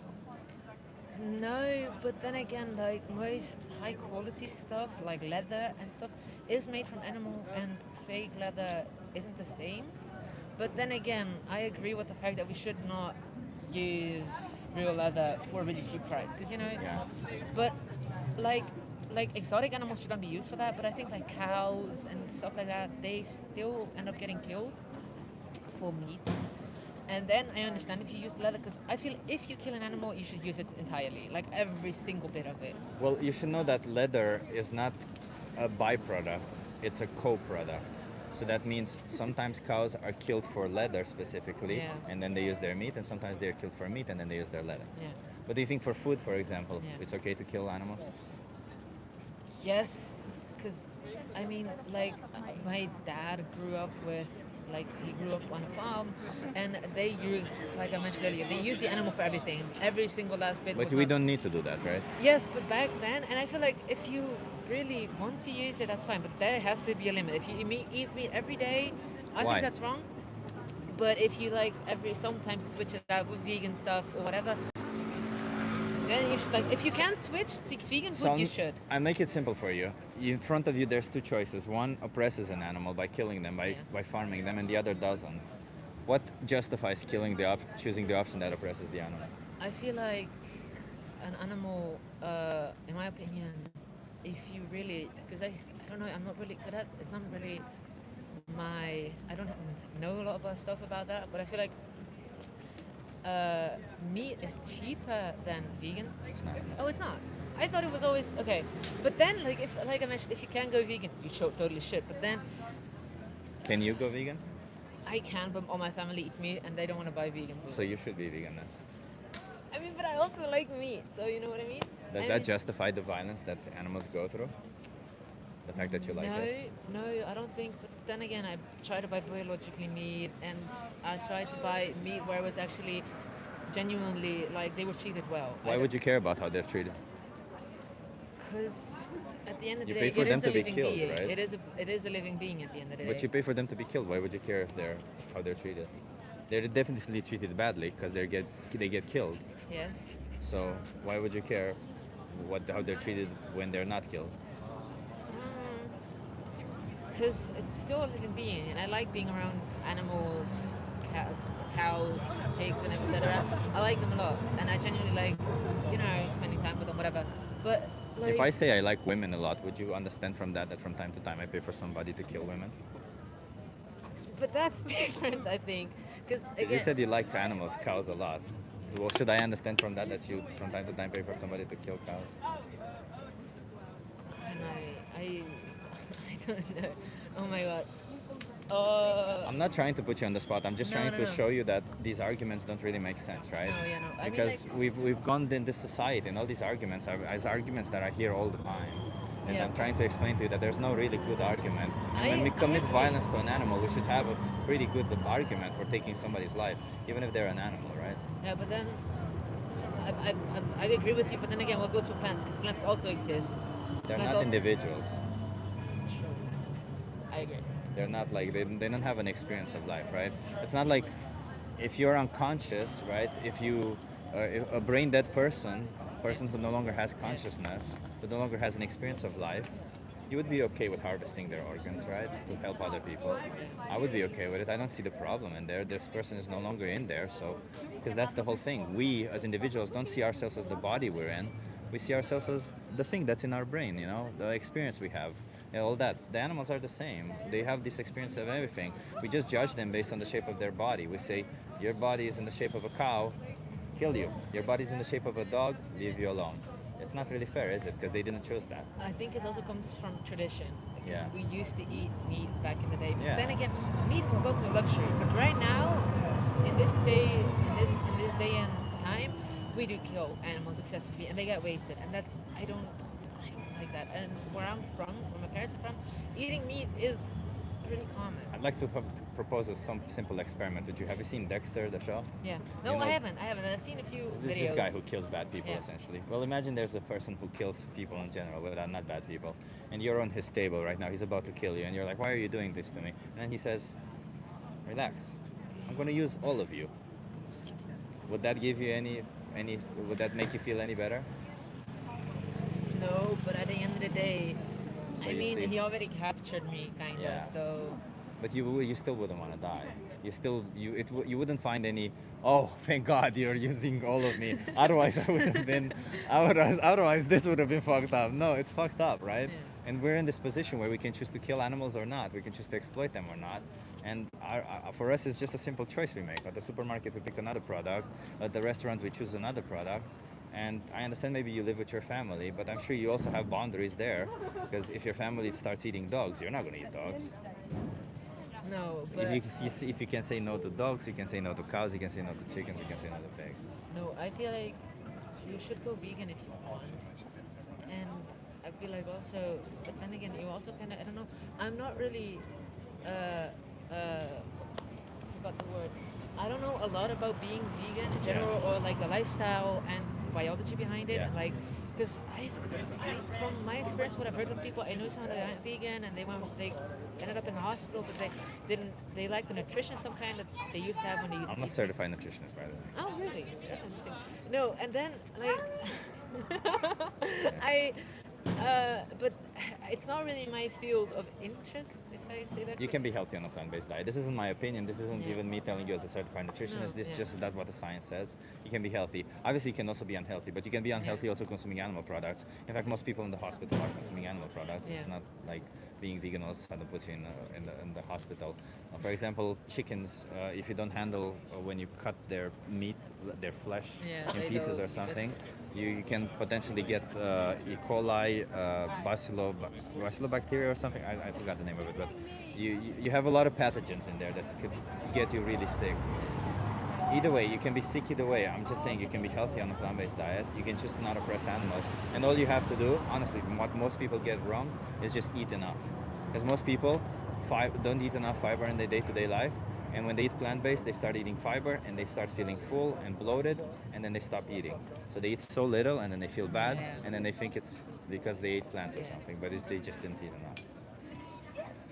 No, but then again, like most high quality stuff, like leather and stuff, is made from animal, and fake leather isn't the same. But then again, I agree with the fact that we should not use real leather for a really cheap price, because you know. Yeah. But like exotic animals shouldn't be used for that. But I think like cows and stuff like that, they still end up getting killed for meat. And then I understand if you use leather, because I feel if you kill an animal, you should use it entirely, like every single bit of it. Well, you should know that leather is not a byproduct, it's a co-product. So that means sometimes cows are killed for leather specifically, Yeah. and then they use their meat, and sometimes they're killed for meat, and then they use their leather. Yeah. But do you think for food, for example, Yeah. it's okay to kill animals? Yes, because I mean, like my dad grew up with, like he grew up on a farm, and they used, like I mentioned earlier, they use the animal for everything, every single last bit. But was we not- don't need to do that, right? Yes, but back then, and I feel like if you really want to use it, that's fine. But there has to be a limit. If you eat meat every day, I Why? think that's wrong. But if you like sometimes switch it out with vegan stuff or whatever, then you should like. If you can't switch to vegan food, you should. I make it simple for you. In front of you, there's two choices. One oppresses an animal by killing them, Yeah. by farming them, and the other doesn't. What justifies choosing the option that oppresses the animal? I feel like an animal, in my opinion, if you really, because I don't know, I'm not really good at. It's not really my. I don't know a lot about stuff about that, but I feel like meat is cheaper than vegan. It's not. Oh, it's not. I thought it was always okay. But then, like I mentioned, if you can go vegan, you totally should. But then Can you go vegan? I can, but all my family eats meat, and they don't want to buy vegan food. So you should be vegan then. I mean, but I also like meat, so you know what I mean. Does I that mean- justify the violence that the animals go through? The fact that you like it? No, I don't think. But then again, I try to buy biologically meat, and I try to buy meat where it was actually genuinely like they were treated well. Why would you care about how they're treated? Because At the end of the You day, pay for it them is to a be living killed, being. right? It is a living being at the end of the day. But you pay for them to be killed. Why would you care if how they're treated? They're definitely treated badly because they get killed. Yes. So why would you care how they're treated when they're not killed? Because it's still a living being, and I like being around animals, cows, pigs, and etc. I like them a lot, and I genuinely like, spending time with them, whatever. But like, If I say I like women a lot, would you understand from that from time to time I pay for somebody to kill women? but that's different, I think. Because You said you like animals, cows a lot. Well, should I understand from that you from time to time pay for somebody to kill cows? I don't know. Oh my god. I'm not trying to put you on the spot. I'm just No, trying no, to no. show you that these arguments don't really make sense, right? No, yeah, no. I mean, Because like, we've gone in this society, and all these arguments are as arguments that I hear all the time. And Yeah. I'm trying to explain to you that there's no really good argument. And when I- we commit I- violence to an animal, we should have a pretty good argument for taking somebody's life, even if they're an animal, right? yeah, but then I agree with you. But then again, what goes for plants? Because plants also exist. They're Plants not also- individuals. I agree. They're not like they don't have an experience of life, right? It's not like if you're unconscious, right? If a brain dead person who no longer has consciousness, who no longer has an experience of life, you would be okay with harvesting their organs, right? To help other people. I would be okay with it. I don't see the problem in there. This person is no longer in there, so because that's the whole thing. We as individuals don't see ourselves as the body we're in. We see ourselves as the thing that's in our brain, the experience we have. All that. The animals are the same. They have this experience of everything. We just judge them based on the shape of their body. We say, your body is in the shape of a cow, kill you. Your body is in the shape of a dog, leave you alone. It's not really fair, is it? Because they didn't choose that. I think it also comes from tradition. Because Yeah. we used to eat meat back in the day. But Yeah. then again, meat was also a luxury. But right now, in this day and time, we do kill animals excessively, and they get wasted. And that's I don't like that. And where my parents are from, eating meat is pretty common. I'd like to propose some simple experiment with you. Have you seen Dexter, the show? Yeah. No, You know- I haven't. I've seen a few This videos. is this guy who kills bad people, Yeah. essentially. Well, imagine there's a person who kills people in general, but not bad people. And you're on his table right now. He's about to kill you. And you're like, why are you doing this to me? And then he says, relax. I'm going to use all of you. Would that give you would that make you feel any better? No, but at the end of the day, So I you mean, see- he already captured me, kind of. Yeah. So But you still wouldn't want to die. You wouldn't find any. Oh, thank God you're using all of me. Otherwise I would have been. Otherwise this would have been fucked up. No, it's fucked up, right? Yeah. And we're in this position where we can choose to kill animals or not. We can choose to exploit them or not. And for us, it's just a simple choice we make. At the supermarket, we pick another product. At the restaurant, we choose another product. And I understand maybe you live with your family, but I'm sure you also have boundaries there. Because if your family starts eating dogs, you're not going to eat dogs. no, but If you can say no to dogs, you can say no to cows, you can say no to chickens, you can say no to pigs. no, I feel like you should go vegan if you want. And I feel like also, but then again, you also kind of, I don't know, I'm not really, forgot the word. I don't know a lot about being vegan in general, or like the lifestyle and biology behind it. Yeah. And like, because from my experience, what I've heard from people, I know someone that went vegan and they ended up in the hospital because they lacked the nutrition, some kind that they used to have when they used I'm to a eat. certified nutritionist, by the way. Oh, really? That's interesting. No, and then like, but it's not really my field of interest, if I say that. You can be healthy on a plant-based diet. This isn't my opinion. This isn't Yeah. even me telling you as a certified nutritionist. No, This yeah. is just that's what the science says. You can be healthy. Obviously, you can also be unhealthy, but you can be unhealthy also consuming animal products. In fact, most people in the hospital are consuming animal products. It's Yeah. not like being vegan all of a sudden puts you in the hospital. For example, chickens, if you don't handle when you cut their meat, their flesh Yeah, in they pieces or don't- something, you can potentially get E. coli, bacillobacteria or something. I forgot the name of it, but you have a lot of pathogens in there that could get you really sick. Either way, you can be sick either way. I'm just saying you can be healthy on a plant-based diet. You can choose to not oppress animals. And all you have to do, honestly, what most people get wrong is just eat enough. Because most people don't eat enough fiber in their day-to-day life. And when they eat plant-based, they start eating fiber and they start feeling full and bloated, and then they stop eating. So they eat so little and then they feel bad, Yeah. and then they think it's because they ate plants or Yeah. something, but they just didn't eat enough.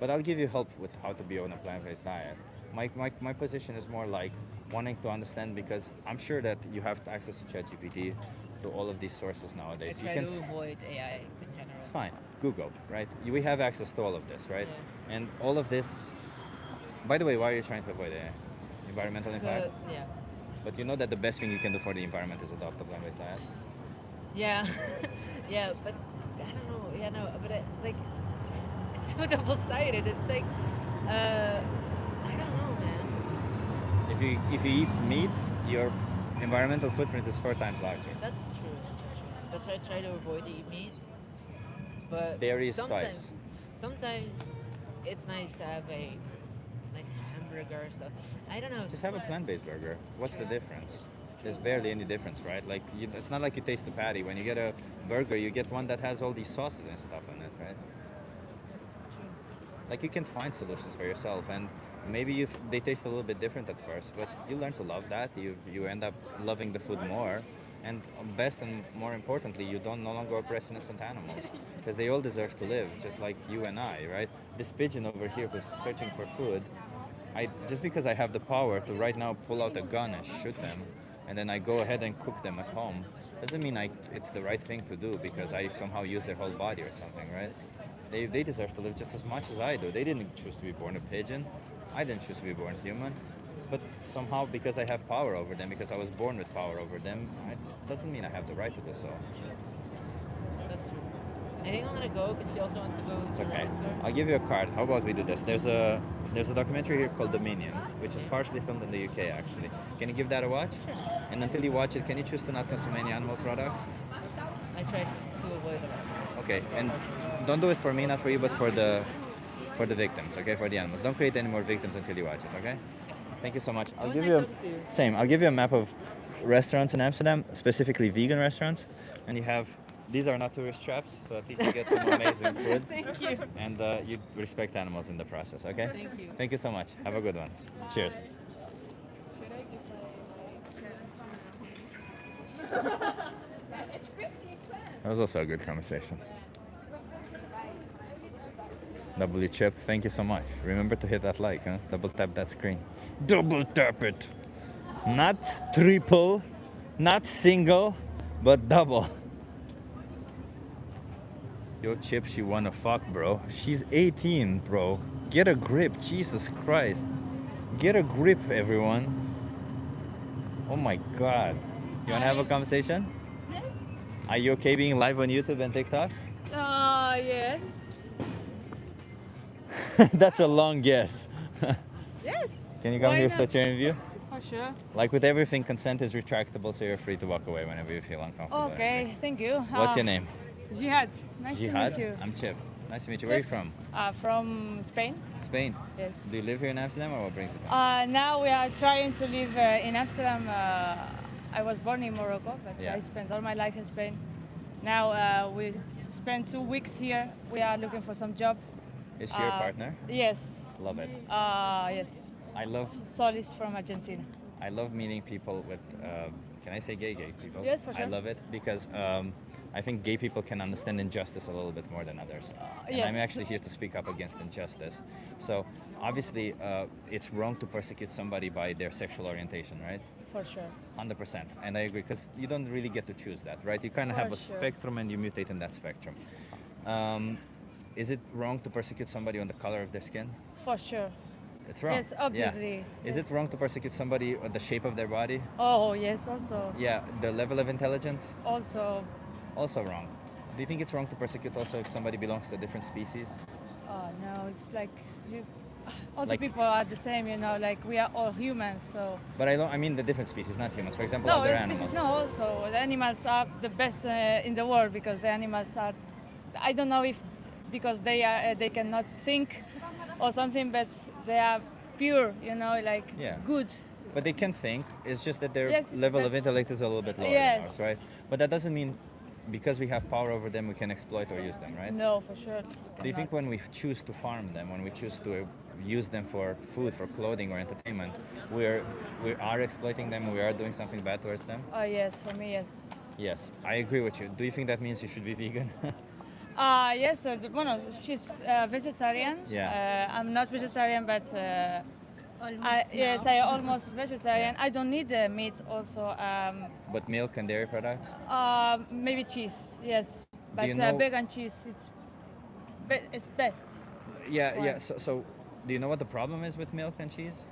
But I'll give you help with how to be on a plant-based diet. My position is more like wanting to understand, because I'm sure that you have access to ChatGPT, to all of these sources I nowadays. try You can to avoid AI in general. It's fine. Google, right? We have access to all of this, right? Yeah. And all of this. By the way, why are you trying to avoid AI? Environmental impact. Yeah. But you know that the best thing you can do for the environment is adopt a plant-based diet. Yeah. Yeah, but I don't know. Yeah, no, but like, it's so double-sided. It's like, I don't know, man. If you eat meat, your environmental footprint is 4 times larger. That's true. That's why I try to avoid eat meat. But Dairy is sometimes, twice. sometimes it's nice to have a nice hamburger or stuff. I don't know. Just have a plant-based burger. What's the difference? There's barely any difference, right? Like it's not like you taste the patty. When you get a burger, you get one that has all these sauces and stuff in it, right? Like you can find solutions for yourself, and maybe they taste a little bit different at first, but you learn to love that. You end up loving the food more, and best and more importantly, you don't no longer oppress innocent animals, because they all deserve to live, just like you and I, right? This pigeon over here who's searching for food, just because I have the power to right now pull out a gun and shoot them, and then I go ahead and cook them at home, doesn't mean it's the right thing to do because I somehow use their whole body or something, right? They deserve to live just as much as I do. They didn't choose to be born a pigeon. I didn't choose to be born human. But somehow, because I have power over them, because I was born with power over them, it doesn't mean I have the right to do so. That's true. I think I'm gonna go because she also wants to go It's to the okay. store. I'll give you a card. How about we do this? There's a documentary here called Dominion, which is partially filmed in the UK actually. Can you give that a watch? Sure. And until you watch it, can you choose to not consume any animal products? I tried to avoid it. Okay, and don't do it for me, not for you, but for the victims, okay? For the animals. Don't create any more victims until you watch it, okay? Thank you so much. I'll was give nice you talking to you. same. I'll give you a map of restaurants in Amsterdam, specifically vegan restaurants, and you have these are not tourist traps, so at least you get some amazing food. Thank you. And you respect animals in the process, okay? Thank you. Thank you so much. Have a good one. Cheers. That was also a good conversation. W Chip, thank you so much. Remember to hit that like, huh? Double tap that screen. Double tap it. Not triple, not single, but double. Yo, Chip, she wanna fuck, bro. She's 18, bro. Get a grip, Jesus Christ. Get a grip, everyone. Oh my God. You wanna have a conversation? Are you okay being live on YouTube and TikTok? Yes. That's a long guess. Yes. Can you come Why here, not? start your interview? For sure. Like with everything, consent is retractable, so you're free to walk away whenever you feel uncomfortable. Okay, thank you. What's your name? Jihad. Nice Jihad? to meet you. I'm Chip. Nice to meet you. Where are you Chip. from? From Spain. Spain. Yes. Do you live here in Amsterdam, or what brings you to Amsterdam? Now we are trying to live in Amsterdam. I was born in Morocco, but Yeah. I spent all my life in Spain. Now we spent 2 weeks here. We are looking for some job. Is she your partner? Yes. Love it. Yes. I love Solis from Argentina. I love meeting people with, can I say gay people? Yes, for I sure. love it because I think gay people can understand injustice a little bit more than others. And yes. I'm actually here to speak up against injustice. So obviously it's wrong to persecute somebody by their sexual orientation, right? For sure. 100%. And I agree, because you don't really get to choose that, right? You kind of For have a sure. spectrum and you mutate in that spectrum. Is it wrong to persecute somebody on the color of their skin? For sure. It's wrong. Yes, obviously. Yeah. Is it Yes. wrong to persecute somebody on the shape of their body? Oh, yes, also. Yeah, the level of intelligence? Also, Also wrong. Do you think it's wrong to persecute also if somebody belongs to a different species? no, it's like all Like- the people are the same, you know, like we are all humans, so. But I mean the different species, not humans. For example, No, other the animals. species, no, also. The animals are the best in the world because the animals are, I don't know if because they cannot think or something, but they are pure, you know, like Yeah. good. But they can think. It's just that their Yes, level of that's- intellect is a little bit lower Yes. than ours, right? But that doesn't mean because we have power over them, we can exploit or use them, right? No, for sure. Do you think when we choose to farm them, when we choose to use them for food, for clothing or entertainment, we are exploiting them, we are doing something bad towards them? Oh, yes, for me, yes. Yes, I agree with you. Do you think that means you should be vegan? Yes, bueno, she's vegetarian. Yeah. I'm not vegetarian, but yes, now. I almost vegetarian. I don't need meat also. But milk and dairy products? Maybe cheese, yes. But you know- vegan cheese, it's best. Yeah, Why? yeah. So do you know what the problem is with milk and cheese?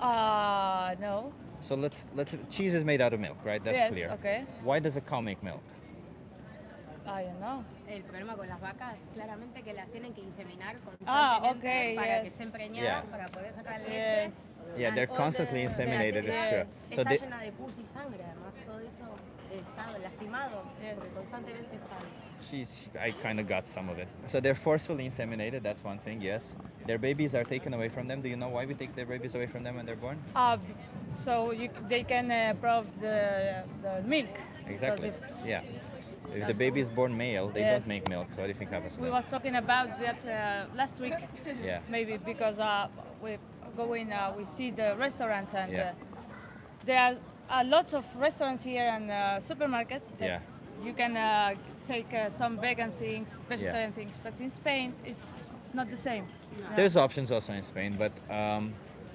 No. So let's cheese is made out of milk, right? That's Yes, clear. okay. Why does a cow make milk? I don't know. El problema con las vacas, claramente que las tienen que inseminar Ah, constantemente okay, para que yes. estén preñadas, Yeah. para poder sacar leche. Yes. Yeah, And they're all constantly the- inseminated, la it's teta true. So Está they, llena de pus y sangre, además todo eso está lastimado, Yes. porque constantemente están. I kind of got some of it. So they're forcefully inseminated, that's one thing, yes. Their babies are taken away from them. Do you know why we take their babies away from them when they're born? So they can prove the milk. Because Exactly. if- Yeah. If the baby is born male, they Yes. don't make milk. So what do you think happens to We them? was talking about that last week, Yeah. maybe because we go in, we see the restaurants and Yeah. there are lots of restaurants here and supermarkets that Yeah. you can take some vegan things, vegetarian things, but in Spain it's not the same. No. There's options also in Spain, but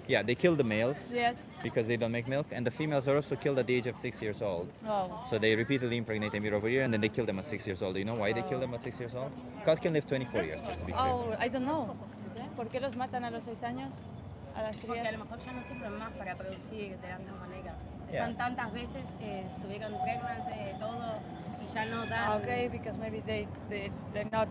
yeah, they kill the males Yes. because they don't make milk, and the females are also killed at the age of 6 years old. Oh. So they repeatedly impregnate them year over year, and then they kill them at 6 years old. Do you know why they kill them at 6 years old? Cows can live 24 years, just to be clear. Oh, I don't know. ¿Por qué los matan a los 6 años? A las Porque a crías. lo mejor ya no sirven más para producir de la misma manera. Yeah. Están tantas veces que estuvieron pregnant, todo, y ya no dan. Okay, because maybe they're not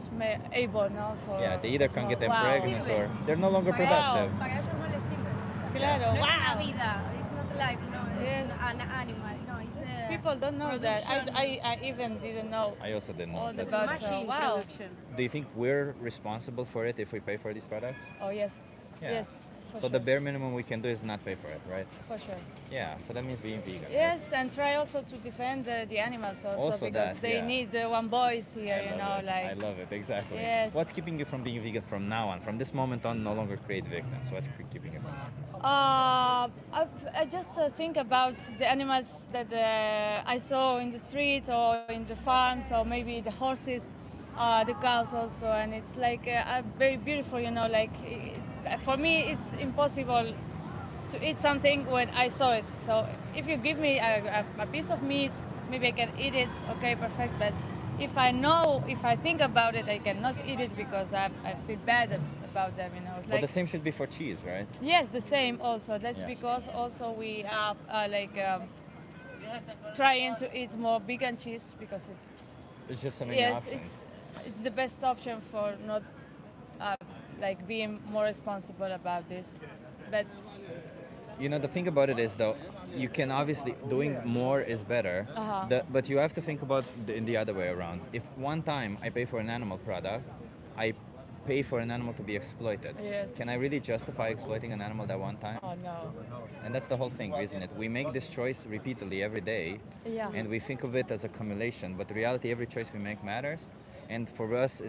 able now for. Yeah, they either can't get them Wow. pregnant or they're no longer Para productive. ellos, para ellos no les sirve. Claro, No es una wow. vida, it's not life, no, Yes. it's an animal, no, it's a People don't know that. production. I even didn't know. I also didn't know. All the That's- about- machine wow. production. Do you think we're responsible for it if we pay for these products? Oh yes, Yeah. yes. For So sure. the bare minimum we can do is not pay for it, right? For sure. Yeah, so that means being vegan. right? Yes, and try also to defend the animals also, Also because that, they yeah. need one voice here. I You love know, it. like. I love it, exactly. Yes. What's keeping you from being vegan from now on? From this moment on, no longer create victims. What's keeping you from that? I just think about the animals that I saw in the street or in the farms, or maybe the horses, the cows also, and it's like very beautiful, you know. Like for me, it's impossible to eat something when I saw it. So if you give me a piece of meat, maybe I can eat it. Okay, perfect. But if I think about it, I cannot eat it because I feel bad about them, you know. It's But like, the same should be for cheese, right? yes, the same also. That's Yeah. because also we are trying to eat more vegan cheese because There's just so many yes, options. it's the best option for not being more responsible about this. But You know, the thing about it is, though, you can obviously doing more is better, but you have to think about in the other way around. If one time I pay for an animal product, I pay for an animal to be exploited. Yes. Can I really justify exploiting an animal that one time? oh no, And that's the whole thing, isn't it? We make this choice repeatedly every day, yeah. and we think of it as accumulation, but in reality, every choice we make matters. And for us,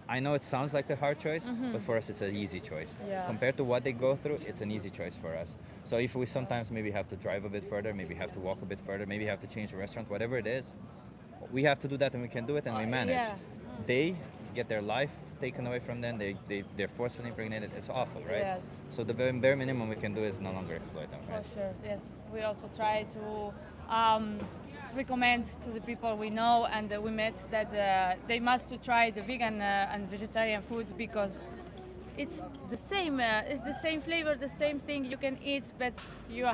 I know it sounds like a hard choice, but for us, it's an easy choice. Yeah. Compared to what they go through, it's an easy choice for us. So if we sometimes maybe have to drive a bit further, maybe have to walk a bit further, maybe have to change the restaurant, whatever it is, we have to do that and we can do it and we manage. yeah. They get their life taken away from them, they're forcibly impregnated. It's awful, right? Yes. So the bare minimum we can do is no longer exploit them, right? For sure, yes. We also try to recommend to the people we know and we met that they must to try the vegan and vegetarian food because it's the same. It's the same flavor, the same thing you can eat, but you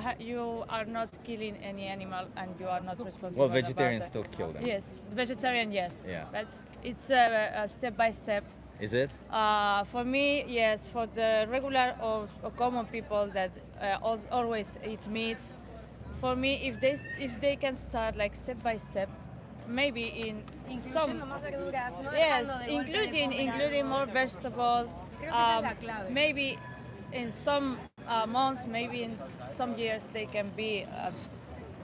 are not killing any animal and you are not responsible. Well, vegetarians about still kill them. Yes, vegetarian, yes. Yeah. But it's step by step. Is it? For me, yes. For the regular or common people that always eat meat, for me, if they can start like step by step, maybe in some Incluyendo más verduras, no yes, dejando de golpe de comer including algo. more vegetables. Creo que esa es la clave. Maybe in some months, maybe in some years, they can be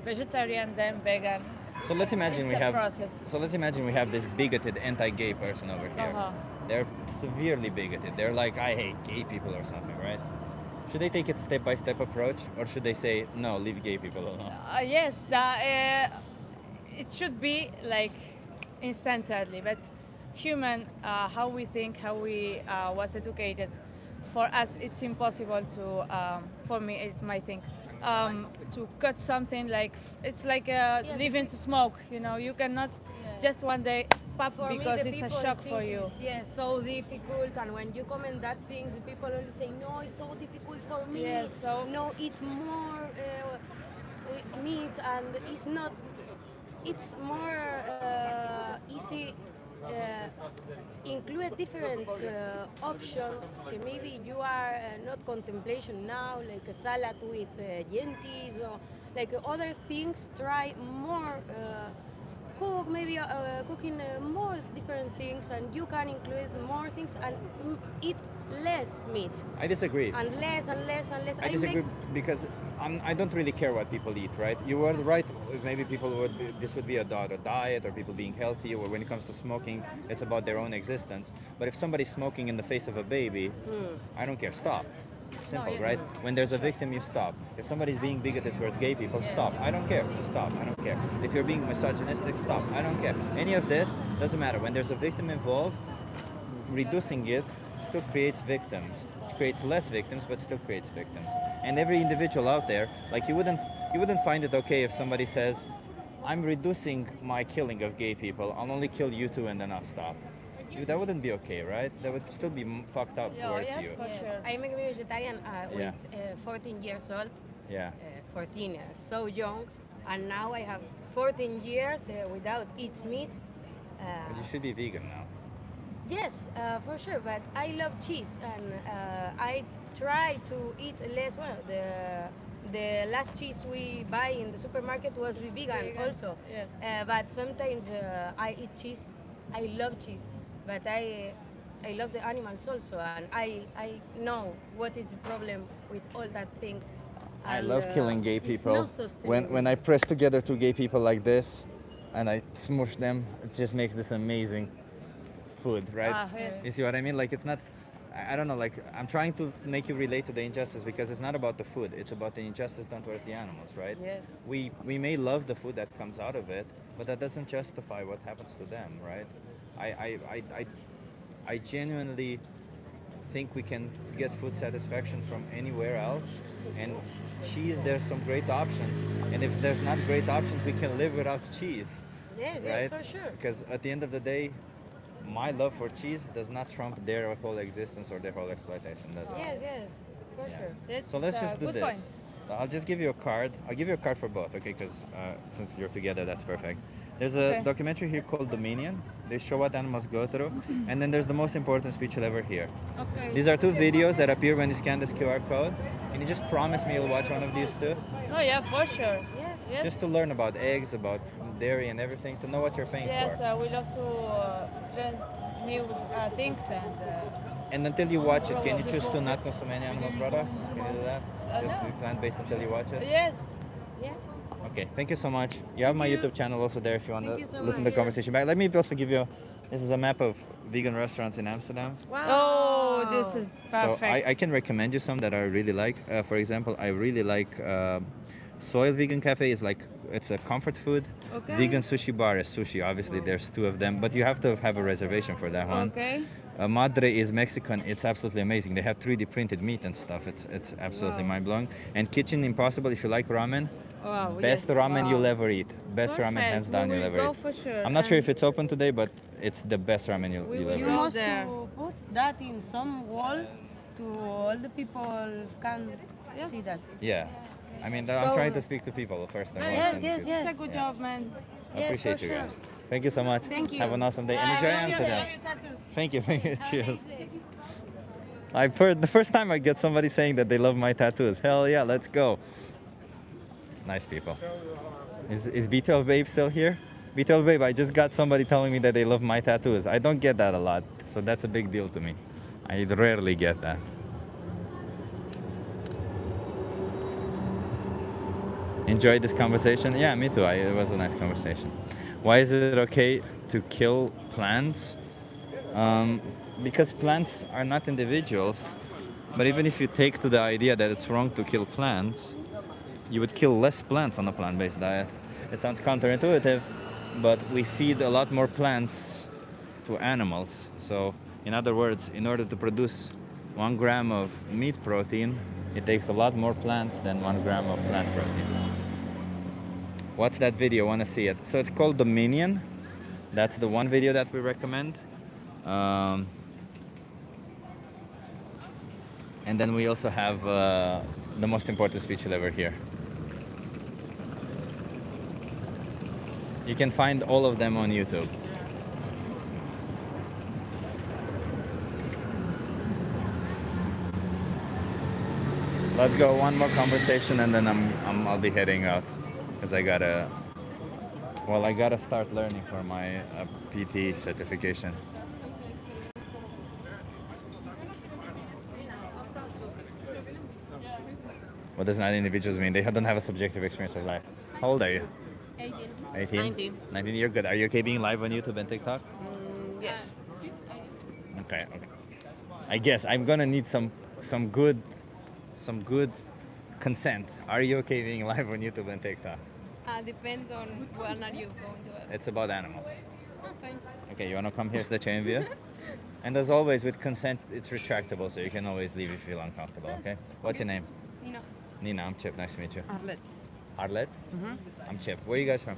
vegetarian then vegan. So let's imagine It's we a have. process. So let's imagine we have this bigoted anti-gay person over here. Uh-huh. They're severely bigoted. They're like, I hate gay people or something, right? Should they take it step-by-step approach, or should they say no, leave gay people alone? Yes, it should be like instantly, but human, how we think, how we was educated, for us it's impossible to, for me it's my thing, to cut something like, it's like living to smoke, you know, you cannot just one day pop For because me, the it's a people shock think for you. it's, so difficult, and when you comment that things, the people only say, no, it's so difficult for me. Yes, so- no, eat more meat, and it's not. It's more easy. Include different options. Okay, maybe you are not contemplation now, like a salad with yentis or like other things. Try more. Cook maybe cooking more different things, and you can include more things and eat less meat I disagree. and less and less and less. I disagree because I don't really care what people eat, right? You were right. Maybe people would this would be a diet or people being healthy, or when it comes to smoking, it's about their own existence. But if somebody's smoking in the face of a baby, I don't care. Stop. Simple, right? When there's a victim, you stop. If somebody's being bigoted towards gay people, stop. I don't care. Just stop. I don't care. If you're being misogynistic, stop. I don't care. Any of this doesn't matter. When there's a victim involved, reducing it still creates victims. Creates less victims, but still creates victims. And every individual out there, like you wouldn't find it okay if somebody says, I'm reducing my killing of gay people. I'll only kill you two and then I'll stop. That wouldn't be okay, right? That would still be fucked up towards yes, you. for sure. I'm a vegetarian Yeah. with 14 years old. Yeah. 14, so young, and now I have 14 years without eat meat. But you should be vegan now. Yes, for sure, but I love cheese, and I try to eat less. Well, the last cheese we buy in the supermarket was vegan also. Yes. But sometimes I eat cheese. I love cheese, but I love the animals also, and I know what is the problem with all that things. I And, love killing gay it's people. not sustainable. When I press together two gay people like this, and I smush them, it just makes this amazing food, right? Yes. You see what I mean? Like it's not. I don't know. Like I'm trying to make you relate to the injustice because it's not about the food. It's about the injustice done towards the animals, right? Yes. We may love the food that comes out of it, but that doesn't justify what happens to them, right? I genuinely think we can get food satisfaction from anywhere else, and cheese, there's some great options, and if there's not great options, we can live without cheese, Yes, right? yes, for sure. Because at the end of the day, my love for cheese does not trump their whole existence or their whole exploitation, does it? Yes, yes, for Yeah. sure. So let's just do good this. point. I'll just give you a card. I'll give you a card for both, okay? Because since you're together, that's perfect. There's a Okay. documentary here called Dominion. They show what animals go through. And then there's the most important speech you'll ever hear. Okay. These are two videos that appear when you scan this QR code. Can you just promise me you'll watch one of these two? Oh yeah, for sure. Yes. Yes. Just to learn about eggs, about dairy and everything, to know what you're paying Yes, for. we love to learn new things and. And until you watch it, can you choose to not consume any animal products? Can you do that? Just be plant-based until you watch it? Yes. Yes. Okay, thank you so much. You have my you. YouTube channel also there if you want Thank to you so listen to much. the conversation back. Let me also give you, this is a map of vegan restaurants in Amsterdam. Oh, this is perfect. So I can recommend you some that I really like. For example, I really like Soil Vegan Cafe is like, it's a comfort food. Okay. Vegan Sushi Bar is sushi, obviously there's two of them, but you have to have a reservation for that one. Okay. Madre is Mexican. It's absolutely amazing. They have 3D printed meat and stuff. It's absolutely Wow. mind-blowing. And Kitchen Impossible, if you like ramen, Wow. best yes. ramen Wow. you'll ever eat. Best ramen, Perfect. hands down, We you'll will ever go eat. for sure. I'm not sure And if it's open today, but it's the best ramen you'll We you'll will ever You eat. go must there. to put that in some wall to all the people can Yes. see that. Yeah. I mean, I'm So- trying to speak to people first and Yes, foremost. yes, yes. It's a good Yeah. job, man. I Yes, appreciate for you sure. guys. Thank you so much. Thank you. Have an awesome day. And I enjoy love Amsterdam. your tattoo. Thank you. Cheers. I've heard the first time I get somebody saying that they love my tattoos. Hell yeah, let's go. Nice people. Is B12 Babe still here? B12 Babe, I just got somebody telling me that they love my tattoos. I don't get that a lot, so that's a big deal to me. I rarely get that. Enjoyed this conversation? Yeah, me too. It was a nice conversation. Why is it okay to kill plants? Because plants are not individuals, but even if you take to the idea that it's wrong to kill plants, you would kill less plants on a plant-based diet. It sounds counterintuitive, but we feed a lot more plants to animals. So, in other words, in order to produce 1 gram of meat protein, it takes a lot more plants than 1 gram of plant protein. What's that video? Want to see it? So it's called Dominion. That's the one video that we recommend. And then we also have the most important speech you'll ever hear. You can find all of them on YouTube. Let's go one more conversation and then I'll be heading out because I gotta start learning for my PT certification. What does not individuals mean? They don't have a subjective experience of life. How old are you? 18. 18? 19. 19, you're good. Are you okay being live on YouTube and TikTok? Yes. Okay. I guess I'm gonna need some good consent. Are you okay being live on YouTube and TikTok? Depends on when are you going to us. It's about animals. Oh, fine. Okay, you wanna come here to the chain view? And as always, with consent, it's retractable, so you can always leave if you feel uncomfortable, okay? What's your name? Nina. Nina, I'm Chip. Nice to meet you. Arlet. Arlet? Mm-hmm. I'm Chip. Where are you guys from?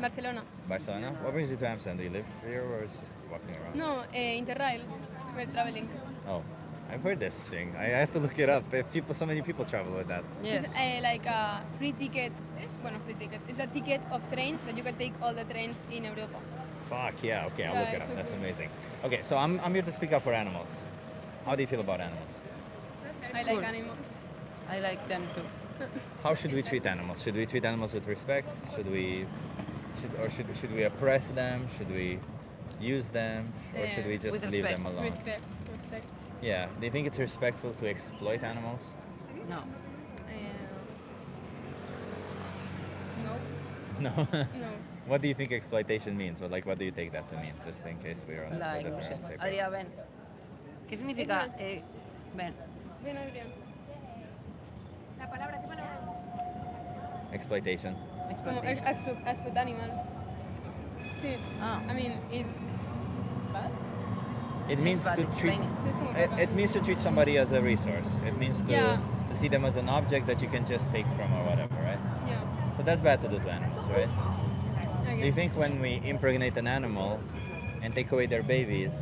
Barcelona. Barcelona? What brings you to Amsterdam? Do you live here or it's just walking around? No, Interrail. We're traveling. Oh, I've heard this thing. I have to look it up. So many people travel with that. Yes. It's like a free ticket. Well, free ticket. It's a ticket of train that you can take all the trains in Europa. Fuck yeah, okay, I'll Yeah, look it it's up. so That's cool. amazing. Okay, so I'm here to speak up for animals. How do you feel about animals? I like animals. I like them too. How should we treat animals? Should we treat animals with respect? Should we oppress them? Should we use them? Or should we just With leave respect. them alone? Respect. Yeah. Do you think it's respectful to exploit animals? No. No. No. No. What do you think exploitation means? Or like what do you take that to mean? Just in case we're on Like, so that no we're sé. on the same page. Adrià, ven. ¿Qué significa? Ven. Ven, Adrián. Exploitation. Como Exploitation. exploit animals. Sí. Ah. I mean, it's bad. It means bad to treat. explaining. Es como It, caca. it means to treat somebody as a resource. It means to, Yeah. to see them as an object that you can just take from or whatever, right? Yeah. So that's bad to do to animals, right? I Do you guess. think when we impregnate an animal and take away their babies,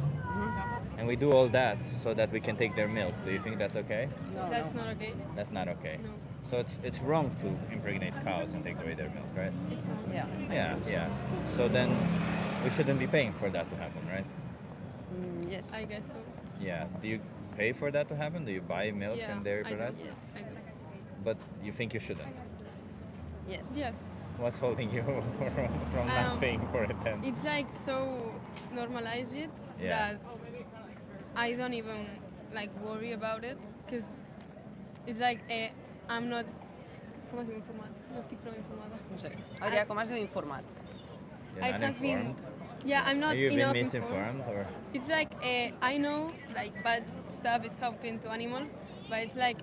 and we do all that so that we can take their milk, do you think that's okay? No, That's no. not okay. That's not okay. No. So it's wrong to impregnate cows and take away their milk, right? It's wrong. Yeah. Yeah. So then we shouldn't be paying for that to happen, right? Yes. I guess so. Yeah. Do you pay for that to happen? Do you buy milk Yeah. and dairy I for do. that? Yes. I do. But you think you shouldn't? Yes. Yes. What's holding you from not paying for it then? It's like so normalize it Yeah. that I don't even like worry about it because it's like I'm not. ¿Cómo se dice informat? No estic prou informada. No sé. Adrià, com has dit informat? You're I not have been. informed? Yeah, I'm not Have you been enough misinformed or? It's like I know like bad stuff is happening to animals, but it's like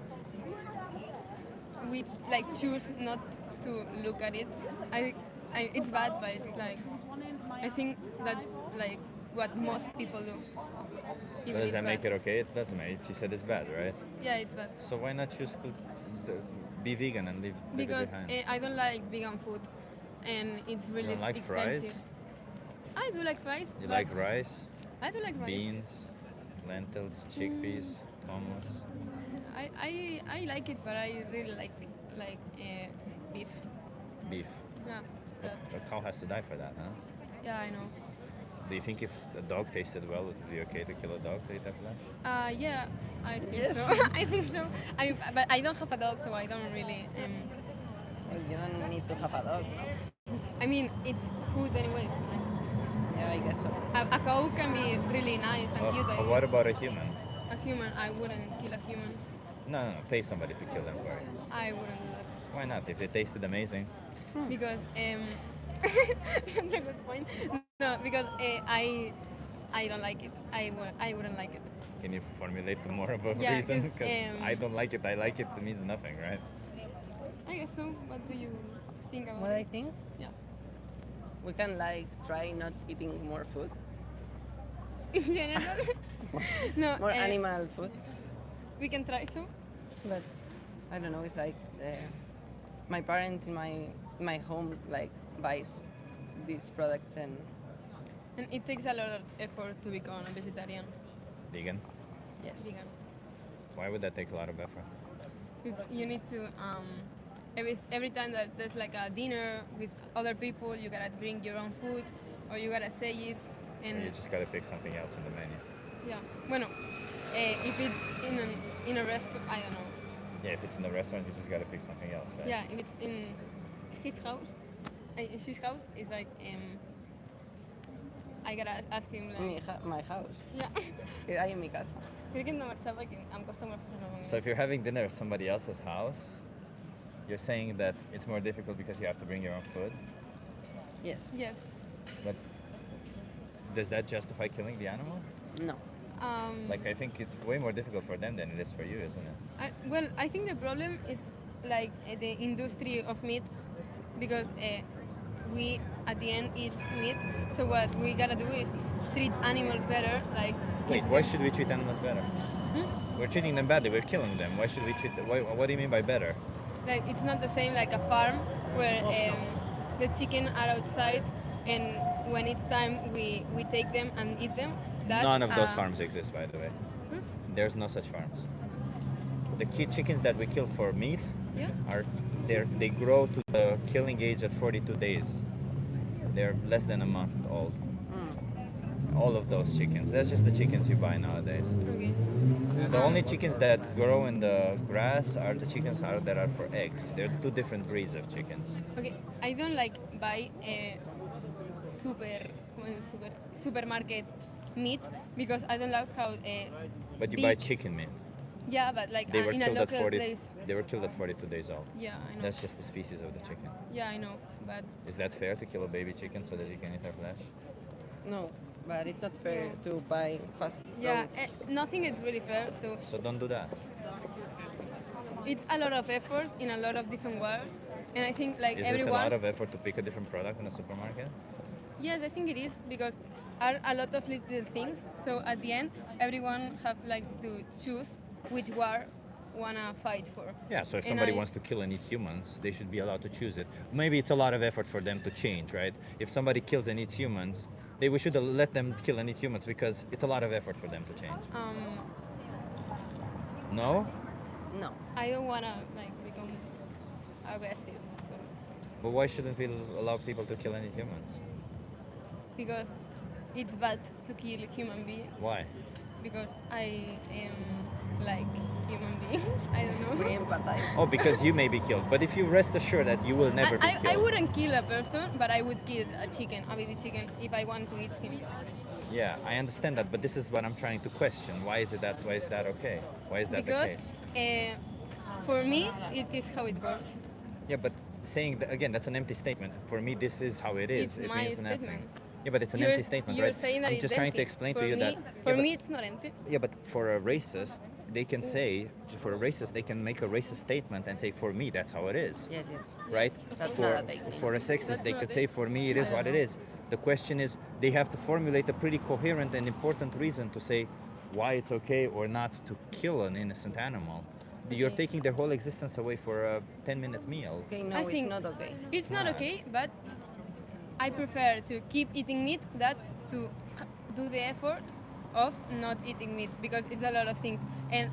we like choose not to look at it. It's bad, but it's like I think that's like what most people do. Even Does it's that make bad. it okay? It doesn't make it. You said it's bad, right? Yeah, it's bad So why not choose to be vegan and leave it because behind? I don't like vegan food, and it's really don't like expensive. fries? I do like fries. You but like rice, I do like rice. beans, lentils, chickpeas, hummus, I like it, but I really like beef. beef. Yeah. But a cow has to die for that, huh? Yeah, I know. Do you think if a dog tasted well, it would be okay to kill a dog to eat that flesh? Yeah, I think Yes. so. I think so. But I don't have a dog, so I don't really. Well, you don't need to have a dog. I mean, it's food anyways. Yeah, I guess so. A cow can be really nice and cute. I What guess. about a human? A human? I wouldn't kill a human. No, pay somebody to kill them for it. I wouldn't do that Why not? If it tasted amazing. because that's a good point. No, because I don't like it. I wouldn't like it. Can you formulate more of a Yeah, reason? 'cause, Because I don't like it, I like it, it means nothing, right? I guess so. What do you think about What it? I think? Yeah. we can like try not eating more food, In general, no. more animal food. We can try some. But I don't know. It's like my parents in my home like buys these products and And it takes a lot of effort to become a vegetarian. Vegan. yes. Vegan. Why would that take a lot of effort? Because you need to every time that there's like a dinner with other people, you gotta bring your own food or you gotta say it. And you And just gotta pick something else in the menu. yeah, bueno, if it's in a restaurant, I don't know. Yeah, if it's in the restaurant, you just gotta pick something else, right? Yeah, if it's in his house, his house is like I gotta ask him like. My house. Yeah. Ahí en mi casa. Crec que hem de marxar perquè em costa molt fer-ho. So if you're having dinner at somebody else's house, you're saying that it's more difficult because you have to bring your own food? Yes. Yes. But does that justify killing the animal? No. Like, I think it's way more difficult for them than it is for you, isn't it? Well, I think the problem is like the industry of meat because we at the end eat meat. So what we gotta do is treat animals better. Like Wait, why should we treat animals better? We're treating them badly. We're killing them. Why should we treat them? What do you mean by better? like it's not the same like a farm where the chicken are outside and when it's time we take them and eat them. That, None of those farms exist, by the way. There's no such farms. The chickens that we kill for meat Yeah. they grow to the killing age at 42 days. They're less than a month old. All of those chickens. That's just the chickens you buy nowadays. Okay. The only chickens that grow in the grass are the chickens that are for eggs. They're two different breeds of chickens. Okay, I don't like buy supermarket meat because I don't like how. But you big- buy chicken meat. Yeah, but like They were in a killed at local 40. place. They were killed at 42 days old. Yeah, I know. That's just the species of the chicken. Yeah, I know, but Is that fair to kill a baby chicken so that you can eat her flesh? No, but it's not fair to buy fast yeah, foods. nothing is really fair. So So don't do that. it's a lot of efforts in a lot of different ways, and I think like Is everyone. it a lot of effort to pick a different product in a supermarket? Yes, I think it is because are a lot of little things. So at the end, everyone have like to choose which war wanna fight for. Yeah, so if And somebody I- wants to kill and eat humans, they should be allowed to choose it. Maybe it's a lot of effort for them to change, right? If somebody kills and eats humans, we should let them kill and eat humans because it's a lot of effort for them to change. No? No. I don't wanna like become aggressive. So. But why shouldn't we allow people to kill and eat humans? Because it's bad to kill human beings. Why? Because I am like human beings. I don't We know. empathize. Oh, because you may be killed. But if you rest assured that you will never be I killed. wouldn't kill a person, but I would kill a chicken, a baby chicken, if I want to eat him. Yeah, I understand that, but this is what I'm trying to question. Why is that okay? Why is that Because the case? for me, it is how it works. Yeah, but saying that, again, that's an empty statement. For me, this is how it is. It's it my means statement. nothing. Yeah, but it's an You're- empty statement, you're right? saying that I'm it's just trying to empty. explain For to you me, that. For yeah, me, but, it's not empty. yeah, but for a racist, they can say, for a racist, they can make a racist statement and say, for me, that's how it is. Yes, yes. Right? That's for, not a statement. for a sexist, That's they not could a say, for me, it is what it is. The question is, they have to formulate a pretty coherent and important reason to say why it's okay or not to kill an innocent animal. You're Okay. taking their whole existence away for a 10-minute meal. Okay, no, I it's think not okay. It's not Nah. okay, but I prefer to keep eating meat than to do the effort of not eating meat because it's a lot of things and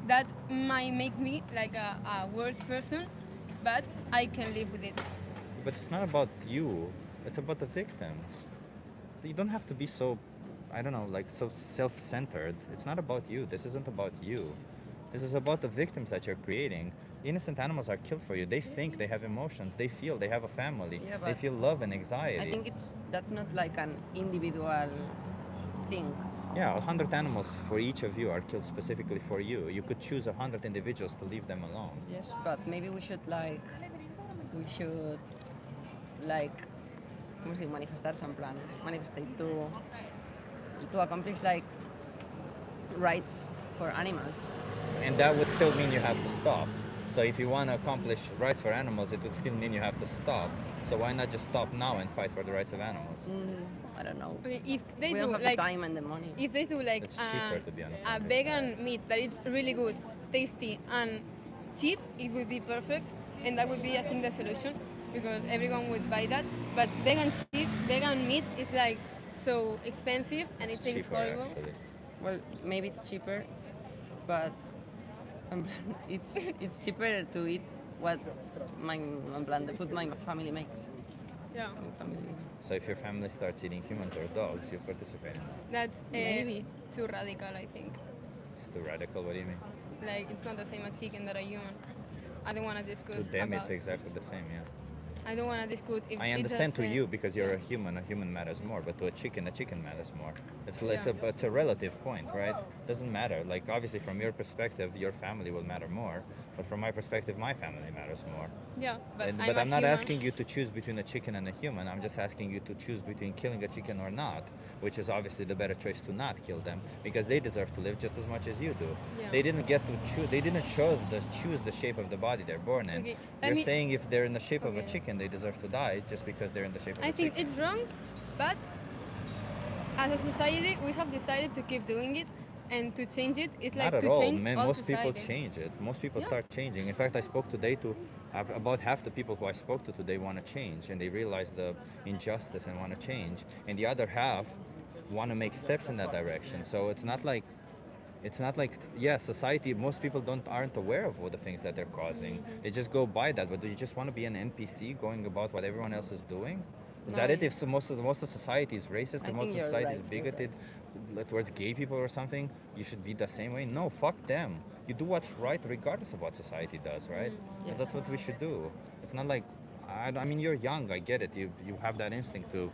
that might make me like a worse person, but I can live with it. But it's not about you. It's about the victims. You don't have to be so, I don't know, like so self-centered. It's not about you. This isn't about you. This is about the victims that you're creating. Innocent animals are killed for you. They think, they have emotions, they feel, they have a family, Yeah, they but feel love and anxiety. I think that's not like an individual thing. Yeah, 100 animals for each of you are killed specifically for you. You could choose 100 individuals to leave them alone. Yes, but maybe we should like ¿cómo se dice? Manifestarse en plan, manifestate to accomplish like rights for animals. And that would still mean you have to stop. So if you want to accomplish rights for animals, it would still mean you have to stop. So why not just stop now and fight for the rights of animals? I don't know. Okay, if they We do don't have like the time and the money. if they do like It's cheaper, to be honest. a vegan meat that it's really good, tasty, and cheap, it would be perfect, and that would be, I think, the solution because everyone would buy that. But vegan meat is like so expensive and it tastes Cheaper, horrible. actually. Well, maybe it's cheaper, but it's cheaper to eat what the food my family makes. Yeah, My family. So if your family starts eating humans or dogs, you participate in that. that's Maybe. too radical, I think. It's too radical. What do you mean? Like it's not the same as chicken that a human. I don't want to discuss To them, about. it's exactly the same. Yeah. I don't want to discuss if I it's understand the to same. you because you're a human matters more, but to a chicken matters more. It's a relative point, right? Doesn't matter. Like obviously from your perspective, your family will matter more, but from my perspective, my family matters more. Yeah, but But I'm not human. asking you to choose between a chicken and a human. I'm just asking you to choose between killing a chicken or not, which is obviously the better choice to not kill them because they deserve to live just as much as you do. Yeah. They didn't get to choose. They didn't choose the shape of the body they're born in. Okay, let You're me- saying if they're in the shape of a Okay. chicken, they deserve to die just because they're in the shape of I a think chicken. it's wrong, but as a society, we have decided to keep doing it and to change it. It's like Not at to all, change man. all Most people society. change it. Most people Yeah. start changing. In fact, I spoke today to about half the people who I spoke to today want to change, and they realize the injustice and want to change, and the other half want to make steps in that direction. So it's not like yeah, society. Most people aren't aware of all the things that they're causing. They just go by that. But do you just want to be an NPC going about what everyone else is doing? Is No, that it? yeah. If so, most of society is racist, I and most think of you're society right, is you're bigoted towards gay people or something, you should be the same way. No, fuck them. You do what's right regardless of what society does, right? And Yes. that's what we should do. It's not like I mean, you're young. I get it. You have that instinct to,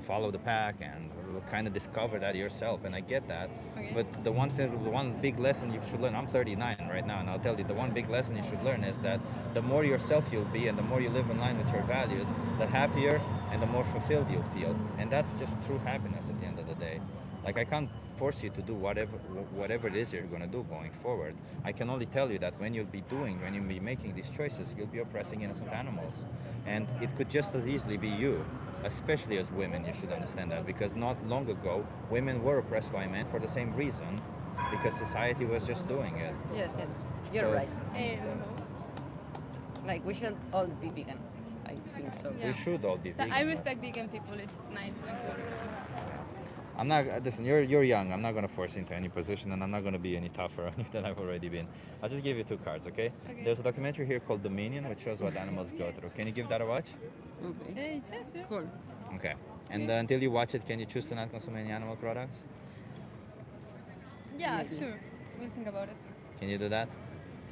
follow the pack and kind of discover that yourself, and I get that. Okay. But the one big lesson you should learn. I'm 39 right now, and I'll tell you the one big lesson you should learn is that the more yourself you'll be, and the more you live in line with your values, the happier and the more fulfilled you'll feel. And that's just true happiness at the end of the day. Like I can't force you to do whatever it is you're going to do going forward. I can only tell you that when you'll be making these choices, you'll be oppressing innocent animals. And it could just as easily be you, especially as women, you should understand that, because not long ago, women were oppressed by men for the same reason, because society was just doing it. Yes, you're So- right. And Like we should all be vegan. I think so. Yeah. We should all be so vegan. I respect vegan people. It's nice and cool. I'm not, listen, you're young. I'm not going to force you into any position, and I'm not going to be any tougher on you than I've already been. I'll just give you 2 cards, okay? Okay. There's a documentary here called Dominion, which shows what animals go through. Can you give that a watch? Okay. Sure. Cool. Okay. And until you watch it, can you choose to not consume any animal products? Yeah, sure. We'll think about it. Can you do that?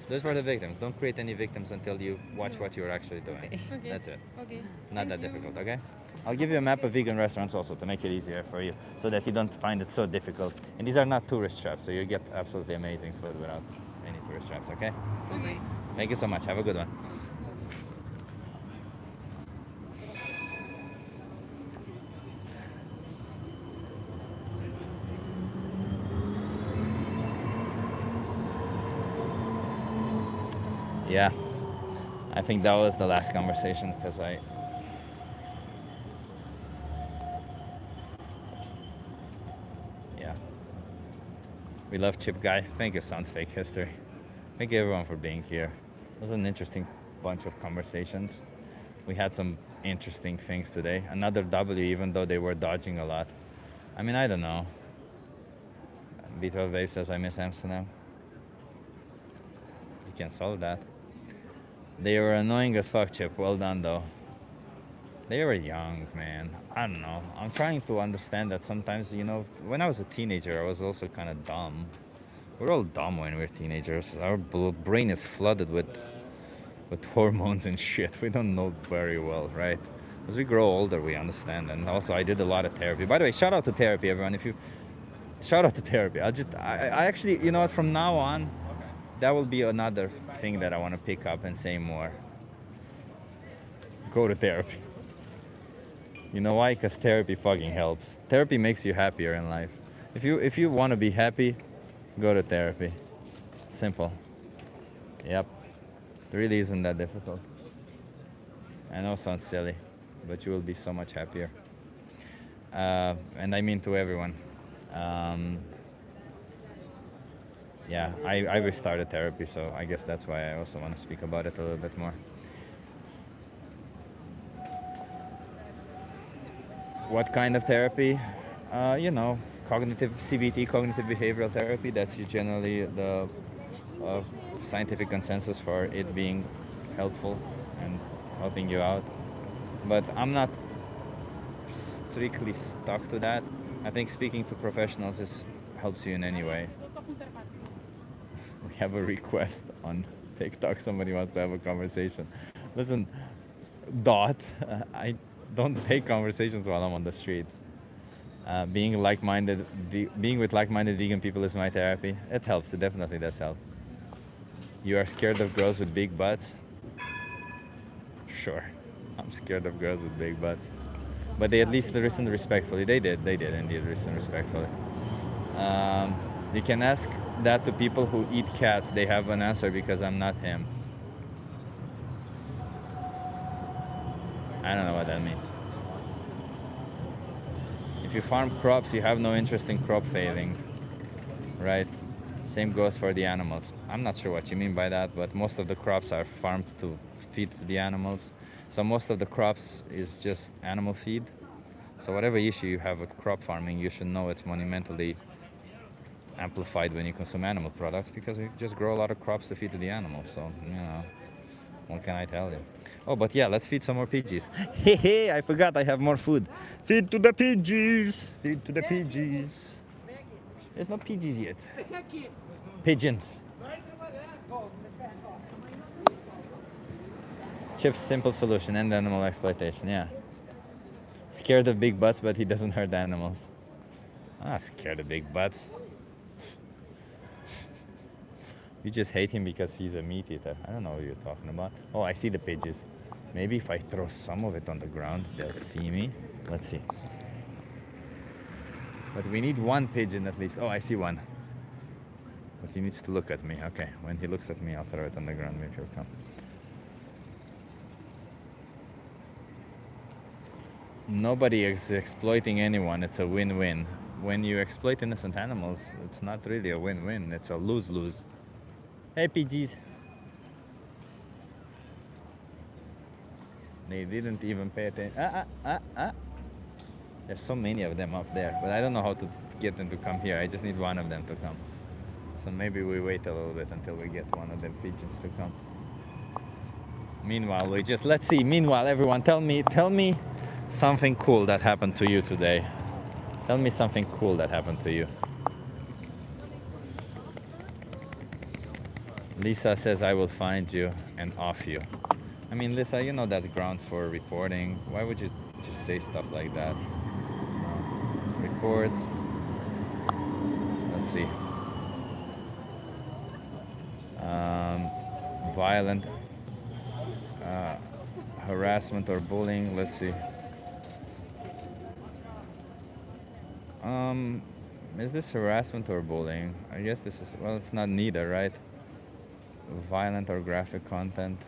Do it for the victims. Don't create any victims until you watch what you're actually doing. Okay. That's it. Okay. Not Thank that you. difficult, okay? I'll give you a map of vegan restaurants also to make it easier for you so that you don't find it so difficult. And these are not tourist traps, so you get absolutely amazing food without any tourist traps, okay? Okay. Thank you so much. Have a good one. Yeah, I think that was the last conversation because yeah. We love Chip Guy. Thank you, Sounds Fake History. Thank you everyone for being here. It was an interesting bunch of conversations. We had some interesting things today. Another W, even though they were dodging a lot. I mean, I don't know. B12 Babe says I miss Amsterdam. You can't solve that. They were annoying as fuck, Chip. Well done, though. They were young, man. I don't know. I'm trying to understand that sometimes, when I was a teenager, I was also kind of dumb. We're all dumb when we're teenagers. Our brain is flooded with hormones and shit. We don't know very well, right? As we grow older, we understand. And also, I did a lot of therapy. By the way, shout out to therapy, everyone. Shout out to therapy. I actually, you know what? From now on, that will be another thing that I want to pick up and say more. Go to therapy. You know why? Because therapy fucking helps. Therapy makes you happier in life. If you want to be happy, go to therapy. Simple. Yep. It really isn't that difficult. I know it sounds silly, but you will be so much happier. And I mean to everyone. Yeah, I restarted therapy, so I guess that's why I also want to speak about it a little bit more. What kind of therapy? Cognitive CBT, cognitive behavioral therapy. That's generally the scientific consensus for it being helpful and helping you out. But I'm not strictly stuck to that. I think speaking to professionals helps you in any way. We have a request on TikTok. Somebody wants to have a conversation. Listen, I don't take conversations while I'm on the street. Being with like-minded vegan people is my therapy. It helps. It definitely does help. You are scared of girls with big butts? Sure, I'm scared of girls with big butts. But they at least listened respectfully. They did indeed listen respectfully. You can ask that to people who eat cats. They have an answer because I'm not him. I don't know what that means. If you farm crops, you have no interest in crop failing, right? Same goes for the animals. I'm not sure what you mean by that, but most of the crops are farmed to feed to the animals. So most of the crops is just animal feed. So whatever issue you have with crop farming, you should know it's monumentally amplified when you consume animal products, because we just grow a lot of crops to feed to the animals. So, what can I tell you? Oh, but yeah, let's feed some more pigeons. Hey, I forgot I have more food. Feed to the pigeons. Feed to the pigeons. There's no pigeons yet. Pigeons. Chip's simple solution: end animal exploitation. Yeah. Scared of big butts, but he doesn't hurt animals. I'm not scared of big butts. You just hate him because he's a meat eater. I don't know what you're talking about. Oh, I see the pigeons. Maybe if I throw some of it on the ground, they'll see me. Let's see. But we need one pigeon at least. Oh, I see one. But he needs to look at me. Okay, when he looks at me, I'll throw it on the ground. Maybe he'll come. Nobody is exploiting anyone. It's a win-win. When you exploit innocent animals, it's not really a win-win. It's a lose-lose. Hey, pigeons. They didn't even pay attention. There's so many of them up there, but I don't know how to get them to come here. I just need one of them to come. So maybe we wait a little bit until we get one of them pigeons to come. Meanwhile, let's see. Meanwhile, everyone, tell me something cool that happened to you today. Tell me something cool that happened to you. Lisa says, I will find you and off you. I mean, Lisa, you know that's ground for reporting. Why would you just say stuff like that? Report. Let's see. Violent harassment or bullying. Let's see. Is this harassment or bullying? I guess this is, well, it's not neither, right? Violent or graphic content.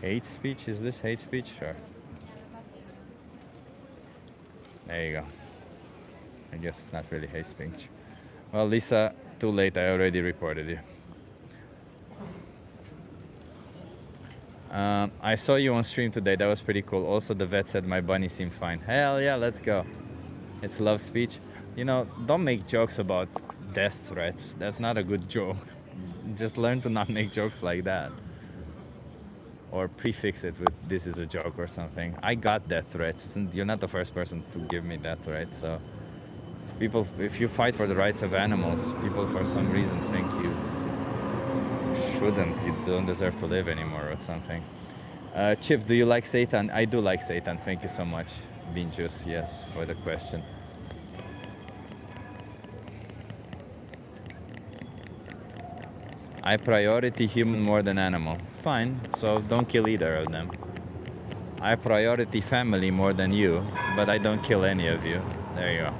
Hate speech? Is this hate speech? Sure. There you go. I guess it's not really hate speech. Well, Lisa, too late. I already reported you. I saw you on stream today. That was pretty cool. Also, the vet said my bunny seemed fine. Hell yeah, let's go. It's love speech. You know, don't make jokes about death threats. That's not a good joke. Just learn to not make jokes like that. Or prefix it with this is a joke or something. I got death threats. You're not the first person to give me death threats. So people, if you fight for the rights of animals, people for some reason think you don't deserve to live anymore or something. Chip, do you like Satan? I do like Satan. Thank you so much, Bean Juice, yes, for the question. I priority human more than animal. Fine, so don't kill either of them. I priority family more than you, but I don't kill any of you. There you go.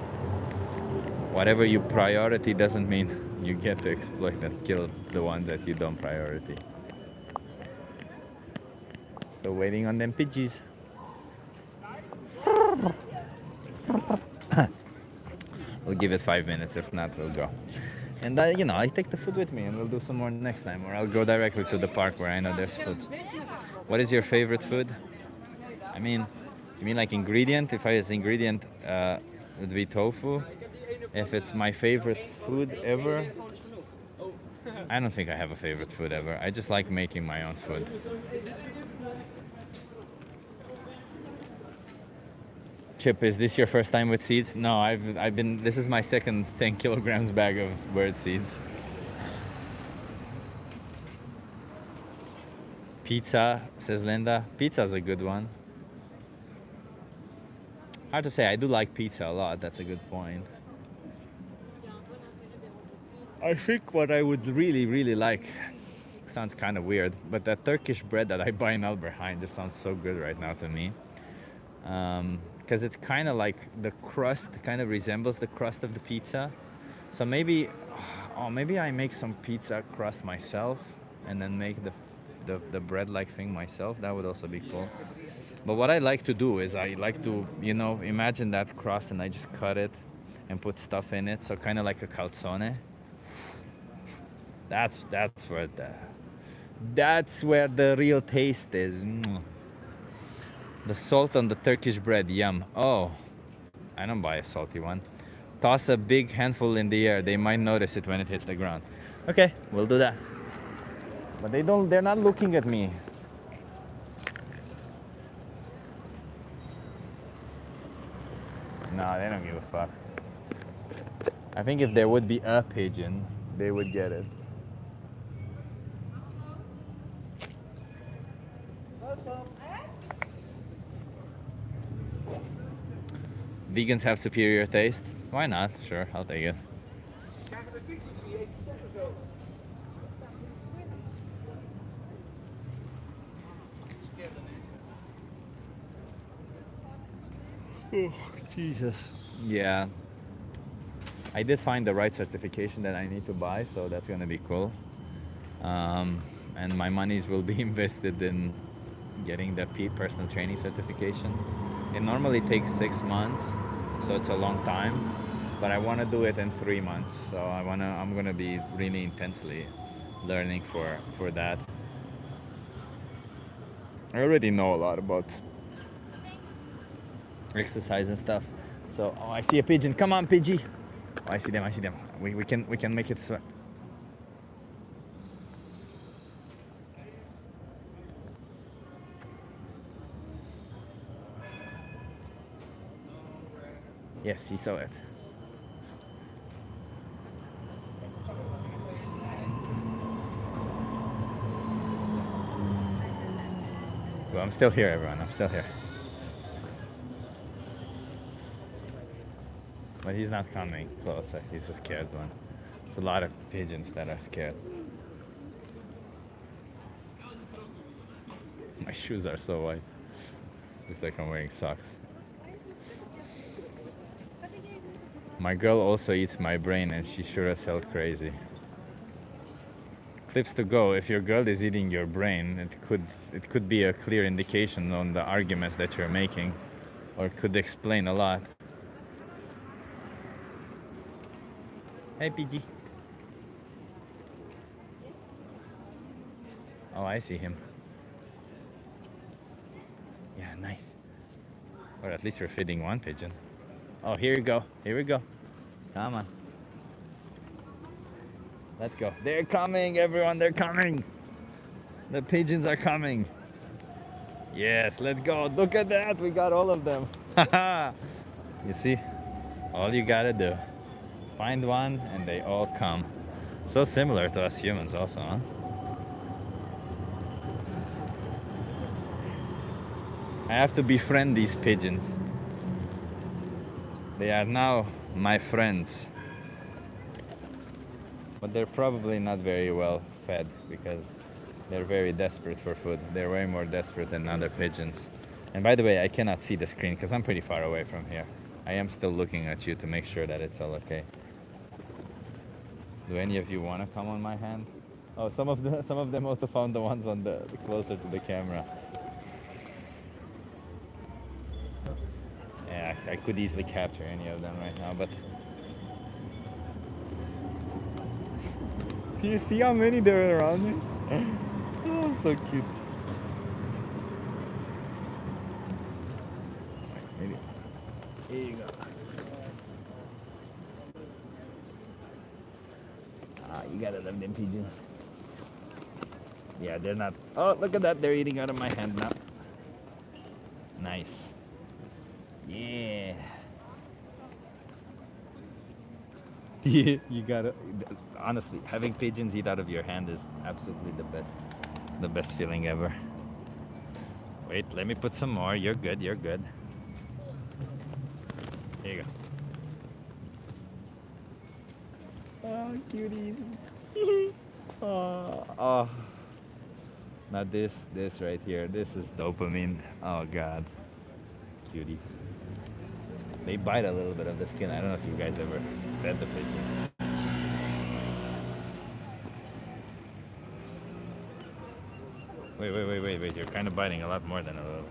Whatever you priority doesn't mean you get to exploit and kill the ones that you don't priority. Still waiting on them pidgeys. We'll give it 5 minutes. If not, we'll go. And I take the food with me, and we'll do some more next time. Or I'll go directly to the park where I know there's food. What is your favorite food? I mean, you mean like ingredient? If I was ingredient, it would be tofu. If it's my favorite food ever, I don't think I have a favorite food ever. I just like making my own food. Chip, is this your first time with seeds? No, I've been. This is my second 10 kilograms bag of bird seeds. Pizza, says Linda. Pizza's a good one. Hard to say. I do like pizza a lot. That's a good point. I think what I would really, really like, sounds kind of weird, but that Turkish bread that I buy in Alberheim just sounds so good right now to me. Because it's kind of like the crust kind of resembles the crust of the pizza. So maybe I make some pizza crust myself and then make the bread-like thing myself. That would also be cool. But what I like to do is I like to, imagine that crust and I just cut it and put stuff in it. So kind of like a calzone. That's where the real taste is. The salt on the Turkish bread, yum. Oh, I don't buy a salty one. Toss a big handful in the air. They might notice it when it hits the ground. Okay, we'll do that. But they're not looking at me. No, they don't give a fuck. I think if there would be a pigeon, they would get it. Vegans have superior taste. Why not? Sure, I'll take it. Oh, Jesus. Yeah. I did find the right certification that I need to buy, so that's gonna be cool. And my monies will be invested in getting the personal training certification. It normally takes 6 months, so it's a long time, but I want to do it in 3 months. So I'm gonna be really intensely learning for that. I already know a lot about exercise and stuff. So, I see a pigeon. Come on, Pidgey. Oh, I see them. We can make it this way. Yes, he saw it. Well, I'm still here, everyone. I'm still here. But he's not coming closer. He's a scared one. There's a lot of pigeons that are scared. My shoes are so white. Looks like I'm wearing socks. My girl also eats my brain and she's sure as hell crazy. Clips to go. If your girl is eating your brain, it could be a clear indication on the arguments that you're making, or it could explain a lot. Hey, PG. Oh, I see him. Yeah, nice. Or at least we're feeding one pigeon. Oh, here we go. Here we go. Come on. Let's go. They're coming, everyone. They're coming. The pigeons are coming. Yes, let's go. Look at that. We got all of them. You see? All you gotta do. Find one and they all come. So similar to us humans also, huh? I have to befriend these pigeons. They are now my friends. But they're probably not very well fed because they're very desperate for food. They're way more desperate than other pigeons. And by the way, I cannot see the screen because I'm pretty far away from here. I am still looking at you to make sure that it's all okay. Do any of you want to come on my hand? Oh, some of them also found the ones on the closer to the camera. Yeah, I could easily capture any of them right now, but do you see how many there are around me? Oh, so cute. Maybe. Here you go. You gotta love them pigeons. Yeah, they're not. Oh, look at that. They're eating out of my hand now. Nice. Yeah. You gotta. Honestly, having pigeons eat out of your hand is absolutely the best feeling ever. Wait, let me put some more. You're good. You're good. Here you go. Oh, cuties. Oh. Now this right here, this is dopamine. Oh God. Cuties. They bite a little bit of the skin. I don't know if you guys ever fed the pigeons. Wait. You're kind of biting a lot more than a little.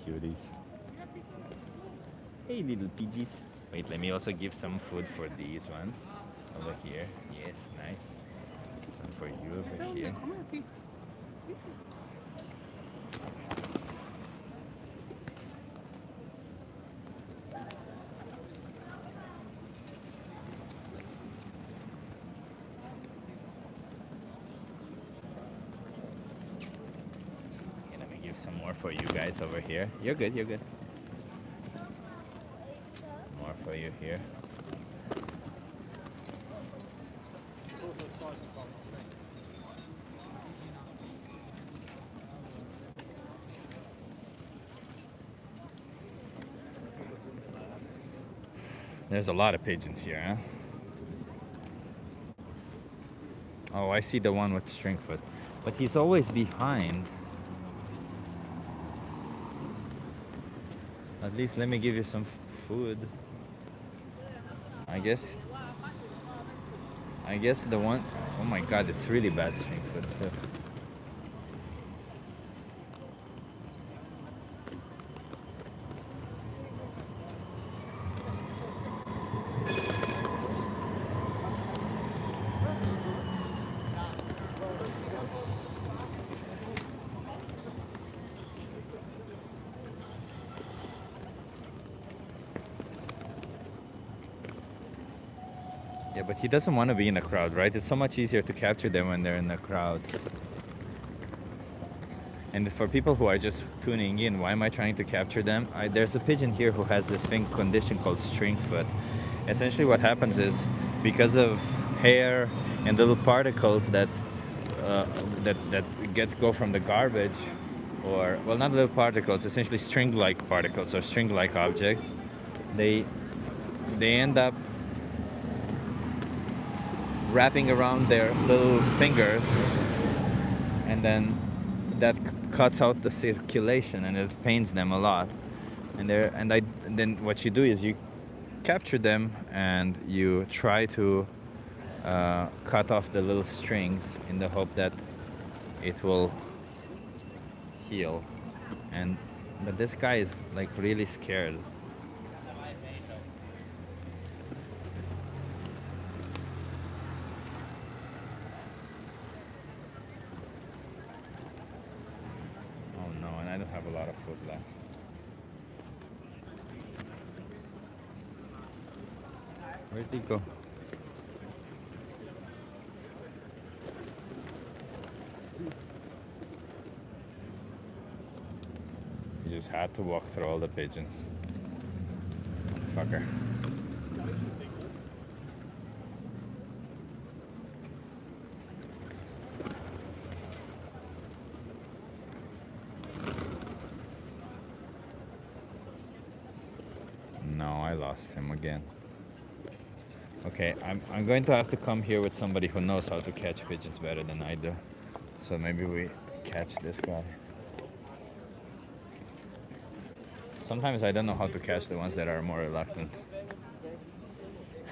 Cuties. Hey, little piggies. Wait, let me also give some food for these ones over here. Yes, nice. Some for you over here. Okay, let me give some more for you guys over here. You're good, you're good. More for you here. There's a lot of pigeons here, huh? Oh, I see the one with the string foot. But he's always behind. At least let me give you some food. I guess the one... Oh my God, it's really bad string foot too. Yeah, but he doesn't want to be in a crowd, right? It's so much easier to capture them when they're in a crowd. And for people who are just tuning in, why am I trying to capture them? There's a pigeon here who has this condition called string foot. Essentially what happens is, because of hair and little particles that go from the garbage, or, well, not little particles, essentially string-like particles or string-like objects, they end up wrapping around their little fingers, and then that cuts out the circulation and it pains them a lot. And then what you do is you capture them and you try to cut off the little strings in the hope that it will heal. But this guy is like really scared. I don't have a lot of food left. Where'd he go? He just had to walk through all the pigeons. Fucker. No, I lost him again. Okay, I'm going to have to come here with somebody who knows how to catch pigeons better than I do. So maybe we catch this guy. Sometimes I don't know how to catch the ones that are more reluctant.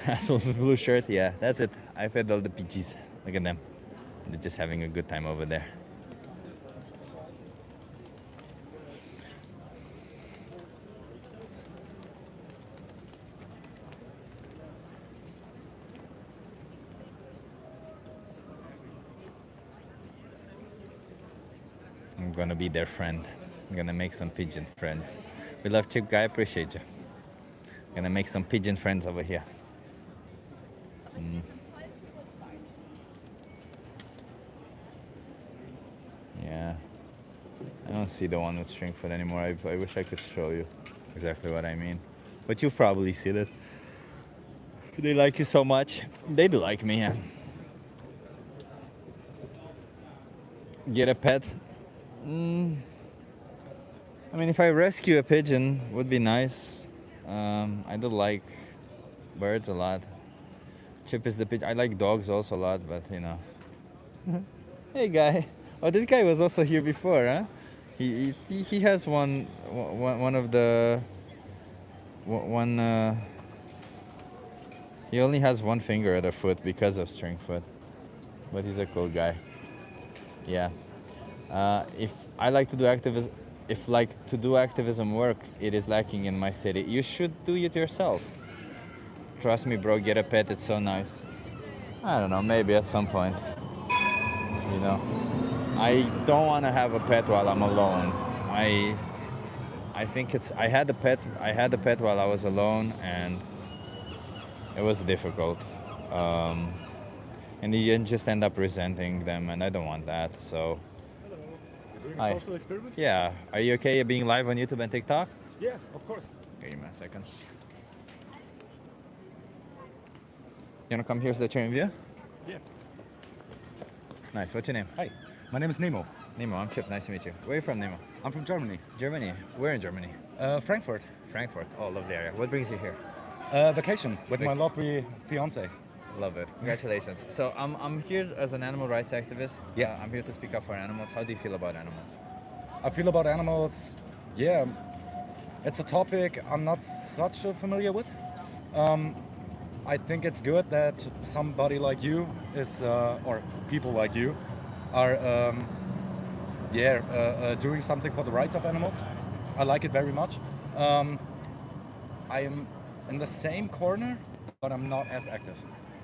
Assholes with blue shirt, yeah, that's it. I fed all the pigeons. Look at them. They're just having a good time over there. I'm gonna be their friend. I'm gonna make some pigeon friends. We love Chip Guy, appreciate you. Gonna make some pigeon friends over here. Yeah. I don't see the one with string foot anymore. I wish I could show you exactly what I mean. But you've probably seen it. They like you so much. They do like me, yeah. Get a pet. I mean, if I rescue a pigeon, would be nice. I do like birds a lot. Chip is the pigeon. I like dogs also a lot, but you know. Hey, guy. Oh, this guy was also here before, huh? He has one of the one. He only has one finger at a foot because of string foot, but he's a cool guy. Yeah. If I like to do activism, if like to do activism work, it is lacking in my city. You should do it yourself. Trust me, bro. Get a pet. It's so nice. I don't know. Maybe at some point. You know, I don't want to have a pet while I'm alone. I think it's. I had a pet while I was alone, and it was difficult. And you just end up resenting them, and I don't want that. So. Doing a social experiment? Yeah. Are you okay being live on YouTube and TikTok? Yeah, of course. Okay, give me a second. You wanna come here so that you're in view? Yeah. Nice. What's your name? Hi, my name is Nemo. Nemo, I'm Chip. Nice to meet you. Where are you from, Nemo? I'm from Germany. Germany. Where in Germany? Frankfurt. Frankfurt. Oh, lovely area. What brings you here? Vacation with my lovely fiance. Love it. Congratulations. So I'm here as an animal rights activist. Yeah. I'm here to speak up for animals. How do you feel about animals? I feel about animals, yeah, it's a topic I'm not such familiar with. I think it's good that somebody like you is, or people like you, are, doing something for the rights of animals. I like it very much. I am in the same corner, but I'm not as active.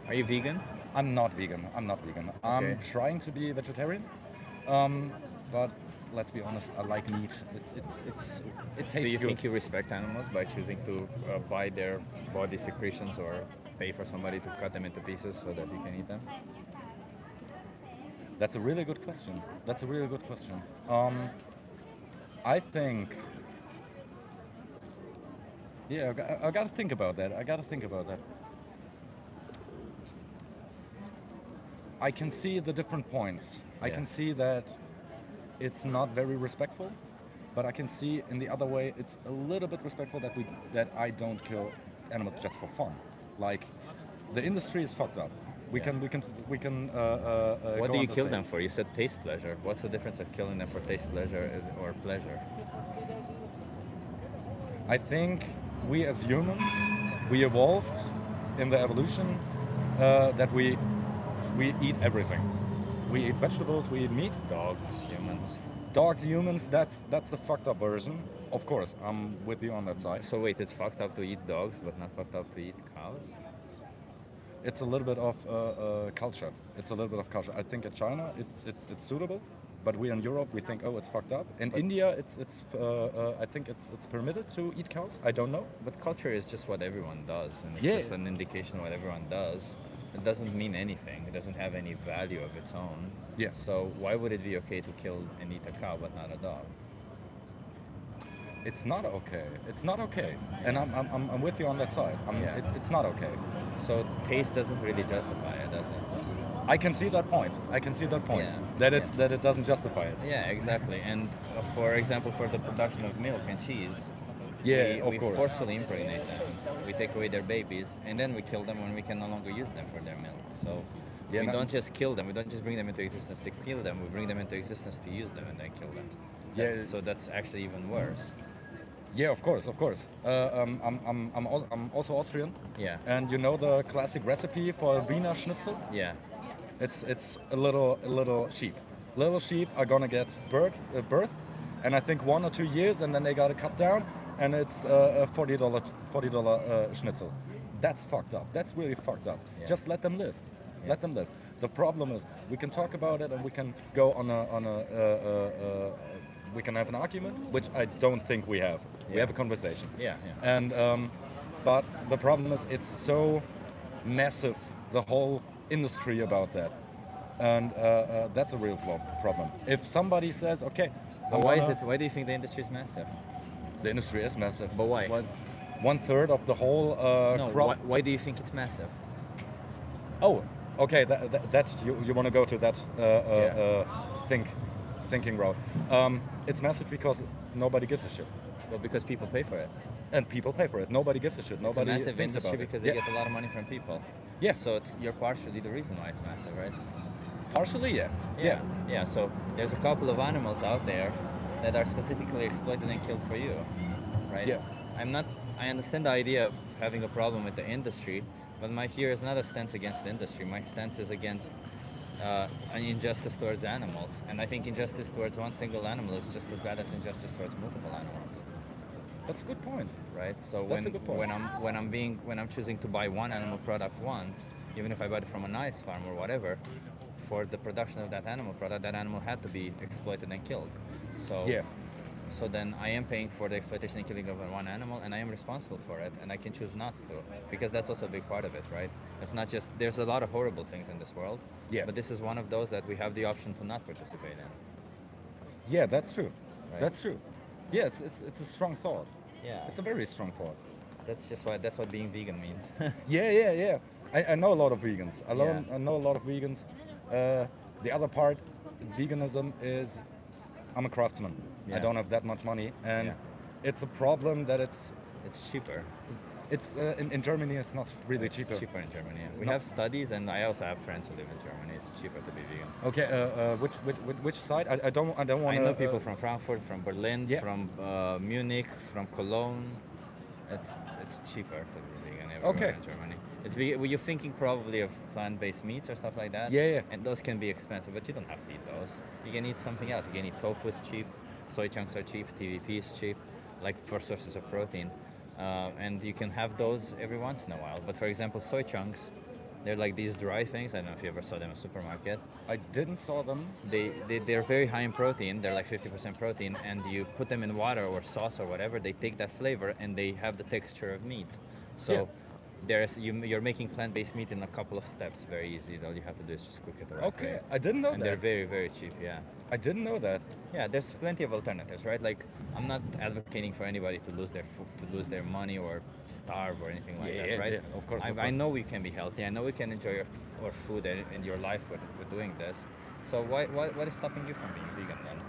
Are you vegan? I'm not vegan. I'm Okay. trying to be vegetarian, but let's be honest. I like meat. It tastes Do you good. think you respect animals by choosing to buy their body secretions or pay for somebody to cut them into pieces so that you can eat them? That's a really good question. I think. Yeah, I gotta think about that. I can see the different points. I Yeah. can see that it's not very respectful, but I can see in the other way it's a little bit respectful that I don't kill animals just for fun. Like, the industry is fucked up. We can. What go do you on to kill say- them for? You said taste pleasure. What's the difference of killing them for taste pleasure or pleasure? I think we as humans, we evolved in the evolution that we eat everything. We eat vegetables, we eat meat. Dogs, humans. Dogs, humans, that's the fucked up version. Of course, I'm with you on that side. So wait, it's fucked up to eat dogs, but not fucked up to eat cows? It's a little bit of culture. I think in China it's suitable, but we in Europe we think, oh, it's fucked up. In India I think it's permitted to eat cows. I don't know. But culture is just what everyone does, and it's Yeah. just an indication of what everyone does. It doesn't mean anything. It doesn't have any value of its own. Yeah. So why would it be okay to kill and eat a cow but not a dog? It's not okay. It's not okay. And I'm with you on that side. Yeah. It's not okay. So taste doesn't really justify it, does it? I can see that point. Yeah. That it doesn't justify it. Yeah, exactly. And for example, for the production of milk and cheese, Yeah, of we course. forcefully impregnate them. We take away their babies, and then we kill them when we can no longer use them for their milk. So Yeah, we no- don't just kill them. We don't just bring them into existence to kill them. We bring them into existence to use them and then kill them. Yeah. So that's actually even worse. Yeah, of course, of course. I'm also Austrian. Yeah. And you know the classic recipe for a Wiener Schnitzel? Yeah. It's a little sheep. Little sheep are gonna get birth, and I think 1 or 2 years, and then they gotta cut down, and it's a $40 schnitzel. That's fucked up. That's really fucked up. Yeah. Just let them live. Let them live. The problem is we can talk about it and we can go on we can have an argument, which I don't think we have. We Yeah. have a conversation. Yeah, yeah. And but the problem is it's so massive, the whole industry about that, and that's a real problem. If somebody says, okay, But why is it? Why do you think the industry is massive? The industry is massive. But why? 1/3 of the whole No. crop. Why do you think it's massive? Oh, okay. That you want to go to that thinking route. It's massive because nobody gives a shit, Well, because people pay for it. and people pay for it. Nobody gives a shit. Nobody It's a massive thinks industry about it. because they get a lot of money from people. Yeah. So you're partially the reason why it's massive, right? Partially, yeah. Yeah. Yeah. So there's a couple of animals out there that are specifically exploited and killed for you, right? Yeah. I understand the idea of having a problem with the industry, but my here is not a stance against the industry. My stance is against an injustice towards animals, and I think injustice towards one single animal is just as bad as injustice towards multiple animals. That's a good point. Right. So That's a good point. when I'm choosing to buy one animal product once, even if I buy it from a nice farm or whatever, for the production of that animal product, that animal had to be exploited and killed. So Yeah. So then I am paying for the exploitation and killing of one animal, and I am responsible for it, and I can choose not to, because that's also a big part of it, right? It's not just there's a lot of horrible things in this world, Yeah. but this is one of those that we have the option to not participate in. Yeah, that's true. Right. That's true. Yeah, it's a strong thought. Yeah. It's a very strong thought. That's what being vegan means. Yeah. I know a lot of vegans. Yeah. I know a lot of vegans. The other part, veganism is, I'm a craftsman. I Yeah. don't have that much money, and Yeah. it's a problem that it's cheaper. It's in Germany. It's not really It's cheaper. cheaper in Germany. We No. have studies, and I also have friends who live in Germany. It's cheaper to be vegan. Okay, which side? I don't want I to. know people from Frankfurt, from Berlin, Yeah. from Munich, from Cologne. It's cheaper to be vegan everywhere Okay. in Germany. Well, you're thinking probably of plant-based meats or stuff like that. Yeah. And those can be expensive, but you don't have to eat those. You can eat something else. You can eat tofu is cheap, soy chunks are cheap, TVP is cheap, like for sources of protein. And you can have those every once in a while. But for example, soy chunks, they're like these dry things. I don't know if you ever saw them in a supermarket. I didn't saw them. They're very high in protein. They're like 50% protein, and you put them in water or sauce or whatever. They take that flavor and they have the texture of meat. So Yeah. you're making plant-based meat in a couple of steps. Very easy. All you have to do is just cook it the right Okay, way. I didn't know And that. they're very, very cheap. Yeah. I didn't know that. Yeah, there's plenty of alternatives, right? Like, I'm not advocating for anybody to lose their to lose their money or starve or anything like Yeah, that, right? yeah, of course, of I course. know we can be healthy. I know we can enjoy our food and your life with doing this. So what is stopping you from being vegan then?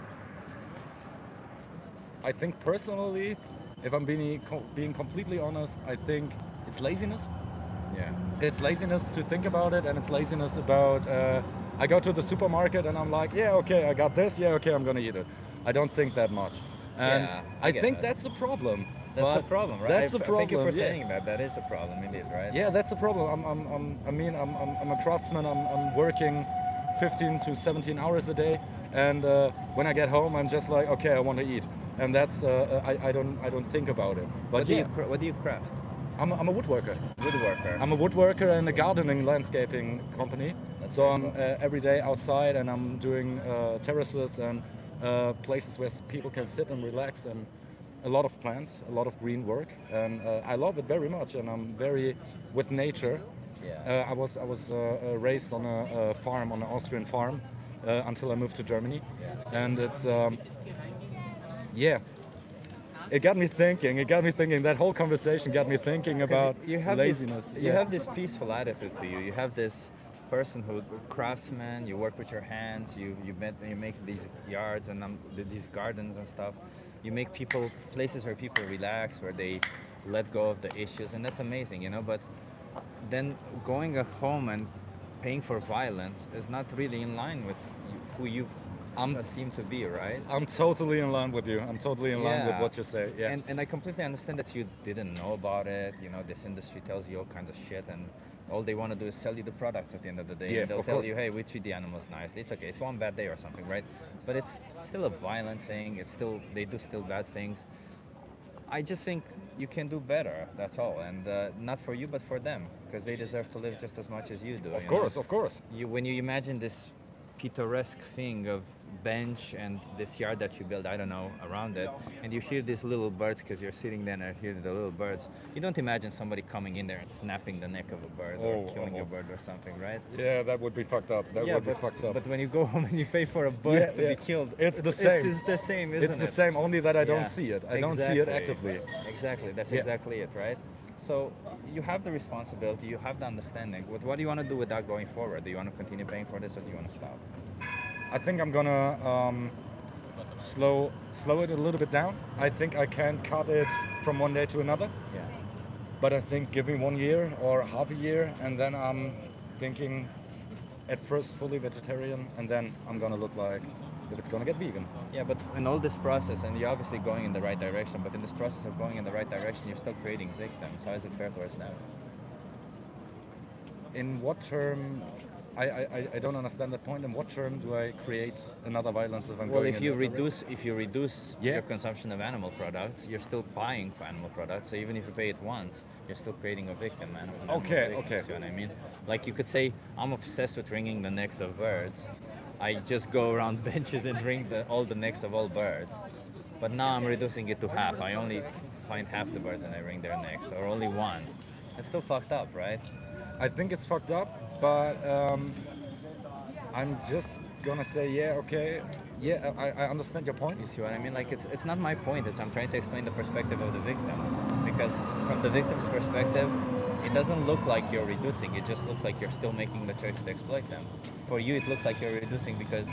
I think personally, if I'm being completely honest, I think it's laziness. Yeah. It's laziness to think about it, and it's laziness about. I go to the supermarket and I'm like, yeah, okay, I got this. Yeah, okay, I'm gonna eat it. I don't think that much, and Yeah, I get think that. that's a problem. That's a But problem, right? That's a problem. Thank you for yeah. saying that. That is a problem indeed, right? Yeah, that's a problem. I'm a craftsman. I'm working 15 to 17 hours a day, and when I get home, I'm just like, okay, I want to eat, and that's I don't think about it. But yeah, What do you craft? I'm a woodworker. Woodworker. I'm a woodworker in a gardening landscaping company. So I'm every day outside, and I'm doing terraces and places where people can sit and relax, and a lot of plants, a lot of green work, and I love it very much. And I'm very with nature. Yeah. I was raised on a farm, on an Austrian farm, until I moved to Germany, and it's yeah. It got me thinking. That whole conversation got me thinking about laziness. You have this peaceful attitude to you. You have this person who craftsman. You work with your hands. You make these yards and these gardens and stuff. you make people places where people relax, where they let go of the issues, and that's amazing, you know. But then going at home and paying for violence is not really in line with who you seem to be, right? I'm totally in line with you. I'm totally in line with Yeah. what you say. Yeah. And I completely understand that you didn't know about it. You know, this industry tells you all kinds of shit, and all they want to do is sell you the products at the end of the day. Yeah, And they'll of tell course. you, hey, we treat the animals nice. It's okay. It's one bad day or something, right? But it's still a violent thing. It's still, they do still bad things. I just think you can do better. That's all, and not for you, but for them, because they deserve to live just as much as you do. Of you know? course, of course. When you imagine this picturesque thing of bench and this yard that you build, I don't know, around it, and you hear these little birds because you're sitting there and hear the little birds, you don't imagine somebody coming in there and snapping the neck of a bird or killing a bird or something, right? Yeah, that would be fucked up. That would be fucked up. But when you go home and you pay for a bird to be killed, It's the same. It's the same, isn't it? It's the same, only that I don't Yeah. see it. I don't see it Exactly. actively. Exactly, that's Yeah. exactly it, right? So you have the responsibility, you have the understanding. What do you want to do with that going forward? Do you want to continue paying for this, or do you want to stop? I think I'm gonna slow it a little bit down. I think I can't cut it from one day to another. Yeah. But I think give me 1 year or half a year, and then I'm thinking at first fully vegetarian, and then I'm gonna look like if it's gonna get vegan. Yeah, but in all this process, and you're obviously going in the right direction, but in this process of going in the right direction, you're still creating victims. How is it fair towards them? In what term? I don't understand that point. In what term do I create another violence if I'm Well, going if in you that direction? reduce Yeah. your consumption of animal products, you're still buying for animal products. So even if you pay it once, you're still creating a victim. Okay, victim, okay. See what I mean? Like you could say, I'm obsessed with wringing the necks of birds. I just go around benches and wring all the necks of all birds. But now I'm reducing it to half. I only find half the birds and I wring their necks, or only one. It's still fucked up, right? I think it's fucked up, but I'm just gonna say, yeah, okay, yeah, I understand your point. You see what I mean? Like it's not my point. It's I'm trying to explain the perspective of the victim, because from the victim's perspective, it doesn't look like you're reducing. It just looks like you're still making the choice to exploit them. For you, it looks like you're reducing because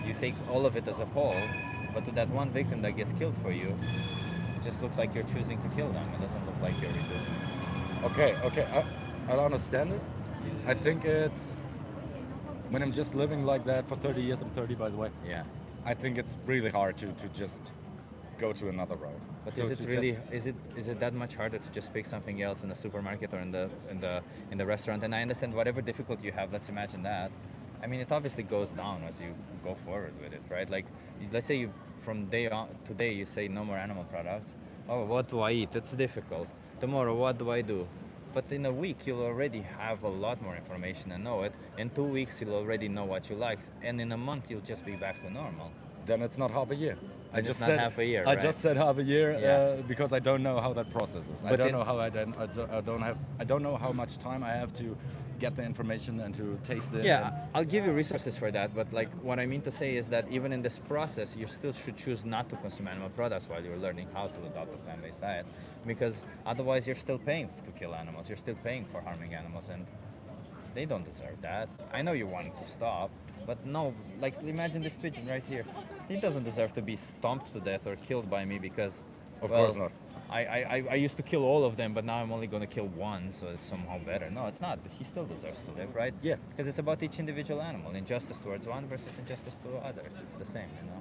you take all of it as a whole, but to that one victim that gets killed for you, it just looks like you're choosing to kill them. It doesn't look like you're reducing. Okay, I understand it. I think it's when I'm just living like that for 30 years. I'm 30, by the way. Yeah. I think it's really hard to just go to another route. But To- is it to really just- is it that much harder to just pick something else in the supermarket or in the restaurant? And I understand whatever difficulty you have. Let's imagine that. I mean, it obviously goes down as you go forward with it, right? Like, let's say you from day on today you say no more animal products. Oh, what do I eat? It's difficult. Tomorrow, what do I do? But in a week, you'll already have a lot more information and know it. In 2 weeks, you'll already know what you like, and in a month, you'll just be back to normal. Then it's not half a year. Then it's not half a year, I right? just said half a year Yeah. because I don't know how that process is. I But don't in- know how I don't know how much time I have to get the information and to taste it. Yeah, I'll give you resources for that, but like what I mean to say is that even in this process, you still should choose not to consume animal products while you're learning how to adopt a plant-based diet, because otherwise you're still paying to kill animals, you're still paying for harming animals, and they don't deserve that. I know you want to stop, but no, like imagine this pigeon right here. He doesn't deserve to be stomped to death or killed by me because, Of well, course not. I used to kill all of them, but now I'm only going to kill one, so it's somehow better. No, it's not. He still deserves to live, right? Yeah. Because it's about each individual animal. Injustice towards one versus injustice to others. It's the same, you know?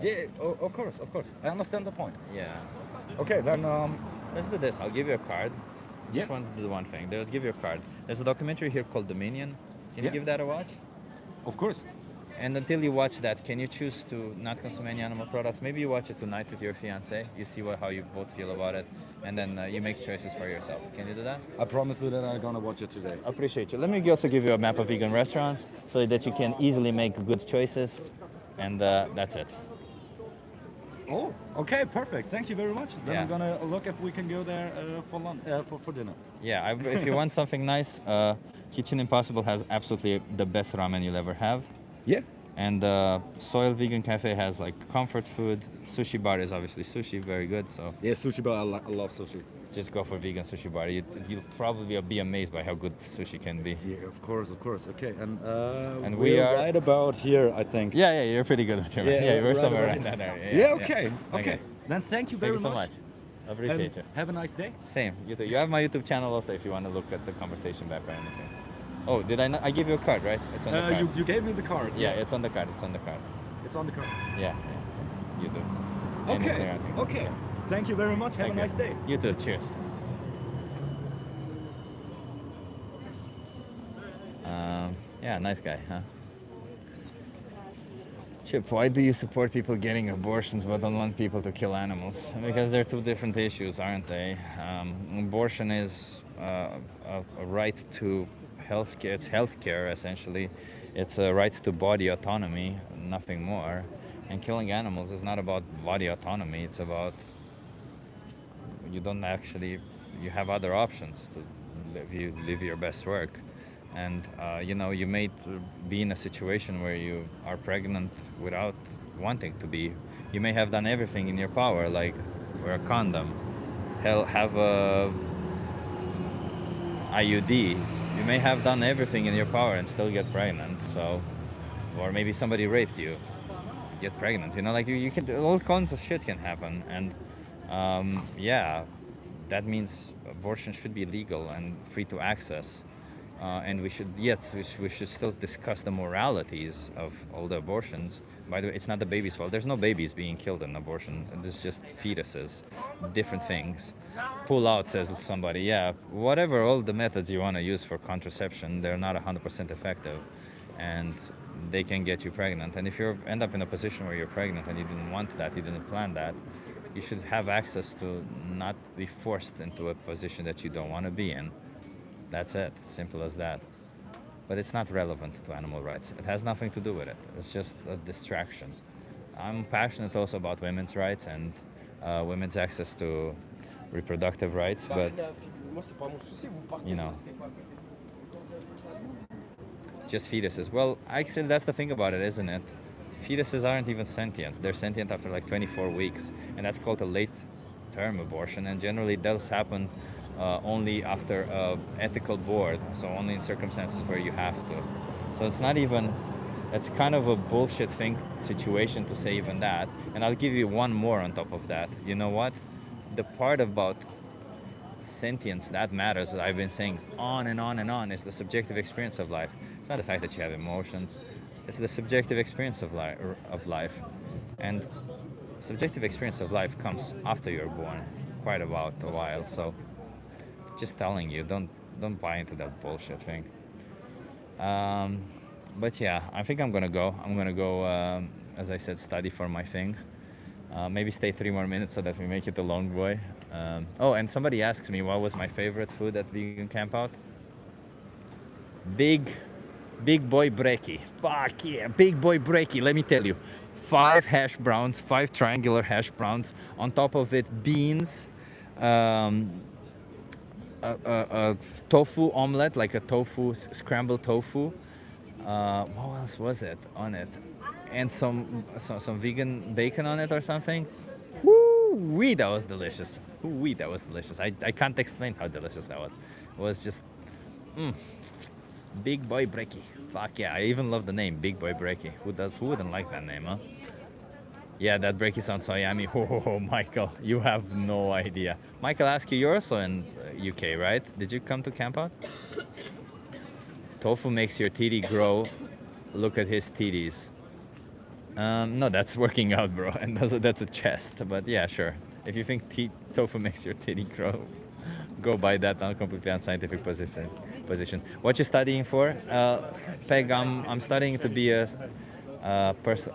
Yeah, of course, of course. I understand the point. Yeah. Okay, then Let's do this. I'll give you a card. Just Yeah. want to do one thing. They'll give you a card. There's a documentary here called Dominion. Can you Yeah. give that a watch? of course. And until you watch that, can you choose to not consume any animal products? Maybe you watch it tonight with your fiance. You see how you both feel about it, and then you make choices for yourself. Can you do that? I promise you that I'm gonna watch it today. Appreciate you. Let me also give you a map of vegan restaurants so that you can easily make good choices, and that's it. Oh, okay, perfect. Thank you very much. Then Yeah. I'm gonna look if we can go there for lunch, for dinner. Yeah, if you want something nice, Kitchen Impossible has absolutely the best ramen you'll ever have. Yeah. And Soil Vegan Cafe has like comfort food. Sushi Bar is obviously sushi, very good. So Yeah, sushi bar. I love sushi. just go for vegan sushi bar. You'll probably be amazed by how good sushi can be. Yeah, of course, of course. Okay, and And we're we are- right about here, I think. Yeah, you're pretty good at your Yeah, we're right somewhere about in here. that area. Yeah, okay, okay. Then thank you very Thank you so much. much. I appreciate And you. have a nice day. Same. You too. You have my YouTube channel also if you want to look at the conversation back or anything. Oh, did I not? I give you a card, right? It's on the card. You gave me the card. Yeah, it's on the card. It's on the card. It's on the card. Yeah, you too. And Okay. Instagram, I think. Okay. Yeah. Thank you very much. Have Thank a you. nice day. You too. Cheers. Yeah, nice guy, huh? Chip, why do you support people getting abortions but don't want people to kill animals? Because they're two different issues, aren't they? Abortion is a right to healthcare. It's healthcare, essentially. It's a right to body autonomy, nothing more. And killing animals is not about body autonomy. It's about you don't actually you have other options to live your best work. And you know, you may be in a situation where you are pregnant without wanting to be. You may have done everything in your power, like wear a condom, have a IUD. You may have done everything in your power and still get pregnant. So, or maybe somebody raped you, get pregnant. You know, like you can all kinds of shit can happen. And yeah, that means abortion should be legal and free to access. And we should, yes, we should still discuss the moralities of all the abortions. By the way, it's not the baby's fault. There's no babies being killed in abortion. It's just fetuses, different things. Pull out, says somebody. Yeah, whatever, all the methods you want to use for contraception, they're not 100% effective. And they can get you pregnant. And if you end up in a position where you're pregnant and you didn't want that, you didn't plan that, you should have access to not be forced into a position that you don't want to be in. That's it, simple as that. But it's not relevant to animal rights. It has nothing to do with it. It's just a distraction. I'm passionate also about women's rights and women's access to reproductive rights, but you know, just fetuses. Well, actually, that's the thing about it, isn't it? Fetuses aren't even sentient. They're sentient after like 24 weeks, and that's called a late-term abortion. And generally, those happen only after ethical board, so only in circumstances where you have to. So it's not even, it's kind of a bullshit situation to say even that. And I'll give you one more on top of that. You know what? The part about sentience that matters, as I've been saying on and on and on, is the subjective experience of life. It's not the fact that you have emotions. It's the subjective experience of life. And subjective experience of life comes after you're born, quite about a while. So just telling you, don't buy into that bullshit thing. But yeah, I think I'm gonna go. As I said, study for my thing. Maybe stay 3 more minutes so that we make it a long boy. Oh, and somebody asks me what was my favorite food at Vegan Campout. Big boy brekkie. Fuck yeah, big boy brekkie. Let me tell you, 5 hash browns, 5 triangular hash browns. On top of it, beans. A tofu omelette, like a tofu scrambled tofu. What else was it on it? And some vegan bacon on it or something. Woo-wee, that was delicious. Woo-wee, that was delicious. I can't explain how delicious that was. It was just big boy brekkie. Fuck yeah, I even love the name Big Boy Brekkie. Who wouldn't like that name, huh? Yeah, that brekkie sounds so yummy. Oh, Michael, you have no idea. Michael, ask you, you're also in UK, right? Did you come to Campout? Tofu makes your titty grow. Look at his titties. No, that's working out, bro. And that's a chest. But yeah, sure. If you think tofu makes your titty grow, go by that completely unscientific position. What you studying for? Peg, I'm studying to be a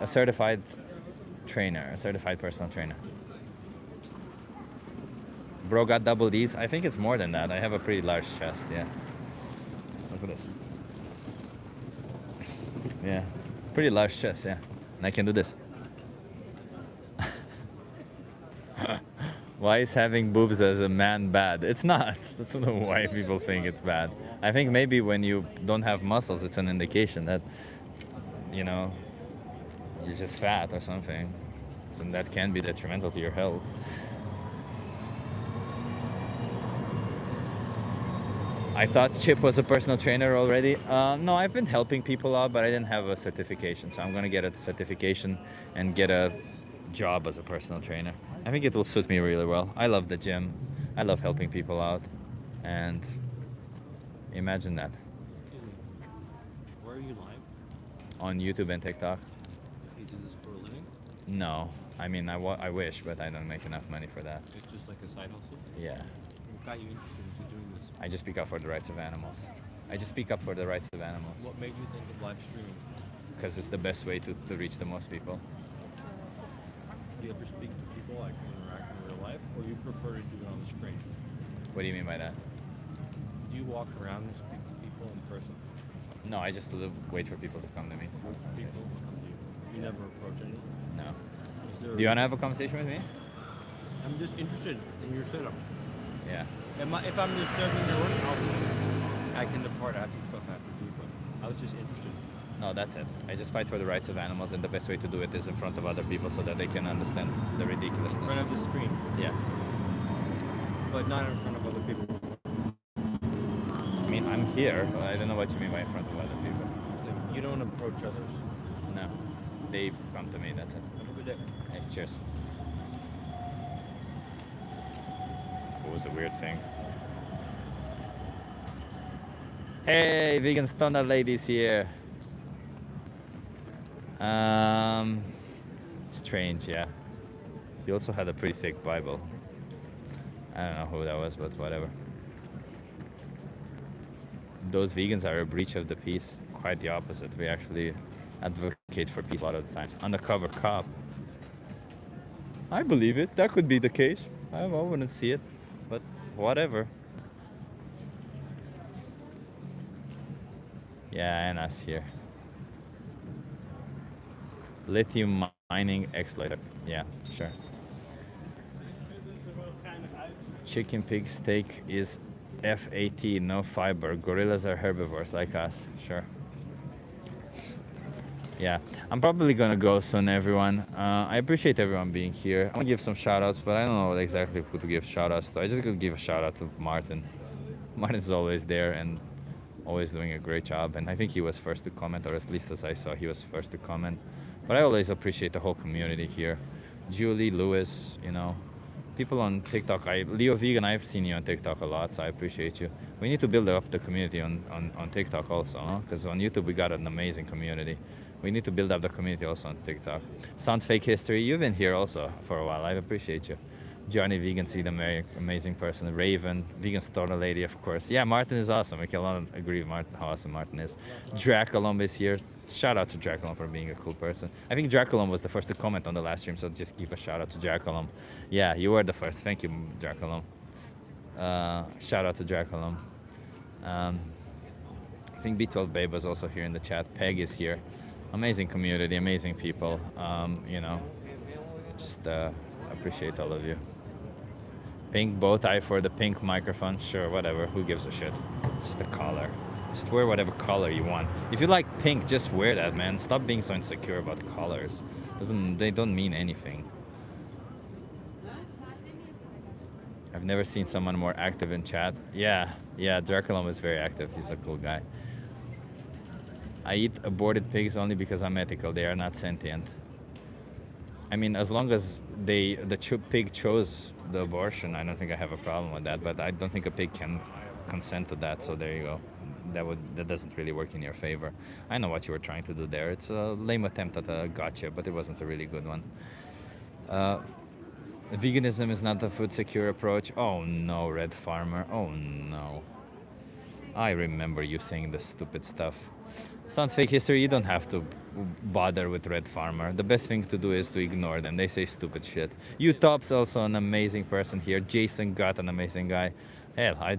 certified trainer, a certified personal trainer. Bro got double D's. I think it's more than that. I have a pretty large chest, yeah. Look at this. Yeah, pretty large chest, yeah. And I can do this. Why is having boobs as a man bad? It's not. I don't know why people think it's bad. I think maybe when you don't have muscles, it's an indication that, you know, you're just fat or something. So that can be detrimental to your health. I thought Chip was a personal trainer already. No, I've been helping people out, but I didn't have a certification. So I'm going to get a certification and get a job as a personal trainer. I think it will suit me really well. I love the gym. I love helping people out. And imagine that. Where are you live? On YouTube and TikTok. You do this for a living? No. I mean, I wish, but I don't make enough money for that. It's just like a side hustle? Yeah. What got you interested into doing this? I just speak up for the rights of animals. I just speak up for the rights of animals. What made you think of live streaming? Because it's the best way to reach the most people. Do you ever speak to people, like interact in real life, or you prefer to do it on the screen? What do you mean by that? Do you walk around and speak to people in person? No, I just wait for people to come to me. People come to you. You never approach anyone? No. Is there Do you want to have a conversation with me? I'm just interested in your setup. Yeah. If I'm disturbing your work, I can depart after stuff I have to do, but I was just interested. No, that's it. I just fight for the rights of animals, and the best way to do it is in front of other people so that they can understand the ridiculousness. In front of the screen. Yeah. But not in front of other people. I mean, I'm here, but I don't know what you mean by in front of other people. So you don't approach others. No. They come to me, that's it. Have a good day. Hey, cheers. It was a weird thing. Hey, vegan stoner ladies here. Strange, yeah. He also had a pretty thick Bible. I don't know who that was, but whatever. Those vegans are a breach of the peace. Quite the opposite. We actually advocate for peace a lot of the times. Undercover cop. I believe it. That could be the case. I wouldn't see it, but whatever. Yeah, and us here. Lithium mining exploiter. Yeah, sure. Chicken pig steak is FAT, no fiber. Gorillas are herbivores like us. Sure. Yeah, I'm probably gonna go soon, everyone. I appreciate everyone being here. I want to give some shout outs, but I don't know exactly who to give shout outs to. I just gonna give a shout out to Martin. Martin's always there and always doing a great job. And I think he was first to comment, or at least as I saw, he was first to comment. But I always appreciate the whole community here. Julie, Lewis, you know, people on TikTok. Leo Vegan, I've seen you on TikTok a lot, so I appreciate you. We need to build up the community on TikTok also, because on YouTube we got an amazing community. We need to build up the community also on TikTok. Sounds Fake History, you've been here also for a while. I appreciate you. Johnny Vegan Seed, amazing person. Raven, Vegan Stoner Lady, of course. Yeah, Martin is awesome. I can agree with Martin, how awesome Martin is. Draculum is here. Shout out to Draculum for being a cool person. I think Draculum was the first to comment on the last stream, so just give a shout out to Draculum. Yeah, you were the first. Thank you, Draculum. Shout out to Draculum. I think B12 Babe was also here in the chat. Peg is here. Amazing community, amazing people. You know, just appreciate all of you. Pink bow tie for the pink microphone. Sure, whatever. Who gives a shit? It's just a color. Just wear whatever color you want. If you like pink, just wear that, man. Stop being so insecure about colors. They don't mean anything. I've never seen someone more active in chat. Yeah, Draculum is very active. He's a cool guy. I eat aborted pigs only because I'm ethical. They are not sentient. I mean, as long as the pig chose the abortion, I don't think I have a problem with that. But I don't think a pig can consent to that. So there you go. That doesn't really work in your favor. I know what you were trying to do there. It's a lame attempt at a gotcha, but it wasn't a really good one. Veganism is not a food secure approach. Oh no, Red Farmer. Oh no. I remember you saying this stupid stuff. Sounds Fake History. You don't have to bother with Red Farmer. The best thing to do is to ignore them. They say stupid shit. Utop's also an amazing person here. Jason Gott, an amazing guy. Hell, I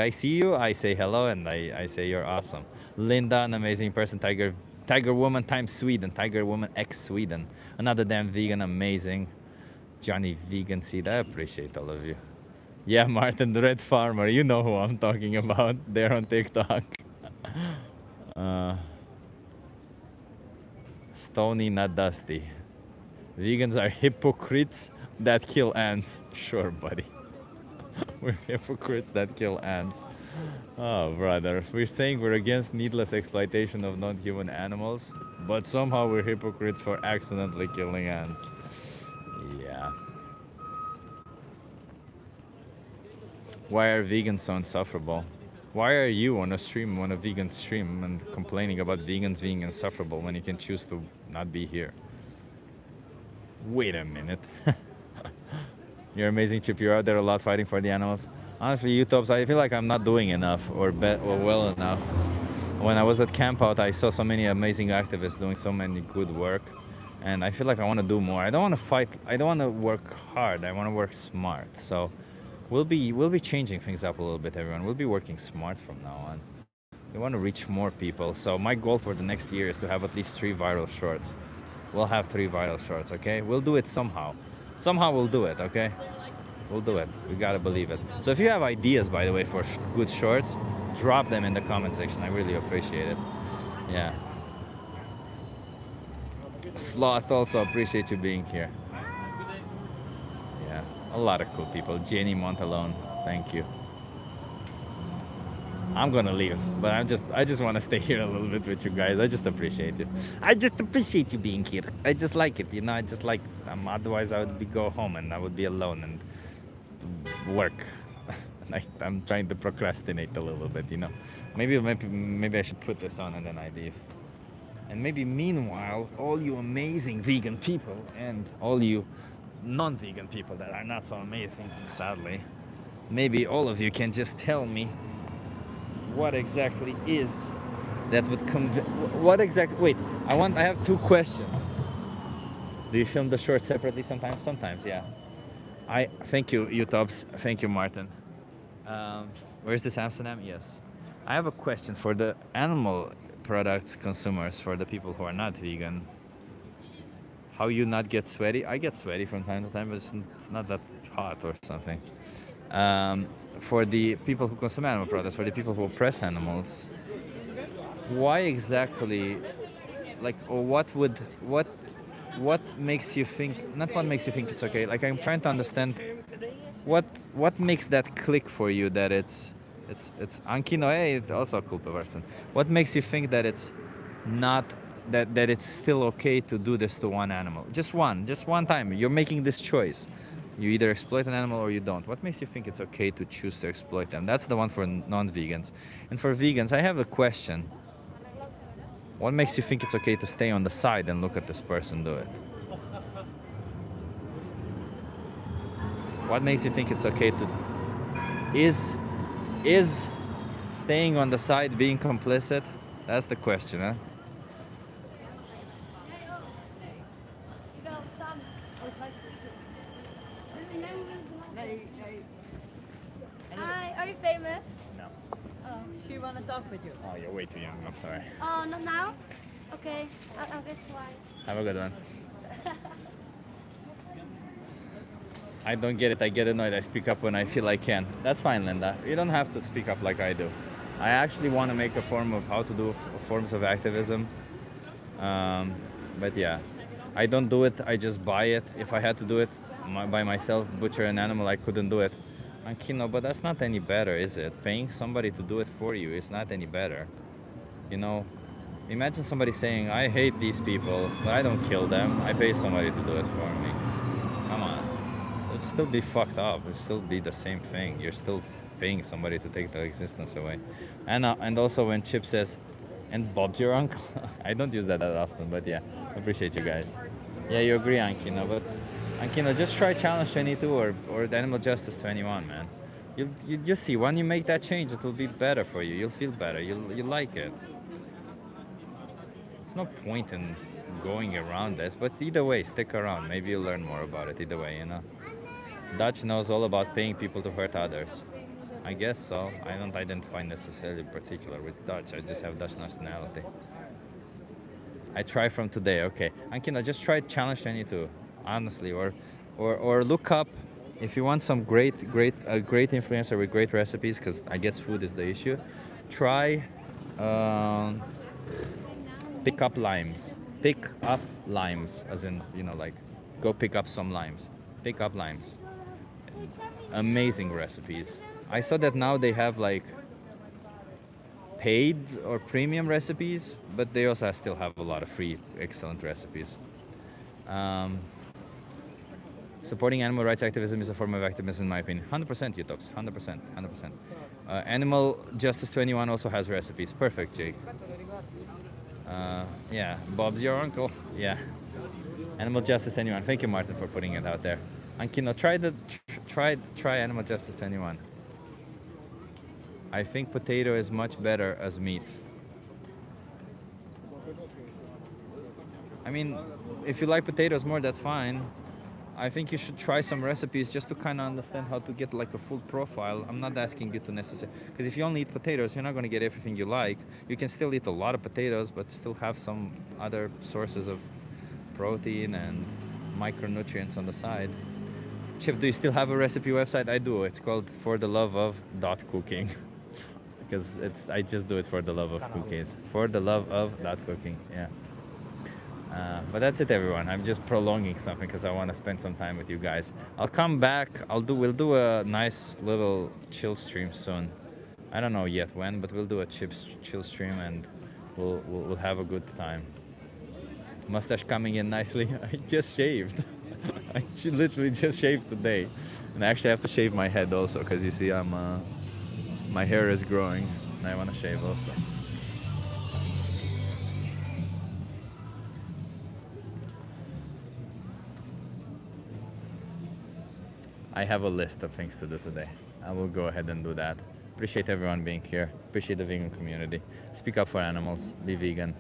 see you, I say hello, and I say you're awesome. Linda, an amazing person. Tiger Woman times Sweden. Tiger Woman X Sweden. Another damn vegan, amazing. Johnny Vegan Seed, I appreciate all of you. Yeah, Martin, the Red Farmer, you know who I'm talking about there on TikTok. Stony, not dusty. Vegans are hypocrites that kill ants. Sure, buddy. We're hypocrites that kill ants. Oh, brother. We're saying we're against needless exploitation of non-human animals, but somehow we're hypocrites for accidentally killing ants. Yeah. Why are vegans so insufferable? Why are you on a stream, on a vegan stream, and complaining about vegans being insufferable when you can choose to not be here? Wait a minute. You're amazing, Chip. You're out there a lot fighting for the animals. Honestly, YouTubes, I feel like I'm not doing enough or well enough. When I was at Camp Out, I saw so many amazing activists doing so many good work, and I feel like I want to do more. I don't want to fight. I don't want to work hard. I want to work smart. So we'll be changing things up a little bit, everyone. We'll be working smart from now on. We want to reach more people. So my goal for the next year is to have at least 3 viral shorts. We'll have 3 viral shorts, okay? We'll do it somehow. Somehow we'll do it, okay? We'll do it. We gotta believe it. So if you have ideas, by the way, for good shorts, drop them in the comment section. I really appreciate it. Yeah. Sloth, also appreciate you being here. Yeah, a lot of cool people. Jenny Montalone, thank you. I'm gonna leave, but I just want to stay here a little bit with you guys. I just appreciate it. I just appreciate you being here. I just like it, you know. I just like. Otherwise, I would go home and I would be alone and work. I'm trying to procrastinate a little bit, you know. Maybe I should put this on and then I leave. And maybe meanwhile, all you amazing vegan people and all you non-vegan people that are not so amazing, sadly, maybe all of you can just tell me what exactly is that would what exactly, wait, I have 2 questions. Do you film the short separately sometimes? Sometimes, yeah. Thank you, YouTubes. Thank you, Martin. Where's this Amsterdam? Yes. I have a question for the animal products consumers, for the people who are not vegan. How you not get sweaty? I get sweaty from time to time, but it's not that hot or something. For the people who consume animal products, for the people who oppress animals, why exactly, like, or what makes you think, not what makes you think it's okay, like I'm trying to understand what makes that click for you, that it's Anki Noé, also a cool person. What makes you think that it's not, that it's still okay to do this to one animal? Just one time, you're making this choice. You either exploit an animal or you don't. What makes you think it's okay to choose to exploit them? That's the one for non-vegans. And for vegans, I have a question. What makes you think it's okay to stay on the side and look at this person do it? What makes you think it's okay to... Is staying on the side being complicit? That's the question, huh? Hi, are you famous? No. Oh, she wanna talk with you. Oh, you're way too young. I'm sorry. Oh, not now? Okay, that's why. Have a good one. I don't get it. I get annoyed. I speak up when I feel I can. That's fine, Linda. You don't have to speak up like I do. I actually want to make a form of how to do forms of activism. But yeah, I don't do it. I just buy it. If I had to do it by myself, butcher an animal, I couldn't do it. Ankino, but that's not any better, is it? Paying somebody to do it for you is not any better. You know, imagine somebody saying, I hate these people, but I don't kill them. I pay somebody to do it for me. Come on. It'd still be fucked up. It'd still be the same thing. You're still paying somebody to take their existence away. And also when Chip says, and Bob's your uncle. I don't use that often, but yeah, appreciate you guys. Yeah, you agree, Ankino, but Ankino, just try Challenge 22 or the Animal Justice 21, man. You'll see, when you make that change, it will be better for you. You'll feel better. You'll like it. There's no point in going around this, but either way, stick around. Maybe you'll learn more about it either way, you know. Dutch knows all about paying people to hurt others. I guess so. I don't identify necessarily particular with Dutch. I just have Dutch nationality. I try from today. Okay, Ankino, just try Challenge 22, honestly, or look up if you want some great influencer with great recipes, because I guess food is the issue. Try pick up limes. Pick up limes, as in, you know, like go pick up some limes. Pick up limes. Amazing recipes. I saw that now they have like paid or premium recipes, but they also still have a lot of free excellent recipes. Supporting animal rights activism is a form of activism, in my opinion. 100%, Utops. 100%. 100%. Animal Justice 21 also has recipes. Perfect, Jake. Yeah, Bob's your uncle. Yeah. Animal Justice 21. Thank you, Martin, for putting it out there. Ankino, try Animal Justice 21. I think potato is much better as meat. I mean, if you like potatoes more, that's fine. I think you should try some recipes just to kind of understand how to get like a full profile. I'm not asking you to necessarily, because if you only eat potatoes, you're not going to get everything you like. You can still eat a lot of potatoes, but still have some other sources of protein and micronutrients on the side. Chip, do you still have a recipe website? I do. It's called fortheloveof.cooking. Because I just do it for the love of cookies. For the love of cooking, yeah. But that's it, everyone. I'm just prolonging something because I want to spend some time with you guys. I'll come back. We'll do a nice little chill stream soon. I don't know yet when, but we'll do a chill stream and we'll have a good time. Mustache coming in nicely. I just shaved. I literally just shaved today, and I actually have to shave my head also because you see my hair is growing and I want to shave also. I have a list of things to do today. I will go ahead and do that. Appreciate everyone being here. Appreciate the vegan community. Speak up for animals. Be vegan.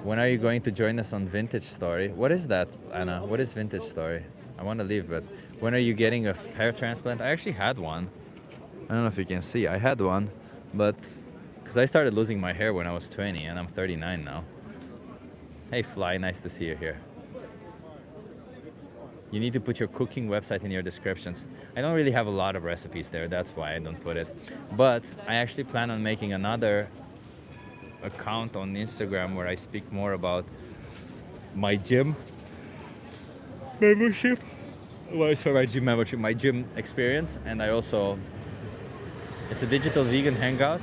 When are you going to join us on Vintage Story? What is that, Anna? What is Vintage Story? I want to leave, but when are you getting a hair transplant? I actually had one. I don't know if you can see. I had one, but because I started losing my hair when I was 20 and I'm 39 now. Hey Fly, nice to see you here. You need to put your cooking website in your descriptions. I don't really have a lot of recipes there, that's why I don't put it. But I actually plan on making another account on Instagram where I speak more about my gym membership. Well, sorry, my gym membership, my gym experience, and I also, it's a digital vegan hangout.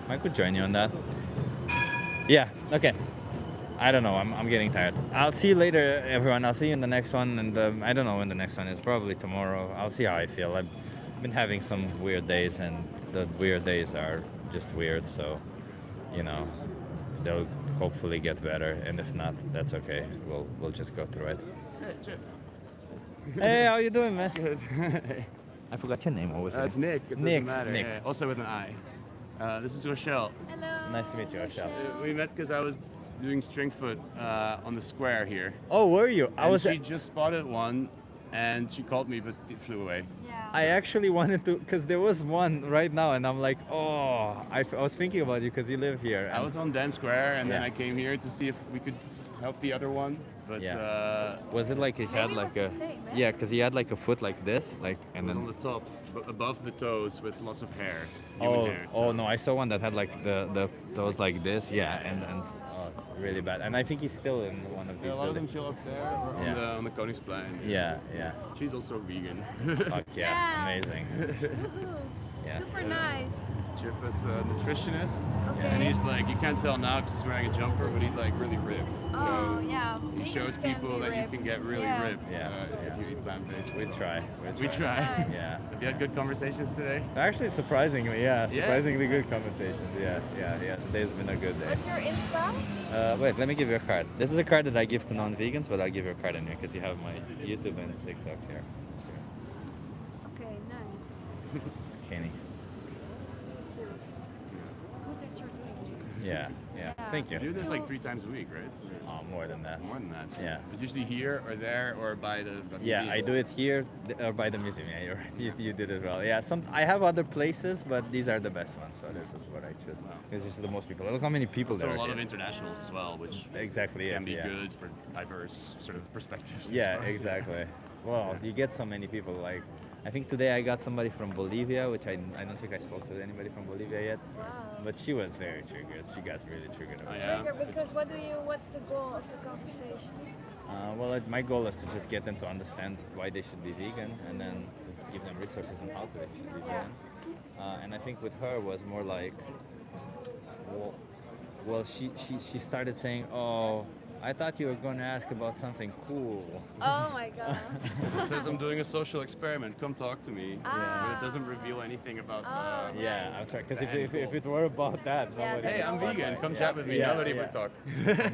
I could join you on that. Yeah, okay. I don't know, I'm getting tired. I'll see you later, everyone. I'll see you in the next one, and I don't know when the next one is, probably tomorrow. I'll see how I feel. I've been having some weird days, and the weird days are just weird, so, you know, they'll hopefully get better, and if not, that's okay. We'll just go through it. Hey, Chip. Hey, how you doing, man? Good. I forgot your name. What was it? It's Nick. It Nick. doesn't matter. Nick. Yeah, also with an I. This is Rochelle. Hello. Nice to meet you, Rochelle. We met because I was doing Stringfoot on the square here. Oh, were you? She just spotted one, and she called me, but it flew away. Yeah. I actually wanted to, because there was one right now, and I'm like, oh, I was thinking about you because you live here. I was on Dam Square, and then Yeah. I came here to see if we could help the other one. But was it like he had Maybe it like was a the same, eh? yeah, because he had like a foot like this, like, and it was then on the top, above the toes, with lots of hair. oh Human hair, oh no, I saw one that had like the toes like this, yeah, and oh, it's really bad. And I think he's still in one of Yeah, these a lot of them buildings. chill up there or Yeah. on the Koningsplein. Yeah, yeah. She's also vegan. Fuck yeah, Yeah. amazing. Woohoo. Yeah. Super nice. Chip is a nutritionist, Okay. and he's like, you can't tell now because he's wearing a jumper, but he's like really ripped. Oh, yeah. He Vegans shows can people be that you ripped. can get really Yeah. ripped Yeah, if you eat plant-based. We try. We try. Nice. Yeah. Have you had good conversations today? Actually, surprisingly, yeah, Yeah? surprisingly good conversations. Yeah, yeah, yeah. Today's been a good day. What's your Insta? Wait, let me give you a card. This is a card that I give to non-vegans, but I'll give you a card in here because you have my YouTube and TikTok here. Okay, nice. It's Kenny. Cute. Good that you're doing this. Yeah, yeah. Thank you. You do this like 3 times a week, right? Oh, more than that. More than that. Yeah. But usually here or there or by the Yeah, museum. I do it here or by the museum. Yeah, you're right. You did it well. Yeah, I have other places, but these are the best ones. So this is what I choose. It's just the most people. Look how many people Also there a are lot of here. internationals as well, which Exactly, can be yeah. good for diverse sort of perspectives. as Yeah, far as- exactly. Well, you get so many people. Like, I think today I got somebody from Bolivia, which I don't think I spoke to anybody from Bolivia yet. Wow. But she was very triggered. She got really triggered. About it. Trigger, because what's the goal of the conversation? Well, my goal is to just get them to understand why they should be vegan, and then to give them resources on how to actually be vegan. And I think with her was more like, well, she started saying, oh, I thought you were going to ask about something cool. Oh my god. It says I'm doing a social experiment. Come talk to me. But it doesn't reveal anything about. Yeah, I'm sorry. Because the end if goal. it were about that, nobody. Hey, would I'm start vegan. that. Come chat with me. Yeah, Nobody yeah. would talk.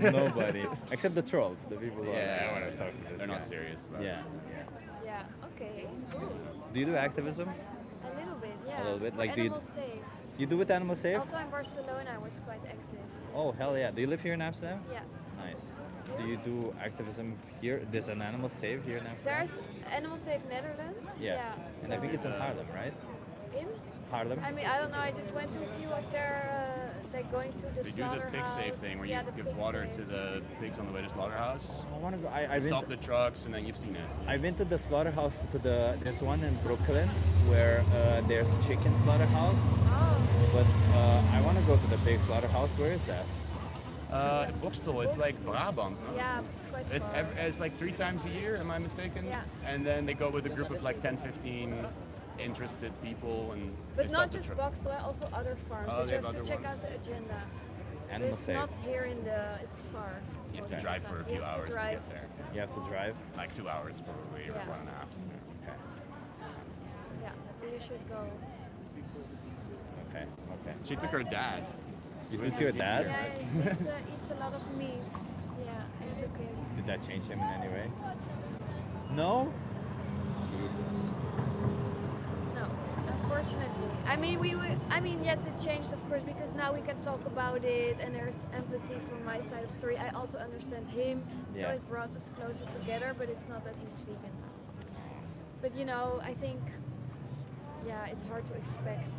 Nobody, except the trolls, the people who Yeah, want to talk to this they're not guy. serious about it. Yeah. Yeah. Okay. Good. Do you do activism? A little bit. Yeah. A little bit. For Like, do you? Animal Safe. You do with Animal Safe? Also in Barcelona, I was quite active. Oh hell yeah! Do you live here in Amsterdam? Yeah. Nice. Do you do activism here? There's an Animal Safe here in Amsterdam. There's Animal Safe Netherlands. Yeah. And I so- think it's in Haarlem, right? In? Haarlem. I mean, I don't know. I just went to a few of their, like going to the They do the pig slaughterhouse. safe thing where yeah, you the give pig water safe. to the pigs on the way to slaughterhouse. I want to go. They I've been. stop the trucks and then you've seen it. I've been to the slaughterhouse. There's one in Brooklyn where there's chicken slaughterhouse. Oh. But I want to go to the pig slaughterhouse. Where is that? Bokstel, it's like Brabant. No? Yeah, it's quite It's, far. it's like 3 times a year, am I mistaken? Yeah. And then they go with a group of like 10, 15 interested people and they But stop not the just truck. Boxel, also other farms. Oh, So they you have have to other check ones? out the agenda. But Animal it's Safe. not here in the. It's far. You have most to of the drive time. for a You few have hours to drive. get there. You have to drive. Like 2 hours probably, or Yeah. 1.5. Okay. Yeah, you should go. Okay. Okay. She took her dad. You took your dad? Yeah, he eats a lot of meat. Yeah, it's okay. Did that change him in any way? No. Jesus. No, unfortunately. I mean, I mean, yes, it changed, of course, because now we can talk about it, and there's empathy from my side of the story. I also understand him, so Yeah. it brought us closer together. But it's not that he's vegan. But you know, I think, yeah, it's hard to expect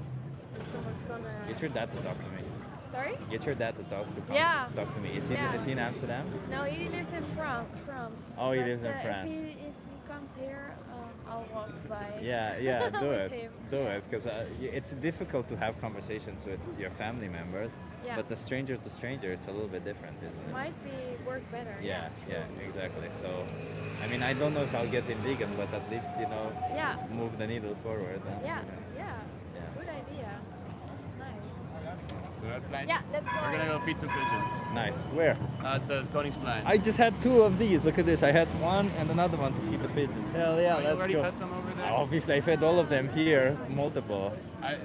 that someone's gonna. Get your dad to talk to me. Sorry? Get your dad to talk Yeah. to me. Is Yeah. he in Amsterdam? No, he lives in France. Oh, he But, lives in If France. he comes here, I'll walk by. Yeah, do with it. him. Do it, because it's difficult to have conversations with your family members. Yeah. But the stranger to stranger, it's a little bit different, isn't it? Might be work better. Yeah, exactly. So, I mean, I don't know if I'll get in vegan, but at least, Yeah. move the needle forward. And, Yeah, you know. yeah. Good idea. Nice. So that plan? Yeah, let's go. We're gonna go feed some pigeons. Nice. Where? At the Koningsplein. I just had 2 of these. Look at this. I had one and another one to feed the pigeons. Hell yeah, Oh, you let's already go. fed some over there? Obviously, I fed all of them here, multiple. I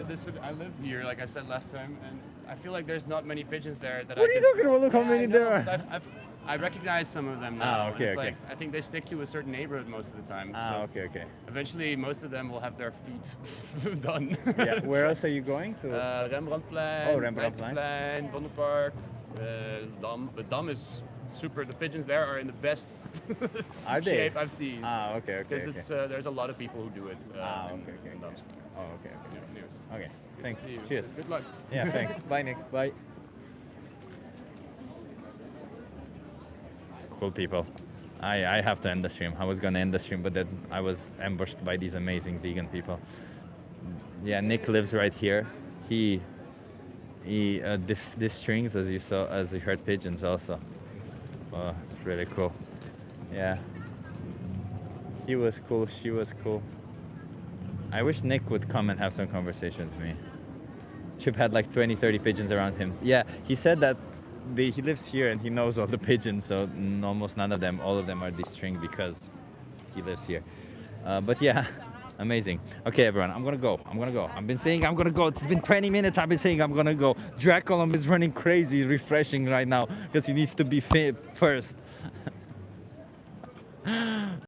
live here, like I said last time, and I feel like there's not many pigeons there that What I are you can- talking about? Look how Yeah, many I know, there are. but I recognize some of them now. Ah, and okay, it's okay. Like, I think they stick to a certain neighborhood most of the time. Ah, so okay. Eventually, most of them will have their feet done. Yeah, where else are you going to? Rembrandtplein, Oh, Rembrandtplein. Leidseplein, Vondelpark, Dam. The Dam is super. The pigeons there are in the best Are they? shape I've seen. Ah, okay. Because it's there's a lot of people who do it. In Dam. Oh, okay. Yeah, news. Okay. Good Thanks. to see you. Cheers. Good luck. Yeah, thanks. Bye, Nick. Bye. Cool people. I have to end the stream. I was gonna end the stream, but then I was ambushed by these amazing vegan people. Yeah, Nick lives right here. He this strings, as you heard pigeons also. Oh, really cool. Yeah. He was cool. She was cool. I wish Nick would come and have some conversation with me. Chip had like 20-30 pigeons around him. Yeah, he said that he lives here and he knows all the pigeons, so almost none of them, all of them are de-stringed because he lives here. But yeah, amazing. Okay, everyone, I'm gonna go. I've been saying I'm gonna go. It's been 20 minutes. I've been saying I'm gonna go. Draculum is running crazy, refreshing right now because he needs to be fit first.